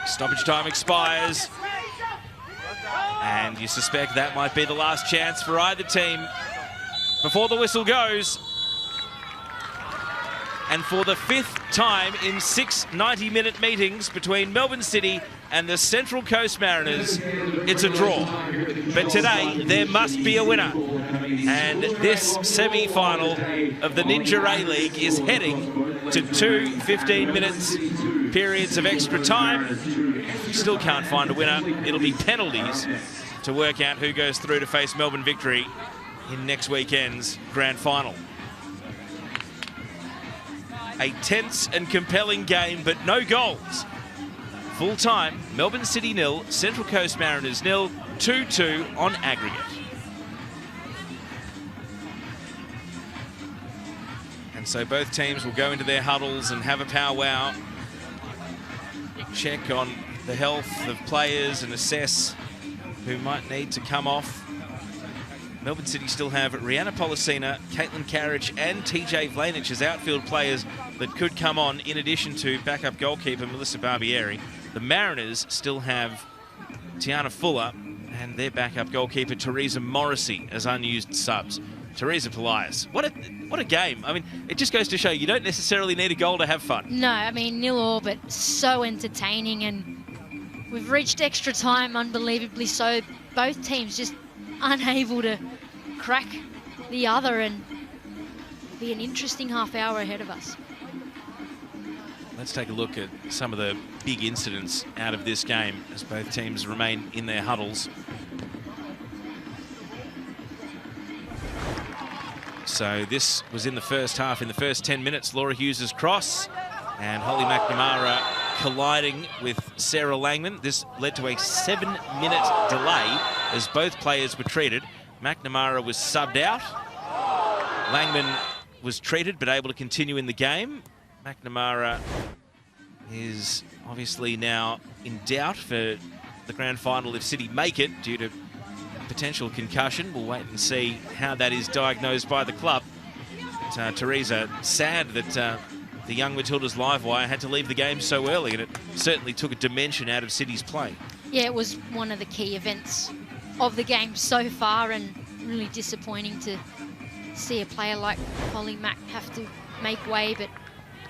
B: Stoppage time expires, and you suspect that might be the last chance for either team before the whistle goes. And for the fifth time in 6 90-minute meetings between Melbourne City and the Central Coast Mariners, it's a draw. But today, there must be a winner. And this semi-final of the Ninja A-League is heading to 2 15-minute periods of extra time. If we still can't find a winner, it'll be penalties to work out who goes through to face Melbourne Victory in next weekend's Grand Final. A tense and compelling game, but no goals. Full time, Melbourne City 0, Central Coast Mariners 0, 2-2 on aggregate. And so both teams will go into their huddles and have a powwow, check on the health of players and assess who might need to come off. Melbourne City still have Rihanna Policina, Caitlin Carriage and TJ Vlanich as outfield players that could come on, in addition to backup goalkeeper Melissa Barbieri. The Mariners still have Tiana Fuller and their backup goalkeeper Teresa Morrissey as unused subs. Teresa Polias. What a game. I mean, it just goes to show you don't necessarily need a goal to have fun.
D: No, I mean, 0-0, but so entertaining, and we've reached extra time, unbelievably so. Both teams just unable to crack the other, and be an interesting half hour ahead of us.
B: Let's take a look at some of the big incidents out of this game as both teams remain in their huddles. So this was in the first half. In the first 10 minutes, Laura Hughes' cross and Holly McNamara colliding with Sarah Langman. This led to a 7-minute delay as both players were treated. McNamara was subbed out. Langman was treated but able to continue in the game. McNamara is obviously now in doubt for the grand final if City make it due to potential concussion. We'll wait and see how that is diagnosed by the club. But, Teresa, sad that the young Matildas live wire had to leave the game so early, and it certainly took a dimension out of City's play.
D: Yeah, it was one of the key events of the game so far, and really disappointing to see a player like Holly Mack have to make way, but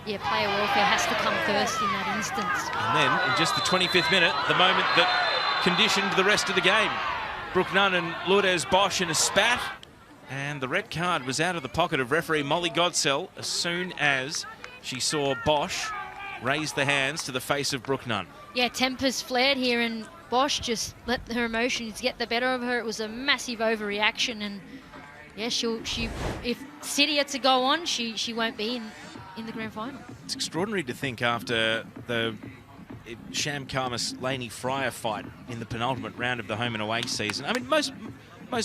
D: yeah, player welfare has to come first in that instance.
B: And then, in just the 25th minute, the moment that conditioned the rest of the game, Brooke Nunn and Lourdes Bosch in a spat, and the red card was out of the pocket of referee Molly Godsell as soon as she saw Bosch raise the hands to the face of Brooke Nunn.
D: Yeah, tempers flared here, and Bosch just let her emotions get the better of her. It was a massive overreaction, and yeah, if City had to go on, she won't be in the grand final.
B: It's extraordinary to think after the Sham Karmas Laney Fryer fight in the penultimate round of the home and away season. I mean, most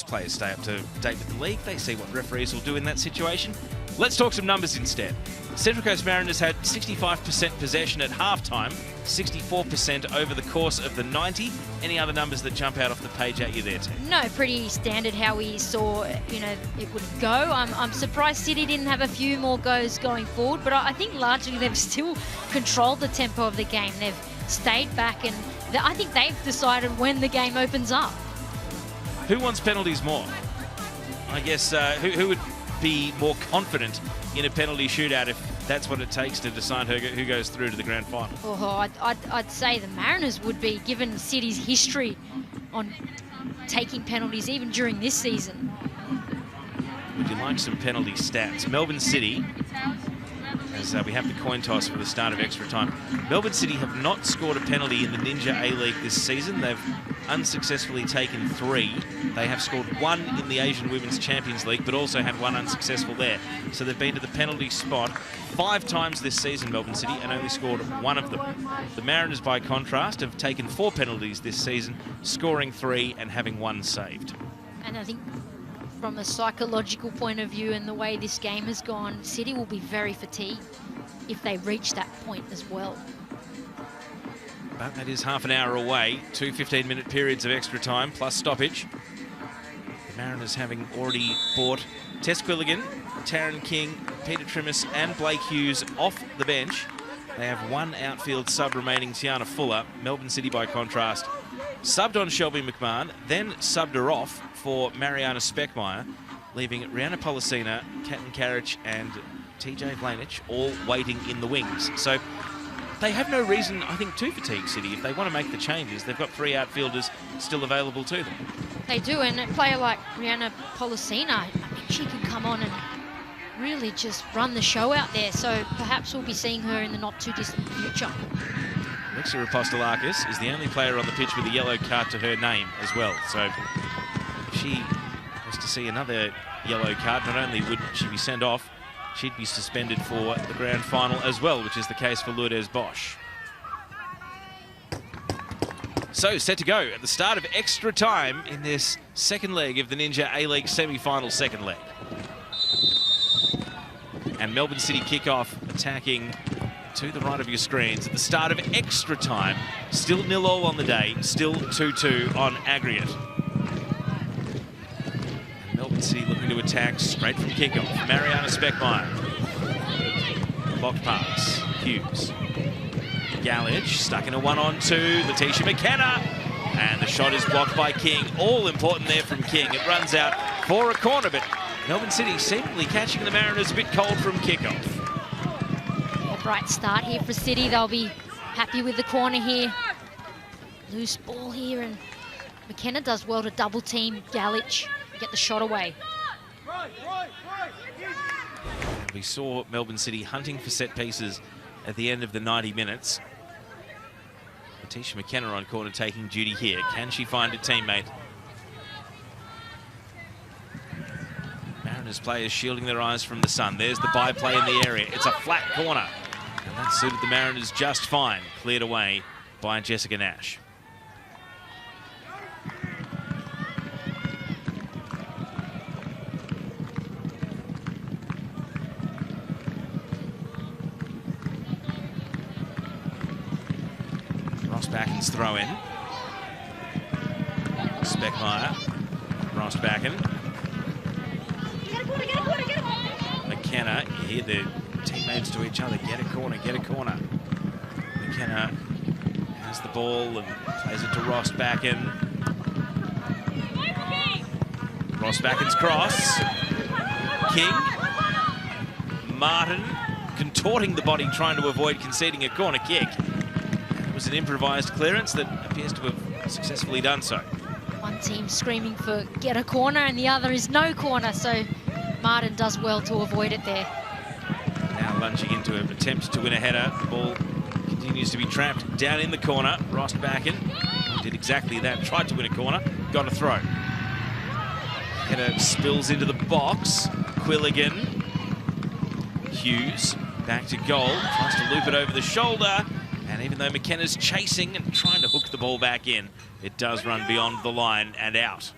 B: players stay up to date with the league. They see what referees will do in that situation. Let's talk some numbers instead. Central Coast Mariners had 65% possession at halftime, 64% over the course of the 90. Any other numbers that jump out off the page at you there, Tim?
D: No, pretty standard how we saw, it would go. I'm surprised City didn't have a few more goes going forward, but I think largely they've still controlled the tempo of the game. They've stayed back, and I think they've decided when the game opens up.
B: Who wants penalties more? I guess who would be more confident in a penalty shootout if that's what it takes to decide who goes through to the grand final?
D: Oh, I'd say the Mariners would be, given City's history on taking penalties even during this season.
B: Would you like some penalty stats? Melbourne City, as we have the coin toss for the start of extra time. Melbourne City have not scored a penalty in the Ninja A-League this season. They've unsuccessfully taken 3. They have scored 1 in the Asian Women's Champions League, but also had 1 unsuccessful there. So they've been to the penalty spot 5 times this season, Melbourne City, and only scored 1 of them. The Mariners, by contrast, have taken 4 penalties this season, scoring 3 and having 1 saved.
D: And I think from a psychological point of view and the way this game has gone, City will be very fatigued if they reach that point as well.
B: But that is half an hour away. 2 15-minute periods of extra time plus stoppage. The Mariners having already brought Tess Quilligan, Taryn King, Peter Trimmis and Blake Hughes off the bench. They have 1 outfield sub remaining, Tiana Fuller. Melbourne City, by contrast, subbed on Shelby McMahon, then subbed her off for Mariana Speckmeyer, leaving Rihanna Policina, Katten Karich and TJ Vlanich all waiting in the wings. So they have no reason, I think, to fatigue City. If they want to make the changes, they've got 3 outfielders still available to them.
D: They do, and a player like Rihanna Policina, I think she can come on and really just run the show out there. So perhaps we'll be seeing her in the not-too-distant future.
B: Alexa Apostolakis is the only player on the pitch with a yellow card to her name as well. So if she was to see another yellow card, not only would she be sent off, she'd be suspended for the grand final as well, which is the case for Lourdes Bosch. So, set to go at the start of extra time in this second leg of the Ninja A-League semi-final second leg. And Melbourne City kickoff attacking to the right of your screens at the start of extra time. Still 0-0 on the day, still 2-2 on aggregate. And Melbourne City looking to attack straight from kickoff. Mariana Speckmeyer. Blocked pass. Hughes. Gallage stuck in a 1-on-2. Letitia McKenna. And the shot is blocked by King. All important there from King. It runs out for a corner, but Melbourne City seemingly catching the Mariners a bit cold from kickoff.
D: A bright start here for City. They'll be happy with the corner here. Loose ball here, and McKenna does well to double team Galich and get the shot away.
B: And we saw Melbourne City hunting for set pieces at the end of the 90 minutes. Letitia McKenna on corner taking duty here. Can she find a teammate? Mariners players shielding their eyes from the sun. There's the byplay in the area. It's a flat corner. And that suited the Mariners just fine. Cleared away by Jessica Nash. Rossbacken's throw in. Speckmeyer. Rossbacken. McKenna, you hear the teammates to each other, get a corner, get a corner. McKenna has the ball and plays it to Rossbacken. Rossbacken's cross. King. Martin contorting the body, trying to avoid conceding a corner kick. It was an improvised clearance that appears to have successfully done so.
D: One team screaming for get a corner and the other is no corner, so Martin does well to avoid it there.
B: Now lunging into an attempt to win a header. The ball continues to be trapped down in the corner. Rossbacken did exactly that, tried to win a corner, got a throw. Header spills into the box. Quilligan. Hughes back to goal, tries to loop it over the shoulder. And even though McKenna's chasing and trying to hook the ball back in, it does run beyond the line and out.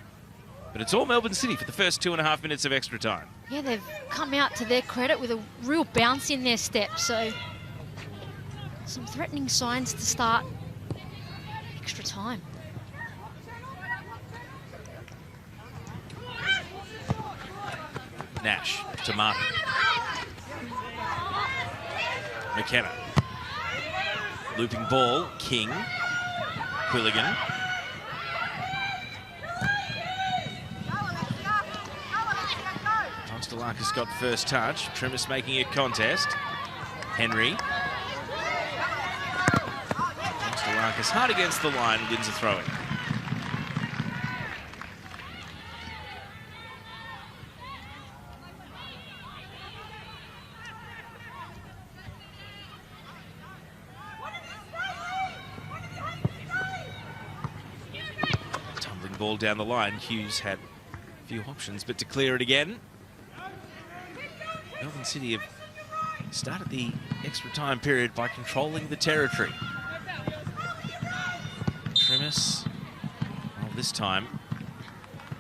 B: But it's all Melbourne City for the first 2.5 minutes of extra time.
D: Yeah, they've come out to their credit with a real bounce in their step, so some threatening signs to start extra time.
B: Nash to Martin. McKenna. Looping ball, King. Quilligan. Tostalakis got first touch. Trimis making a contest. Henry. Tostalakis hard against the line, wins a throw-in. Ball down the line. Hughes had a few options, but to clear it again. Melbourne City have started the extra time period by controlling the territory. Trimis, well, this time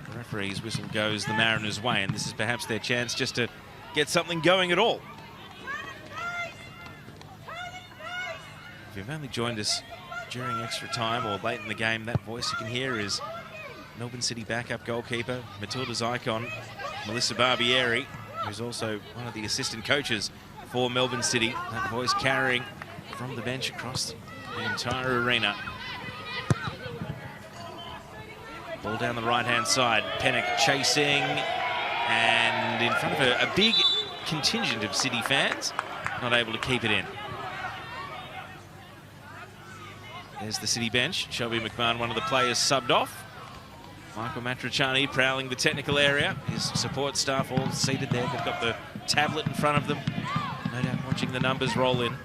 B: the referee's whistle goes the Mariners' way, and this is perhaps their chance just to get something going at all. If you've only joined us during extra time or late in the game, that voice you can hear is Melbourne City backup goalkeeper, Matilda's icon, Melissa Barbieri, who's also one of the assistant coaches for Melbourne City. That voice carrying from the bench across the entire arena. Ball down the right-hand side. Pennock chasing, and in front of a big contingent of City fans, not able to keep it in. There's the City bench. Shelby McMahon, one of the players, subbed off. Michael Matriciani prowling the technical area. His support staff all seated there. They've got the tablet in front of them. No doubt watching the numbers roll in.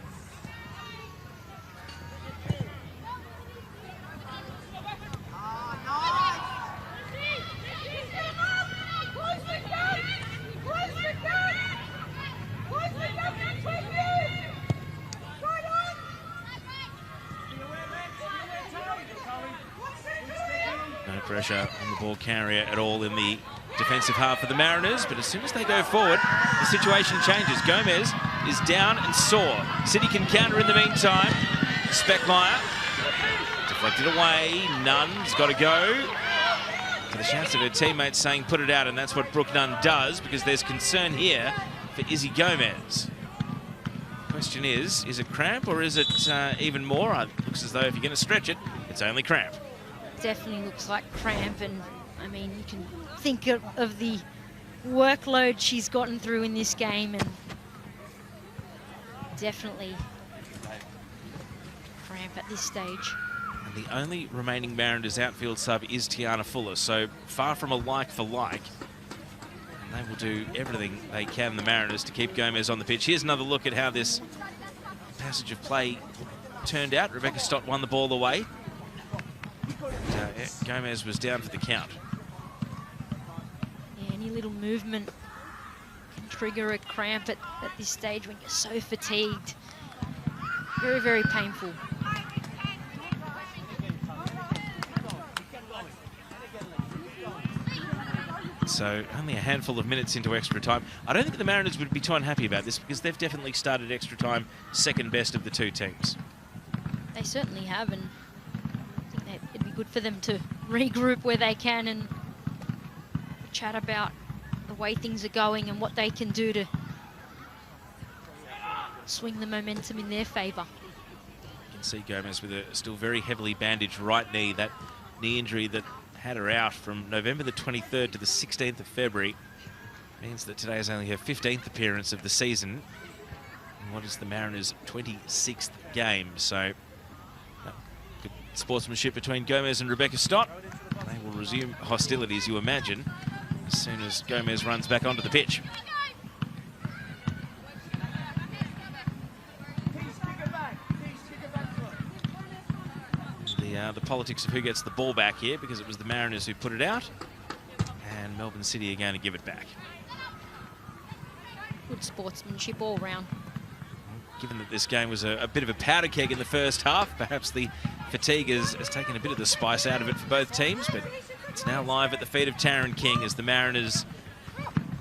B: Pressure on the ball carrier at all in the defensive half of the Mariners, but as soon as they go forward, the situation changes. Gomez is down and sore. City can counter in the meantime. Speckmeyer deflected away. Nunn's got to go. To the shouts of her teammates saying put it out, and that's what Brooke Nunn does, because there's concern here for Izzy Gomez. Question is it cramp or is it even more? It looks as though if you're going to stretch it, it's only cramp.
D: Definitely looks like cramp, and I mean, you can think of the workload she's gotten through in this game, and definitely cramp at this stage.
B: And the only remaining Mariners outfield sub is Tiana Fuller, so far from a like for like. And they will do everything they can, the Mariners, to keep Gomez on the pitch. Here's another look at how this passage of play turned out. Rebecca Stott won the ball away. And, Gomez was down for the count.
D: Yeah, any little movement can trigger a cramp at this stage when you're so fatigued. Very, very painful.
B: So only a handful of minutes into extra time. I don't think the Mariners would be too unhappy about this because they've definitely started extra time second best of the two teams.
D: They certainly have, and I think that it'd be good for them to regroup where they can and chat about the way things are going and what they can do to swing the momentum in their favour.
B: You can see Gomez with a still very heavily bandaged right knee. That knee injury that had her out from November the 23rd to the 16th of February means that today is only her 15th appearance of the season in what is the Mariners' 26th game. So good sportsmanship between Gomez and Rebecca Stott. They will resume hostilities, you imagine, as soon as Gomez runs back onto the pitch. The politics of who gets the ball back here, because it was the Mariners who put it out, and Melbourne City are going to give it back.
D: Good sportsmanship all round.
B: Given that this game was a bit of a powder keg in the first half, perhaps the fatigue has taken a bit of the spice out of it for both teams, but it's now live at the feet of Taryn King as the Mariners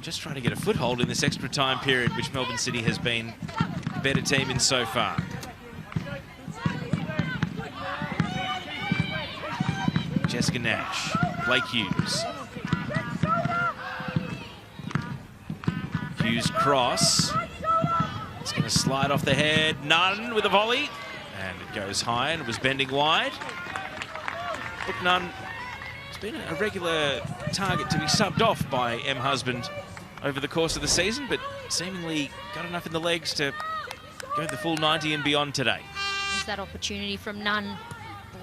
B: just trying to get a foothold in this extra time period, which Melbourne City has been the better team in so far. Jessica Nash, Blake Hughes. Hughes cross. It's going to slide off the head. Nunn with a volley. And it goes high and it was bending wide. Look, Nunn has been a regular target to be subbed off by M. Husband over the course of the season, but seemingly got enough in the legs to go the full 90 and beyond today.
D: There's that opportunity from Nunn.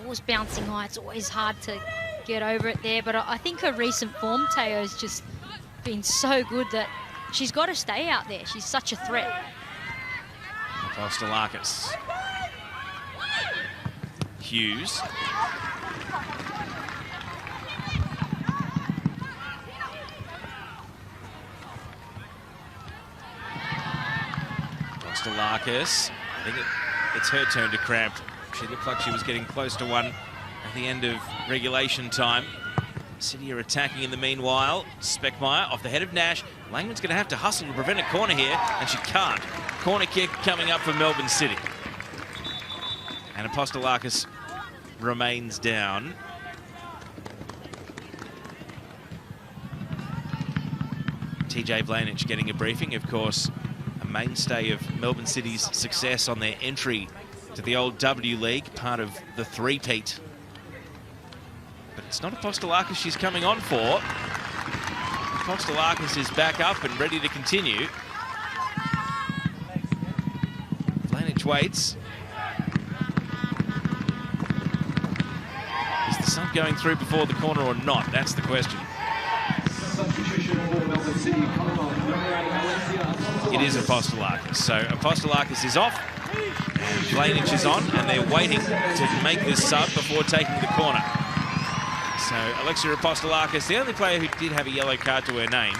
D: Ball's bouncing high. It's always hard to get over it there, but I think her recent form, Teo's just been so good that she's got to stay out there. She's such a threat.
B: Apostolakis. Hughes. Apostolakis. I think it's her turn to cramp. She looked like she was getting close to one at the end of regulation time. City are attacking in the meanwhile. Speckmeyer off the head of Nash. Langman's going to have to hustle to prevent a corner here, and she can't. Corner kick coming up for Melbourne City. And Apostolakis remains down. TJ Blanich getting a briefing, of course, a mainstay of Melbourne City's success on their entry to the old W League, part of the three-peat. But it's not Apostolakis she's coming on for. Apostolakis is back up and ready to continue. Blanich waits. Is the sun going through before the corner or not? That's the question.
M: Substitution for Melbourne City.
B: It is Apostolakis. So Apostolakis is off. And Blanich is on, and they're waiting to make this sub before taking the corner. So Alexia Apostolakis, the only player who did have a yellow card to her name,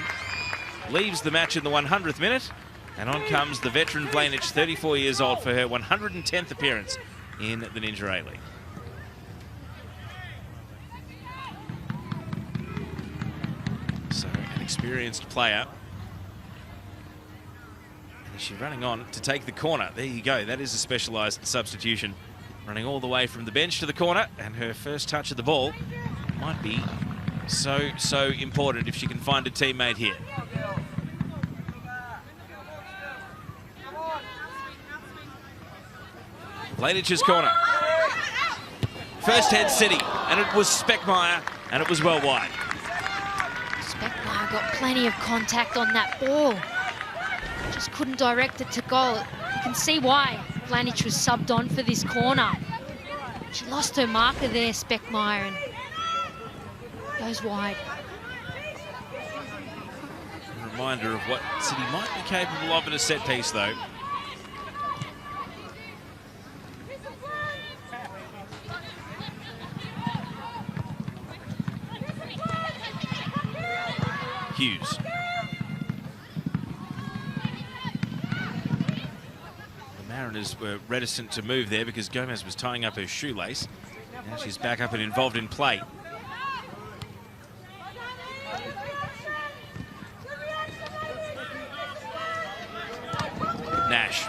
B: leaves the match in the 100th minute, and on comes the veteran Blanich, 34 years old, for her 110th appearance in the Ninja A-League. So an experienced player. She's running on to take the corner. There you go. That is a specialised substitution. Running all the way from the bench to the corner, and her first touch of the ball might be so important if she can find a teammate here. Blanich's corner. First head City, and it was Speckmeyer, and it was well wide.
D: Speckmeyer Now got plenty of contact on that ball. Just couldn't direct it to goal. You can see why Vlanich was subbed on for this corner. She lost her marker there, Speckmeyer, and goes wide.
B: A reminder of what City might be capable of at a set piece, though. Hughes. The Mariners were reticent to move there because Gomez was tying up her shoelace. Now she's back up and involved in play. Nash.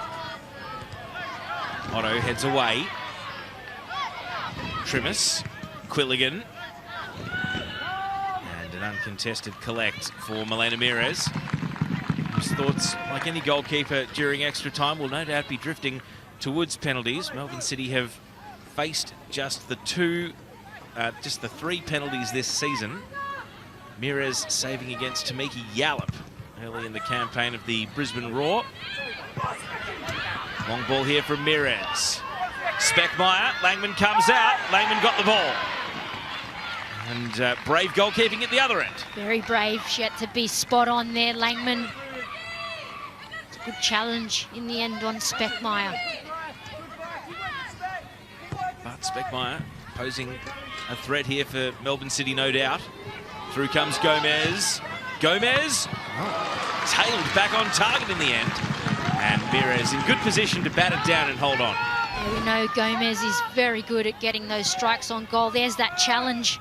B: Otto heads away. Trimis. Quilligan. And an uncontested collect for Milena Mires. Whose thoughts, like any goalkeeper during extra time, will no doubt be drifting towards penalties. Melbourne City have faced just the three penalties this season. Mires saving against Tamiki Yallop early in the campaign of the Brisbane Roar. Long ball here from Mires. Speckmeyer, Langman comes out. Langman got the ball. And brave goalkeeping at the other end.
D: Very brave. She had to be spot on there, Langman. It's a good challenge in the end on Speckmeyer.
B: But Speckmeyer posing a threat here for Melbourne City, no doubt. Through comes Gomez. Gomez tailed back on target in the end. And Mires in good position to bat it down and hold on.
D: Yeah, we know Gomez is very good at getting those strikes on goal. There's that challenge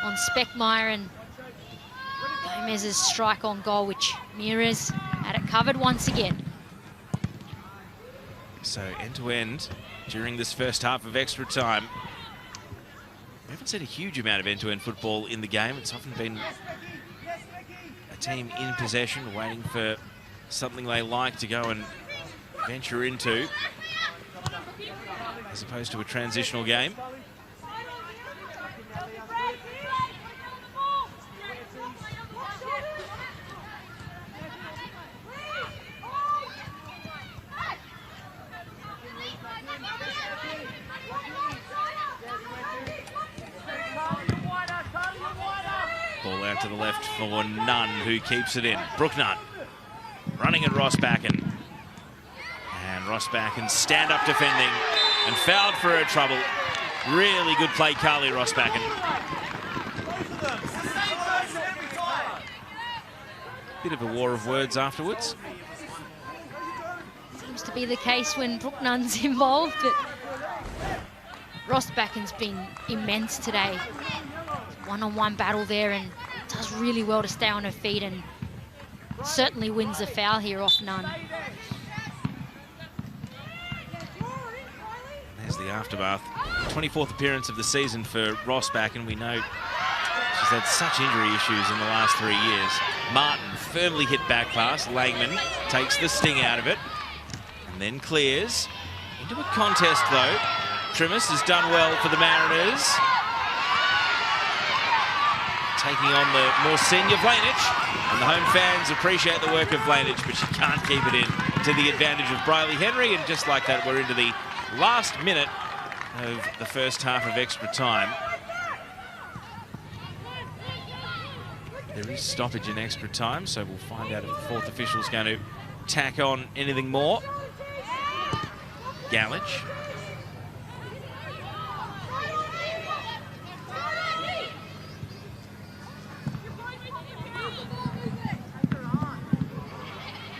D: on Speckmeyer, and Gomez's strike on goal, which Mires had it covered once again.
B: So end to end during this first half of extra time. We haven't seen a huge amount of end-to-end football in the game. It's often been a team in possession waiting for something they like to go and venture into, as opposed to a transitional game. Ball out to the left for Nunn, who keeps it in. Brooke Nunn running at Rossbacken. And Rossbacken stand-up defending and fouled for her trouble. Really good play, Carly Rossbacken. Bit of a war of words afterwards.
D: Seems to be the case when Brooke Nunn's involved, but Rossbacken's been immense today. One-on-one battle there, and does really well to stay on her feet, and certainly wins the foul here off Nunn.
B: There's the aftermath. 24th appearance of the season for Rossbacken. We know she's had such injury issues in the last 3 years. Martin firmly hit back pass. Langman takes the sting out of it and then clears into a contest though. Trimis has done well for the Mariners. Taking on the more senior Vlanich, and the home fans appreciate the work of Vlanich, but she can't keep it in to the advantage of Briley Henry, and just like that, we're into the last minute of the first half of extra time. There is stoppage in extra time, so we'll find out if the fourth official is going to tack on anything more. Galich.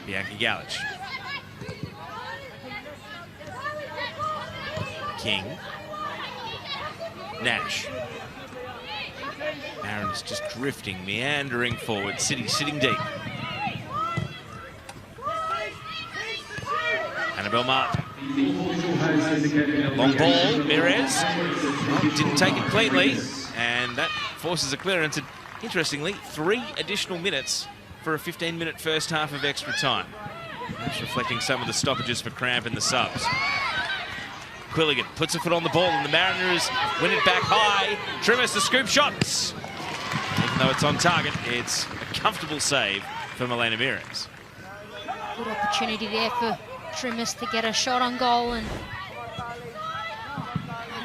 B: Bianca Galich. King. Nash. Mariners just drifting, meandering forward. City sitting deep. Annabelle Martin. Long ball, Mires. Didn't take it cleanly, and that forces a clearance. And interestingly, 3 additional minutes for a 15-minute first half of extra time. That's reflecting some of the stoppages for cramp in the subs. Quilligan puts a foot on the ball, and the Mariners win it back high. Trimis, the scoop shots. Even though it's on target, it's a comfortable save for Milena Mires.
D: Good opportunity there for Trimmers to get a shot on goal, and not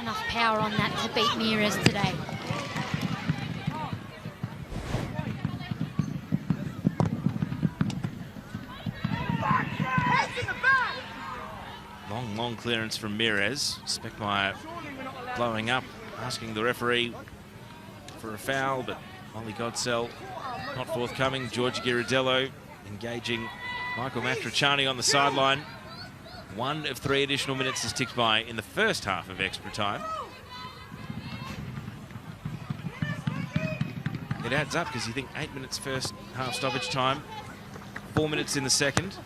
D: enough power on that to beat Mires today.
B: Long clearance from Mires. Speckmeyer blowing up, asking the referee for a foul, but Molly Godsell not forthcoming. Georgia Ghirardello engaging Michael Matriciani on the sideline. 1 of 3 additional minutes is ticked by in the first half of extra time. It adds up because you think 8 minutes first half stoppage time, 4 minutes in the second,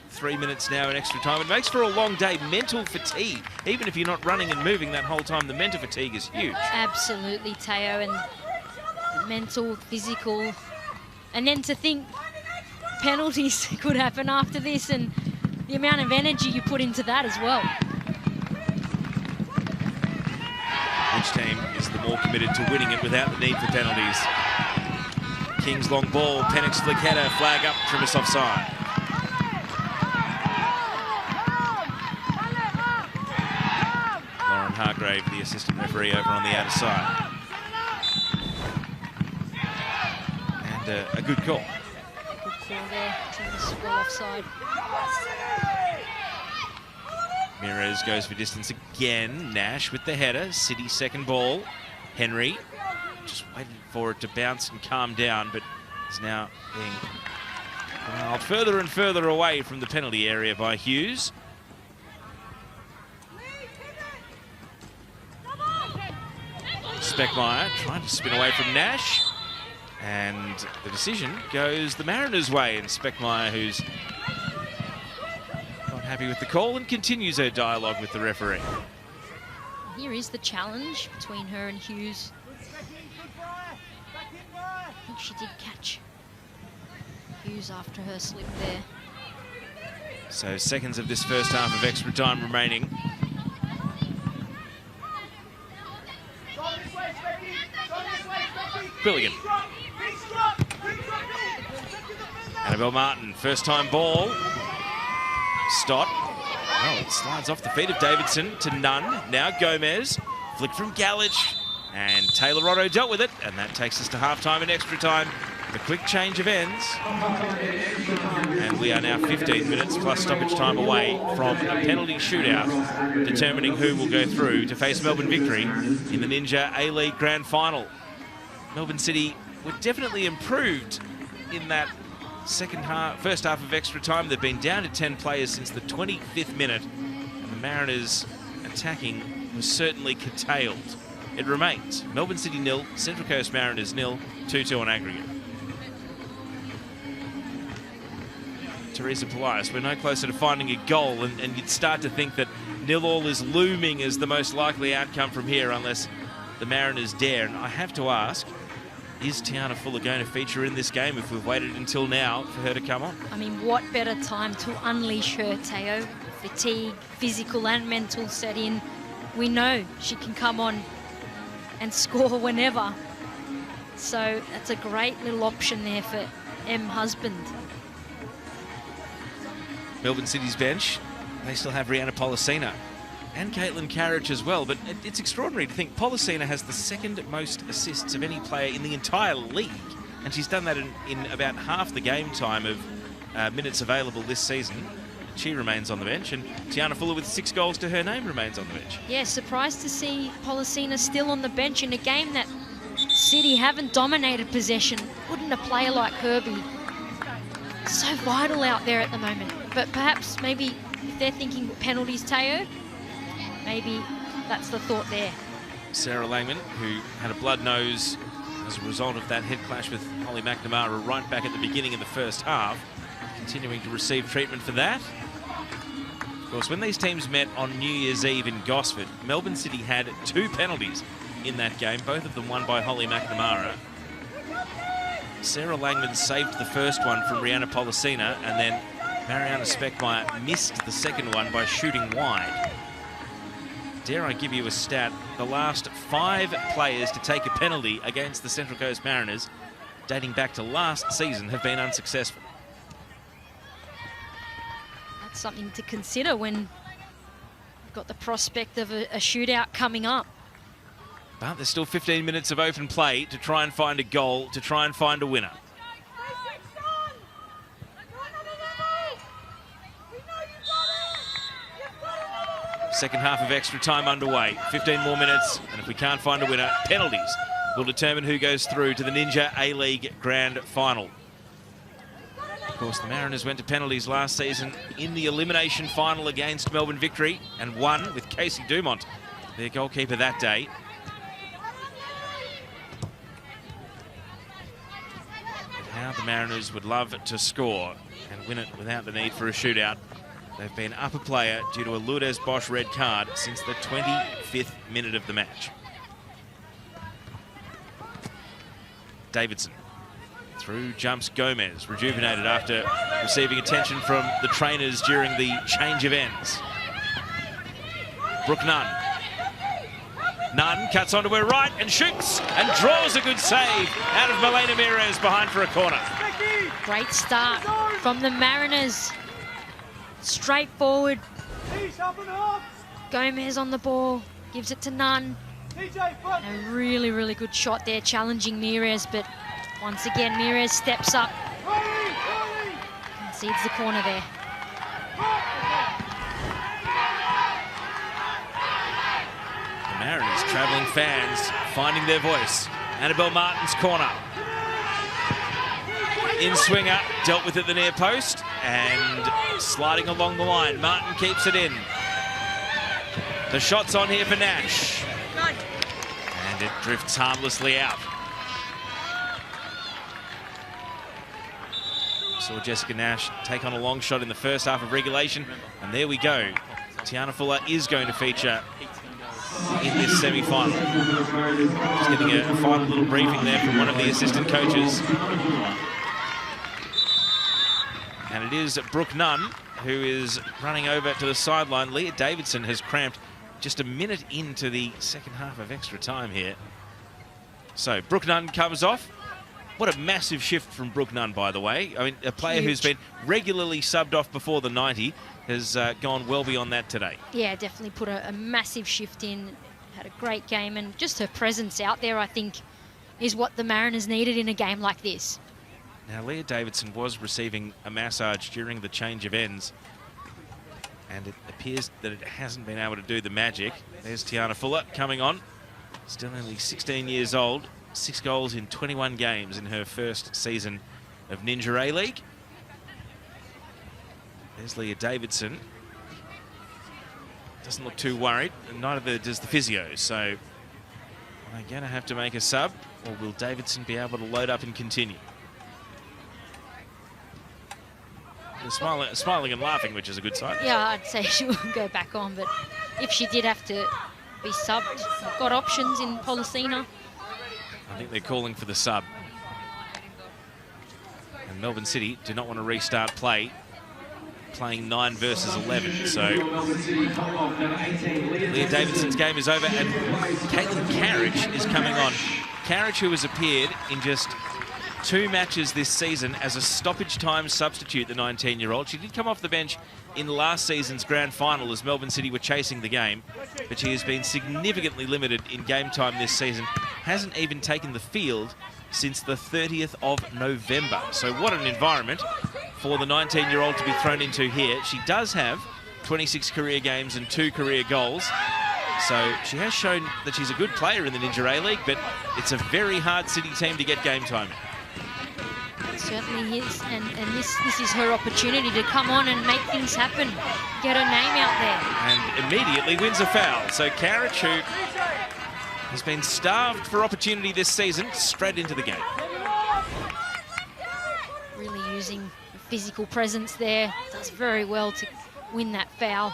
B: 3 minutes now in extra time. It makes for a long day. Mental fatigue, even if you're not running and moving that whole time, the mental fatigue is huge.
D: Absolutely, Teo, and mental, physical, and then to think penalties could happen after this, and the amount of energy you put into that as well.
B: Which team is the more committed to winning it without the need for penalties? King's long ball, Pennock's flick header, flag up, Trimmers offside. Lauren Hargrave, the assistant referee, over on the outer side. And a good call.
D: Good call there, Trimmers well offside.
B: Mires goes for distance again. Nash with the header. City second ball. Henry just waited for it to bounce and calm down, but is now being corralled further and further away from the penalty area by Hughes. Speckmeyer trying to spin away from Nash, and the decision goes the Mariners' way, and Speckmeyer, who's not happy with the call, and continues her dialogue with the referee.
D: Here is the challenge between her and Hughes. I think she did catch Hughes after her slip there.
B: So seconds of this first half of extra time remaining. Billigan. Annabelle Martin, first time ball. Stott. Oh, it slides off the feet of Davidson to Nunn. Now Gomez. Flick from Galich. And Taylor Otto dealt with it. And that takes us to half-time and extra time. The quick change of ends. And we are now 15 minutes plus stoppage time away from a penalty shootout, determining who will go through to face Melbourne Victory in the Ninja A-League Grand Final. Melbourne City were definitely improved in that first half of extra time. They've been down to 10 players since the 25th minute, and the Mariners attacking was certainly curtailed. It remains Melbourne City 0, Central Coast Mariners 0, 2-2 on aggregate. Teresa Polias, we're no closer to finding a goal, and you'd start to think that 0-0 is looming as the most likely outcome from here, unless the Mariners dare. And I have to ask, is Tiana Fuller going to feature in this game if we've waited until now for her to come on?
D: I mean, what better time to unleash her, Teo? Fatigue, physical and mental set in. We know she can come on and score whenever. So that's a great little option there for M. Husband.
B: Melbourne City's bench, they still have Rihanna Policina and Caitlin Carriage as well, but it's extraordinary to think Policina has the second most assists of any player in the entire league, and she's done that in about half the game time of minutes available this season. She remains on the bench, and Tiana Fuller with 6 goals to her name remains on the bench.
D: Yeah, surprised to see Policina still on the bench in a game that City haven't dominated possession. Wouldn't a player like her be so vital out there at the moment? But perhaps maybe if they're thinking penalties, Teo, maybe that's the thought there.
B: Sarah Langman, who had a blood nose as a result of that head clash with Holly McNamara right back at the beginning of the first half, continuing to receive treatment for that. Of course, when these teams met on New Year's Eve in Gosford, Melbourne City had 2 penalties in that game, both of them won by Holly McNamara. Sarah Langman saved the first one from Rihanna Policina, and then Mariana Speckmeyer missed the second one by shooting wide. dare I give you a stat, the last 5 players to take a penalty against the Central Coast Mariners, dating back to last season, have been unsuccessful.
D: That's something to consider when you've got the prospect of a shootout coming up.
B: But there's still 15 minutes of open play to try and find a goal, to try and find a winner. Second half of extra time underway. 15 more minutes, and if we can't find a winner, penalties will determine who goes through to the Ninja A-League Grand Final. Of course, the Mariners went to penalties last season in the elimination final against Melbourne Victory and won with Casey Dumont, their goalkeeper that day. But how the Mariners would love to score and win it without the need for a shootout. They've been up a player due to a Lourdes Bosch red card since the 25th minute of the match. Davidson. Through jumps Gomez, rejuvenated after receiving attention from the trainers during the change of ends. Brooke Nunn. Nunn cuts onto her right and shoots and draws a good save out of Melena Mires behind for a corner.
D: Great start from the Mariners. Straightforward. Gomez on the ball, gives it to Nunn. A really, really good shot there, challenging Mires, but once again, Mires steps up. Concedes the corner there.
B: The Mariners, travelling fans, finding their voice. Annabelle Martin's corner. In swinger, dealt with at the near post, and sliding along the line. Martin keeps it in. The shot's on here for Nash. And it drifts harmlessly out. Saw Jessica Nash take on a long shot in the first half of regulation, and there we go. Tiana Fuller is going to feature in this semi-final. Just getting a final little briefing there from one of the assistant coaches. And it is Brooke Nunn who is running over to the sideline. Leah Davidson has cramped just a minute into the second half of extra time here. So Brooke Nunn comes off. What a massive shift from Brooke Nunn, by the way. I mean, a player who's been regularly subbed off before the 90 has gone well beyond that today.
D: Yeah, definitely put a massive shift in. Had a great game, and just her presence out there, I think, is what the Mariners needed in a game like this.
B: Now, Leah Davidson was receiving a massage during the change of ends, and it appears that it hasn't been able to do the magic. There's Tiana Fuller coming on, still only 16 years old, 6 goals in 21 games in her first season of Ninja A-League. There's Leah Davidson. Doesn't look too worried, and neither does the physio, so are they going to have to make a sub, or will Davidson be able to load up and continue? Smiling and laughing, which is a good sign.
D: Yeah, I'd say she wouldn't go back on, but if she did have to be subbed, got options in Policina.
B: I think they're calling for the sub. And Melbourne City do not want to restart play, playing 9 versus 11. So Leah Davidson's game is over, and Caitlin Carriage is coming on. Carriage, who has appeared in just 2 matches this season as a stoppage time substitute, the 19-year-old. She did come off the bench in last season's grand final as Melbourne City were chasing the game, but she has been significantly limited in game time this season. Hasn't even taken the field since the 30th of November. So what an environment for the 19-year-old to be thrown into here. She does have 26 career games and 2 career goals. So she has shown that she's a good player in the Ninja A-League, but it's a very hard City team to get game time in.
D: It certainly is, and this is her opportunity to come on and make things happen, get her name out there.
B: And immediately wins a foul. So Carriage, who has been starved for opportunity this season, straight into the game.
D: Really using the physical presence there, does very well to win that foul.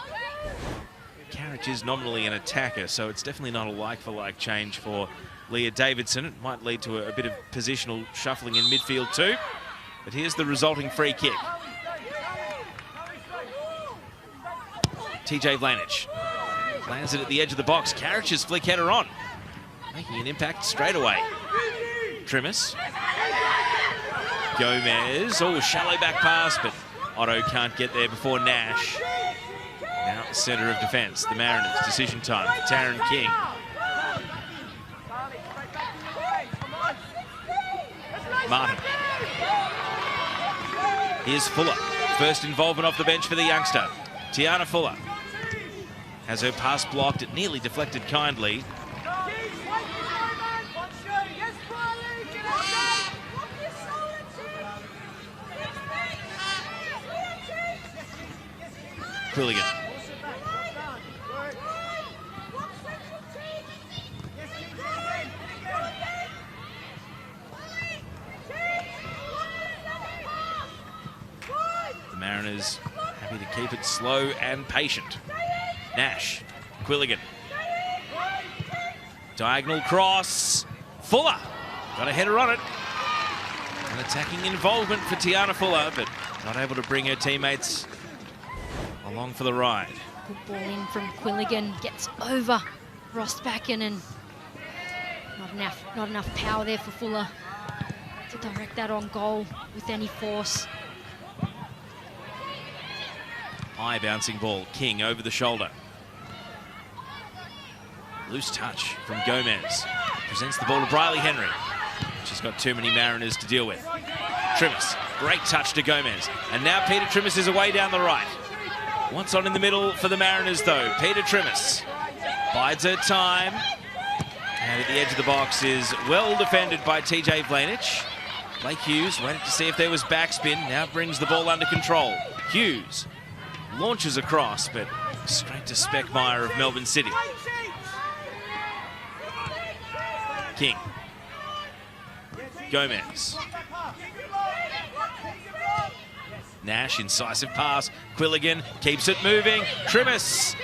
B: Carriage is nominally an attacker, so it's definitely not a like-for-like change for Leah Davidson. It might lead to a bit of positional shuffling in midfield too. But here's the resulting free kick. TJ Vlanich. Lands it at the edge of the box. Karich's flick header on. Making an impact straight away. Trimis. Gomez. Oh, shallow back pass, but Otto can't get there before Nash. Now centre of defence. The Mariners. Decision time for Taryn King. Martin. Here's Fuller. First involvement off the bench for the youngster. Tiana Fuller has her pass blocked. It nearly deflected kindly. Quilligan. The Mariners happy to keep it slow and patient. Nash. Quilligan. Diagonal cross. Fuller. Got a header on it. An attacking involvement for Tiana Fuller, but not able to bring her teammates along for the ride.
D: Good ball in from Quilligan. Gets over Rostbacken, and not enough power there for Fuller to direct that on goal with any force.
B: High bouncing ball. King over the shoulder. Loose touch from Gomez. Presents the ball to Briley Henry. She's got too many Mariners to deal with. Trimis. Great touch to Gomez. And now Peter Trimis is away down the right. Once on in the middle for the Mariners, though. Peter Trimis bides her time. And at the edge of the box is well defended by TJ Vlanich. Blake Hughes waited to see if there was backspin. Now brings the ball under control. Hughes launches across, but straight to Speckmeyer of Melbourne City. King. Gomez. Nash, incisive pass. Quilligan keeps it moving. Trimis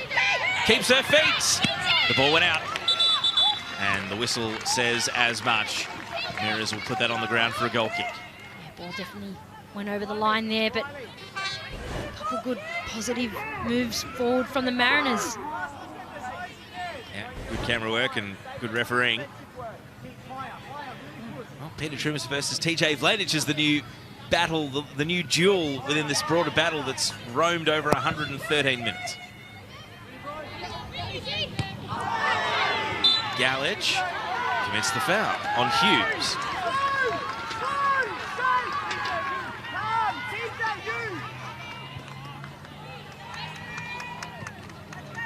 B: keeps her feet. The ball went out. And the whistle says as much. Mariners will put that on the ground for a goal kick.
D: Yeah, ball definitely went over the line there, but a couple good positive moves forward from the Mariners.
B: Yeah, good camera work and good refereeing. Well, Peter Trimis versus TJ Vlanich is the new battle, the new duel within this broader battle that's roamed over 113 minutes. Galich commits the foul on Hughes.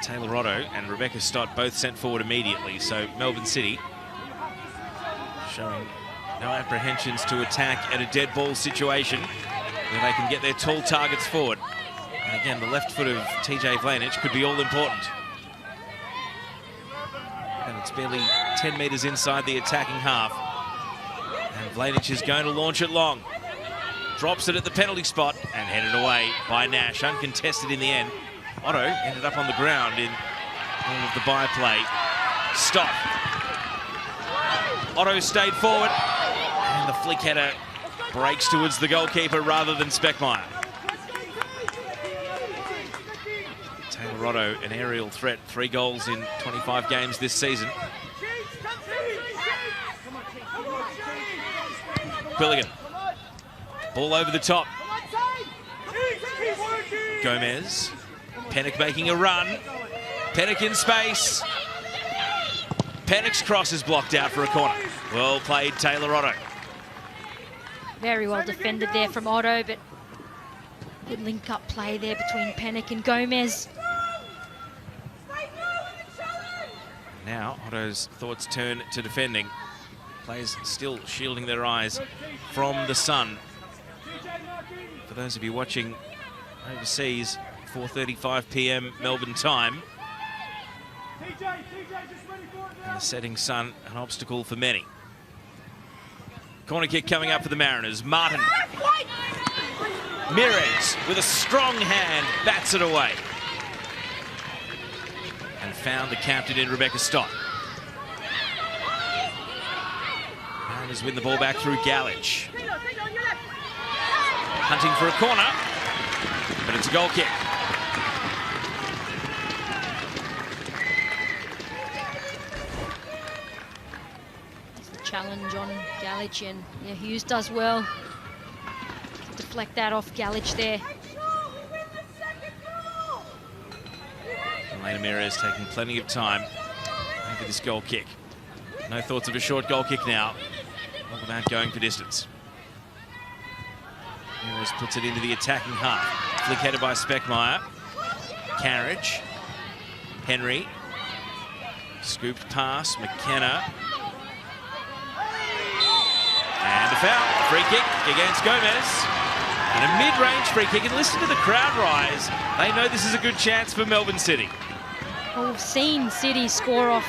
B: Taylor Otto and Rebecca Stott both sent forward immediately, so Melbourne City showing no apprehensions to attack at a dead ball situation where they can get their tall targets forward. And again, the left foot of TJ Vlanich could be all important. And it's barely 10 metres inside the attacking half. And Vlanich is going to launch it long. Drops it at the penalty spot and headed away by Nash, uncontested in the end. Otto ended up on the ground in all of the byplay. Stop. Otto stayed forward. And the flick header breaks towards the goalkeeper rather than Speckmeyer. Taylor Otto, an aerial threat. 3 goals in 25 games this season. Quilligan. Ball over the top. Gomez. Pennock making a run. Pennock in space. Pennock's cross is blocked out for a corner. Well played, Taylor Otto.
D: Very well defended there from Otto, but good link-up play there between Pennock and Gomez.
B: Now Otto's thoughts turn to defending. Players still shielding their eyes from the sun. For those of you watching overseas, 4:35 p.m. Melbourne time. And the setting sun, an obstacle for many. Corner kick coming up for the Mariners. Martin. Mirez with a strong hand bats it away. And found the captain in Rebecca Stott. Mariners win the ball back through Galich. Hunting for a corner, but it's a goal kick.
D: challenge on Galich, and yeah, Hughes does well to deflect that off Galich there.
B: Elena Mires taking plenty of time over this goal kick. No thoughts of a short goal kick now. All about going for distance. Mires puts it into the attacking half. Flick headed by Speckmeyer. Carriage. Henry. Scooped pass. McKenna. And a foul. A free kick against Gomez. And a mid-range free kick. And listen to the crowd rise. They know this is a good chance for Melbourne City.
D: Well, we've seen City score off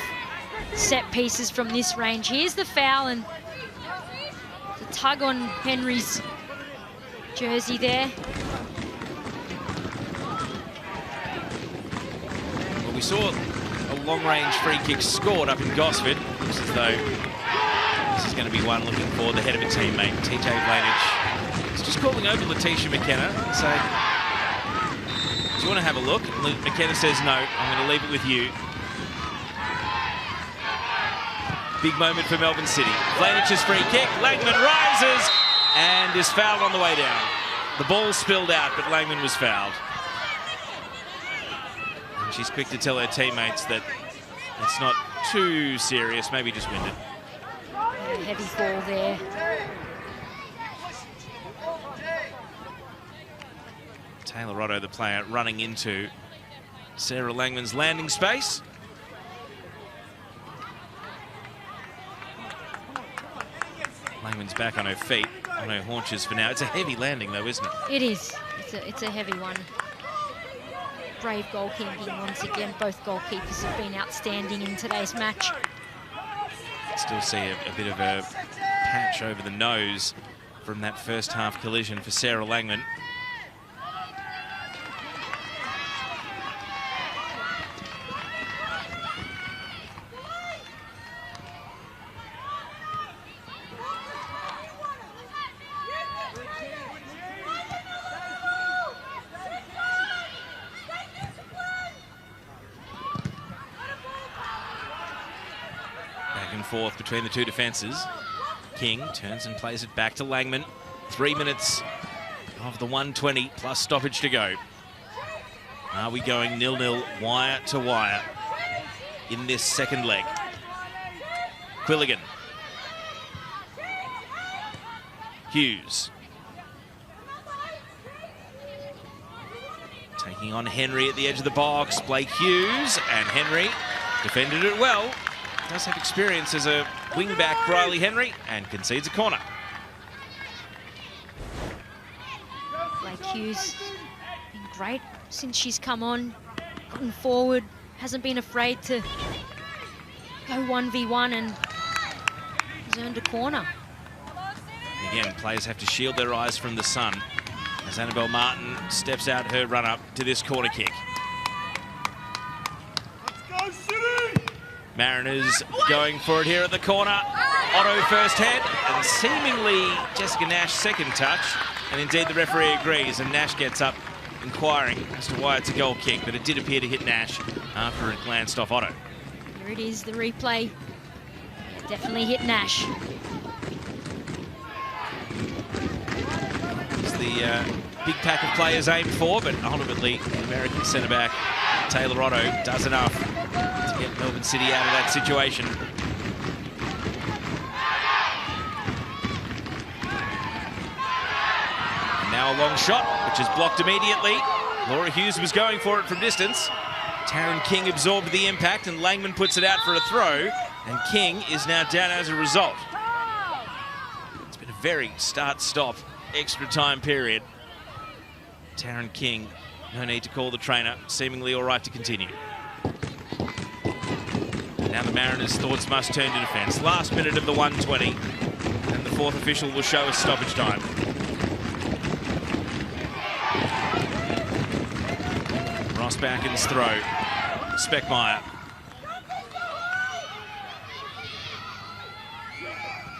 D: set pieces from this range. Here's the foul, and the tug on Henry's jersey there.
B: Well, we saw a long-range free kick scored up in Gosford. Looks as though this is going to be one looking for the head of a teammate, TJ Blanich. He's just calling over Letitia McKenna and saying, do you want to have a look? McKenna says, no, I'm going to leave it with you. Big moment for Melbourne City. Blanich's free kick. Langman rises and is fouled on the way down. The ball spilled out, but Langman was fouled. And she's quick to tell her teammates that it's not too serious, maybe just winded.
D: Heavy fall there.
B: Taylor Otto, the player, running into Sarah Langman's landing space. Langman's back on her feet, on her haunches for now. It's a heavy landing though, isn't it?
D: It is. It's a heavy one. Brave goalkeeping once again. Both goalkeepers have been outstanding in today's match.
B: Still see a bit of a patch over the nose from that first half collision for Sarah Langman. Forth between the two defences. King turns and plays it back to Langman. 3 minutes of the 120 plus stoppage to go. Are we going 0-0 wire to wire in this second leg? Quilligan. Hughes. Taking on Henry at the edge of the box. Blake Hughes, and Henry defended it well. Does have experience as a wing-back, Riley Henry, and concedes a corner.
D: Blake Hughes been great since she's come on, gotten forward, hasn't been afraid to go 1v1 and has earned a corner.
B: And again, players have to shield their eyes from the sun as Annabelle Martin steps out her run-up to this corner kick. Mariners going for it here at the corner. Otto first head, and seemingly Jessica Nash second touch. And indeed the referee agrees, and Nash gets up inquiring as to why it's a goal kick, but it did appear to hit Nash after it glanced off Otto.
D: Here it is, the replay. It definitely hit Nash.
B: It's the big pack of players aimed for, but ultimately the American centre-back Taylor Otto does enough to get Melbourne City out of that situation. And now a long shot, which is blocked immediately. Laura Hughes was going for it from distance. Taryn King absorbed the impact, and Langman puts it out for a throw, and King is now down as a result. It's been a very start-stop extra time period. Taryn King, no need to call the trainer, seemingly all right to continue. Now the Mariners' thoughts must turn to defence. Last minute of the 120, and the fourth official will show us stoppage time. Ross Backen's throw. Speckmeyer.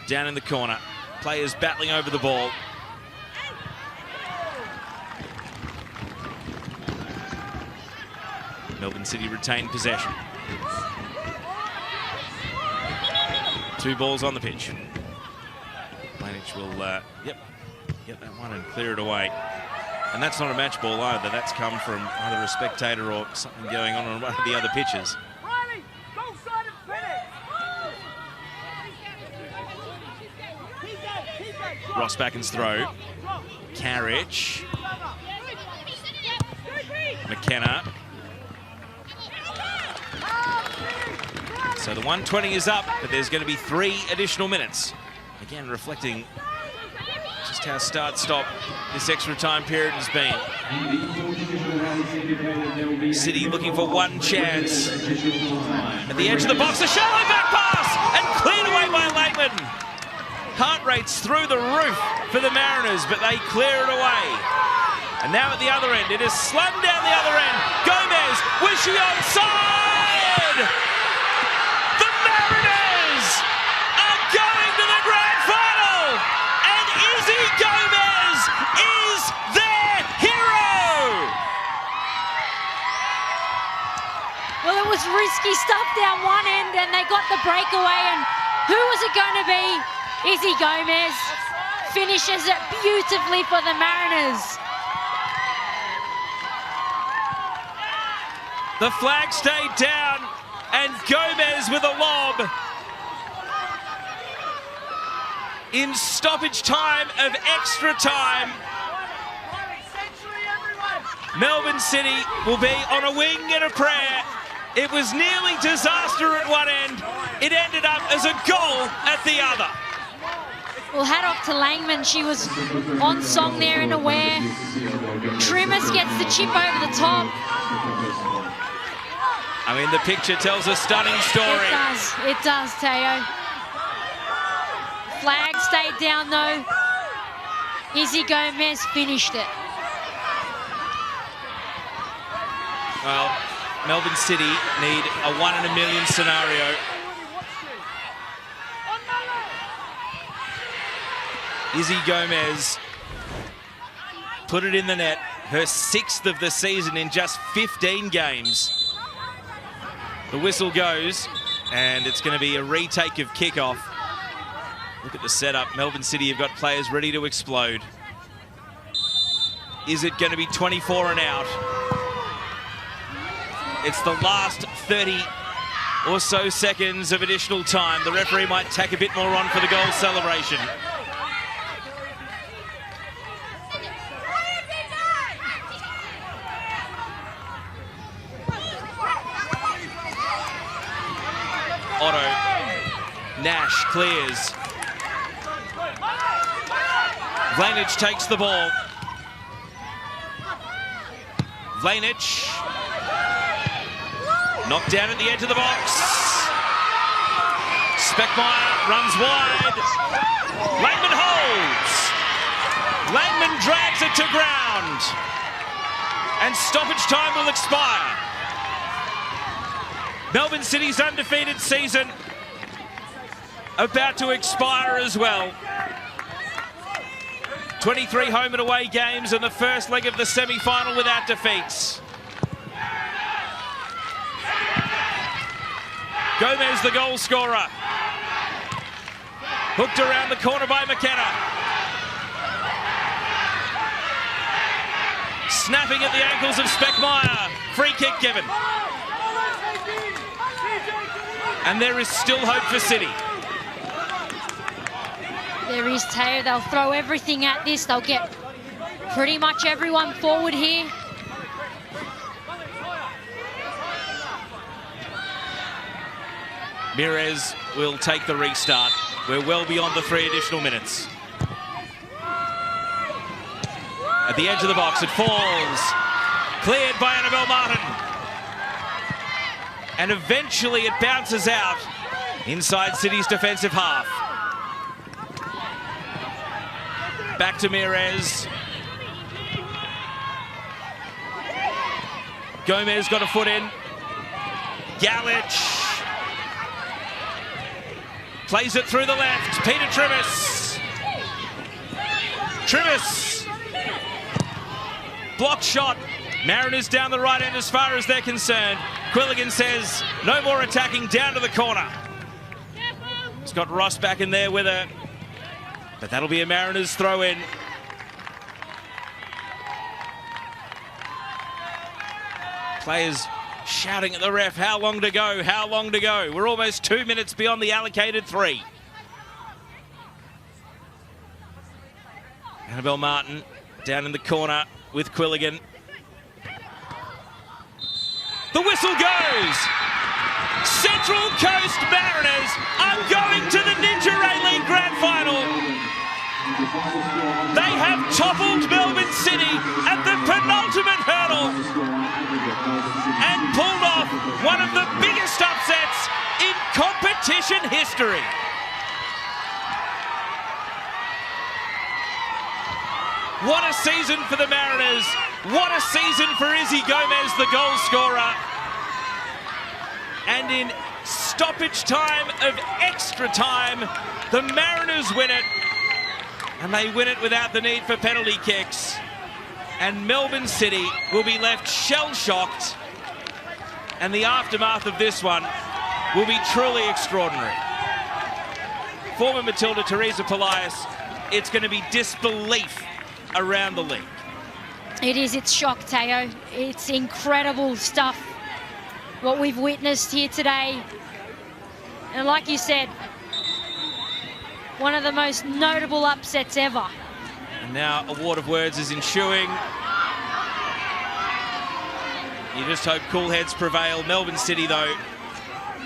B: Down in the corner. Players battling over the ball. Melbourne City retained possession. 2 balls on the pitch. Lanich will, get that one and clear it away. And that's not a match ball either. That's come from either a spectator or something going on one of the other pitches. Ross Backen's throw. Carriage. McKenna. So the 120 is up, but there's going to be 3 additional minutes. Again, reflecting just how start-stop this extra time period has been. City looking for one chance. At the edge of the box, a shallow back pass, and cleared away by Lakeman. Heart rate's through the roof for the Mariners, but they clear it away. And now at the other end, it is slung down the other end. Gomez, was she onside? The Mariners are going to the grand final, and Izzy Gomez is their hero.
D: Well, it was risky stuff down one end, and they got the breakaway, and who was it going to be? Izzy Gomez finishes it beautifully for the Mariners.
B: The flag stayed down, and Gomez with a lob. In stoppage time of extra time, Melbourne City will be on a wing and a prayer. It was nearly disaster at one end. It ended up as a goal at the other.
D: Well, hat off to Langman. She was on song there and aware. Trimmers gets the chip over the top.
B: I mean, the picture tells a stunning story.
D: It does, Teo. Flag stayed down though. Izzy Gomez finished it.
B: Well, Melbourne City need a 1 in a million scenario. Izzy Gomez put it in the net, her 6th of the season in just 15 games. The whistle goes, and it's going to be a retake of kickoff. Look at the setup. Melbourne City have got players ready to explode. Is it going to be 24 and out? It's the last 30 or so seconds of additional time. The referee might tack a bit more on for the goal celebration. Otto. Nash clears. Vlanich takes the ball. Vlanich. Knocked down at the edge of the box. Speckmeyer runs wide. Langman holds. Langman drags it to ground. And stoppage time will expire. Melbourne City's undefeated season about to expire as well. 23 home and away games in the first leg of the semi-final without defeats. Gomez, the goal scorer. Hooked around the corner by McKenna. Snapping at the ankles of Speckmeyer. Free kick given. And there is still hope for City.
D: There is, Teo. They'll throw everything at this. They'll get pretty much everyone forward here.
B: Mirez will take the restart. We're well beyond the 3 additional minutes. At the edge of the box, it falls. Cleared by Annabelle Martin. And eventually it bounces out inside City's defensive half. Back to Mirez. Gomez got a foot in. Galich. Plays it through the left. Peter Trimis. Trimis. Block shot. Mariners down the right end as far as they're concerned. Quilligan says, no more attacking, down to the corner. It's got Ross back in there with her. But that'll be a Mariners throw in. Players shouting at the ref, how long to go, how long to go? We're almost 2 minutes beyond the allocated 3. Annabelle Martin down in the corner with Quilligan. The whistle goes! Central Coast Mariners are going to the Ninja A-League Grand Final. They have toppled Melbourne City at the penultimate hurdle and pulled off one of the biggest upsets in competition history. What a season for the Mariners. What a season for Izzy Gomez, the goal scorer. And in stoppage time of extra time, the Mariners win it. And they win it without the need for penalty kicks. And Melbourne City will be left shell-shocked. And the aftermath of this one will be truly extraordinary. Former Matilda Teresa Polias, it's going to be disbelief around the league.
D: It is, it's shock, Teo. It's incredible stuff, what we've witnessed here today. And like you said, one of the most notable upsets ever.
B: And now a ward of words is ensuing. You just hope cool heads prevail. Melbourne City, though,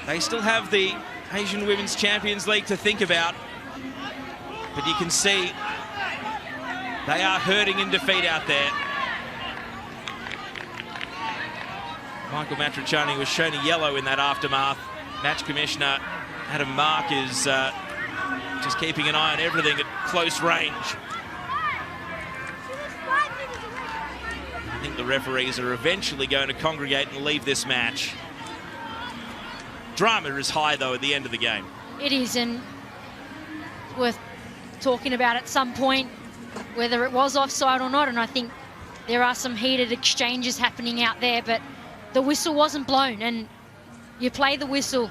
B: they still have the Asian Women's Champions League to think about. But you can see they are hurting in defeat out there. Michael Matriciani was shown a yellow in that aftermath. Match Commissioner Adam Mark is just keeping an eye on everything at close range. I think the referees are eventually going to congregate and leave this match. Drama is high, though, at the end of the game.
D: It is, and worth talking about at some point, whether it was offside or not, and I think there are some heated exchanges happening out there, but the whistle wasn't blown, and you play the whistle.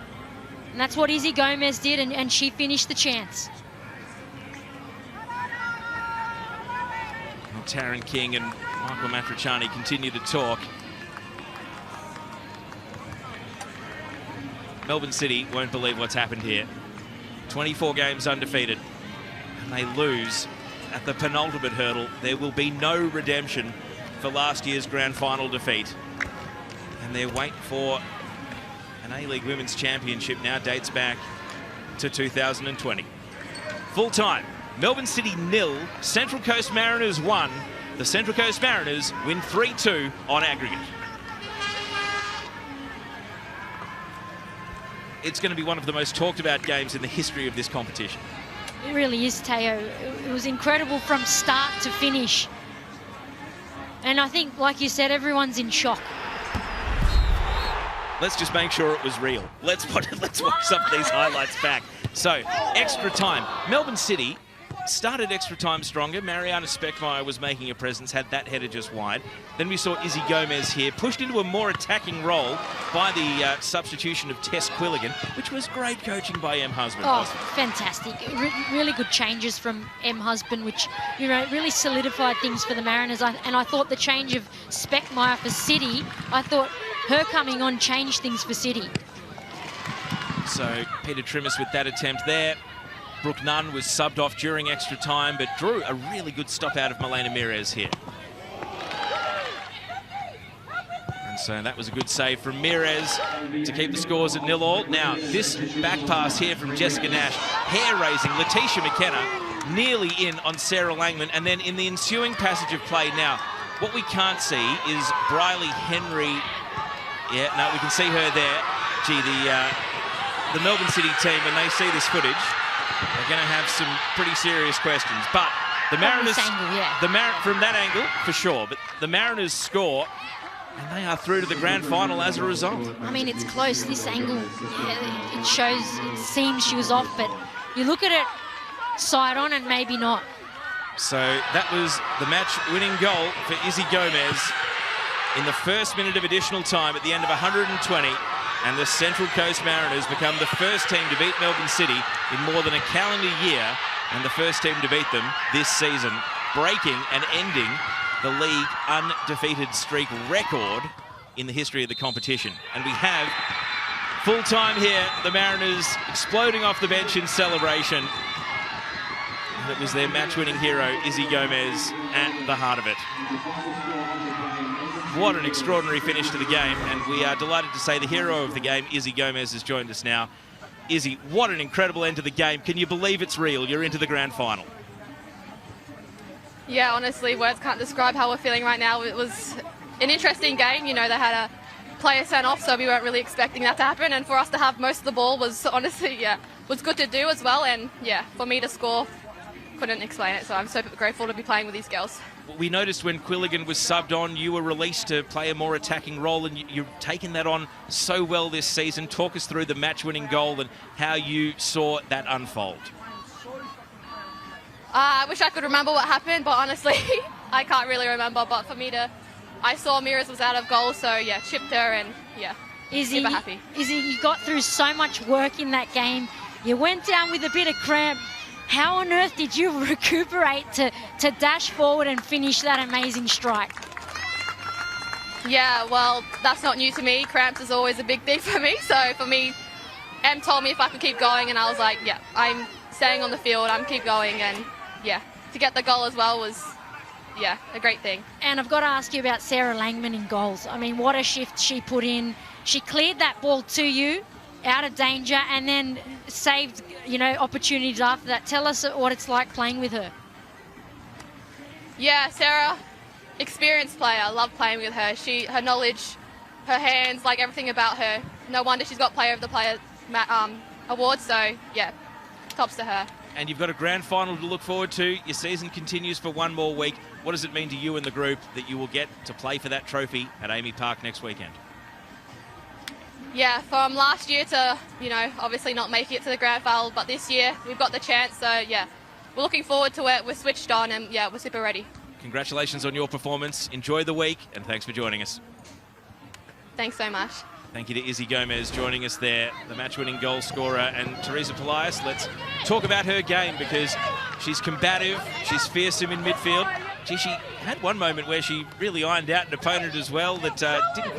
D: And that's what Izzy Gomez did, and she finished the chance.
B: Well, Taryn King and Michael Matriciani continue to talk. Melbourne City won't believe what's happened here. 24 games undefeated, and they lose at the penultimate hurdle. There will be no redemption for last year's grand final defeat. And their wait for an A-League Women's Championship now dates back to 2020. Full time, Melbourne City 0, Central Coast Mariners 1. The Central Coast Mariners win 3-2 on aggregate. It's going to be one of the most talked about games in the history of this competition.
D: It really is, Teo. It was incredible from start to finish. And I think, like you said, everyone's in shock.
B: Let's just make sure it was real. Let's watch some of these highlights back. So, extra time. Melbourne City started extra time stronger. Mariana Speckmeyer was making a presence, had that header just wide. Then we saw Izzy Gomez here, pushed into a more attacking role by the substitution of Tess Quilligan, which was great coaching by M. Husband.
D: Oh, fantastic. Really good changes from M. Husband, which, you know, really solidified things for the Mariners. And I thought the change of Speckmeyer for City, I thought her coming on changed things for City.
B: So Peter Trimmis with that attempt there. Brooke Nunn was subbed off during extra time, but drew a really good stop out of Milena Mires here. And so that was a good save from Mires to keep the scores at 0-0. Now, this back pass here from Jessica Nash, hair-raising. Letitia McKenna nearly in on Sarah Langman, and then in the ensuing passage of play. Now, what we can't see is Briley Henry. Yeah, no, we can see her there. Gee, the Melbourne City team, when they see this footage, they're going to have some pretty serious questions. But the Mariners, from that angle, for sure. But the Mariners score, and they are through to the grand final as a result.
D: I mean, it's close. This angle, yeah, it shows, it seems she was off, but you look at it side on and maybe not.
B: So that was the match-winning goal for Izzy Gomez in the first minute of additional time at the end of 120. And the Central Coast Mariners become the first team to beat Melbourne City in more than a calendar year, and the first team to beat them this season, breaking and ending the league undefeated streak record in the history of the competition. And we have full time here, the Mariners exploding off the bench in celebration. And it was their match-winning hero, Izzy Gomez, at the heart of it. What an extraordinary finish to the game, and we are delighted to say the hero of the game, Izzy Gomez, has joined us now. Izzy, what an incredible end to the game. Can you believe it's real? You're into the grand final.
N: Yeah, honestly, words can't describe how we're feeling right now. It was an interesting game. You know, they had a player sent off, so we weren't really expecting that to happen. And for us to have most of the ball was honestly, was good to do as well. And yeah, for me to score, couldn't explain it. So I'm so grateful to be playing with these girls.
B: We noticed when Quilligan was subbed on, you were released to play a more attacking role, and you've taken that on so well this season. Talk us through the match-winning goal and how you saw that unfold.
N: I wish I could remember what happened, but honestly, I can't really remember. But for me I saw Miras was out of goal, so yeah, chipped her and yeah,
D: Izzy,
N: super happy.
D: Izzy, you got through so much work in that game. You went down with a bit of cramp. How on earth did you recuperate to dash forward and finish that amazing strike?
N: Yeah, well, that's not new to me. Cramps is always a big thing for me. So for me, Em told me if I could keep going, and I was like, yeah, I'm staying on the field, I'm keep going, and yeah, to get the goal as well was, yeah, a great thing.
D: And I've got to ask you about Sarah Langman in goals. I mean, what a shift she put in. She cleared that ball to you, out of danger, and then saved, you know, opportunities after that. Tell us what it's like playing with her.
N: Yeah, Sarah, experienced player. I love playing with her. Her knowledge, her hands, like everything about her. No wonder she's got Player of the Player award. So yeah, tops to her.
B: And you've got a grand final to look forward to. Your season continues for one more week. What does it mean to you and the group that you will get to play for that trophy at Amy Park next weekend?
N: Yeah, from last year to, you know, obviously not making it to the grand final, but this year we've got the chance. So yeah, we're looking forward to it. We're switched on, and yeah, we're super ready. Congratulations on your performance. Enjoy the week, and thanks for joining us. Thanks so much. Thank you to Izzy Gomez joining us there, the match-winning goal scorer, and Teresa Polias. Let's talk about her game, because she's combative, she's fearsome in midfield. Gee, she had one moment where she really ironed out an opponent as well that didn't quite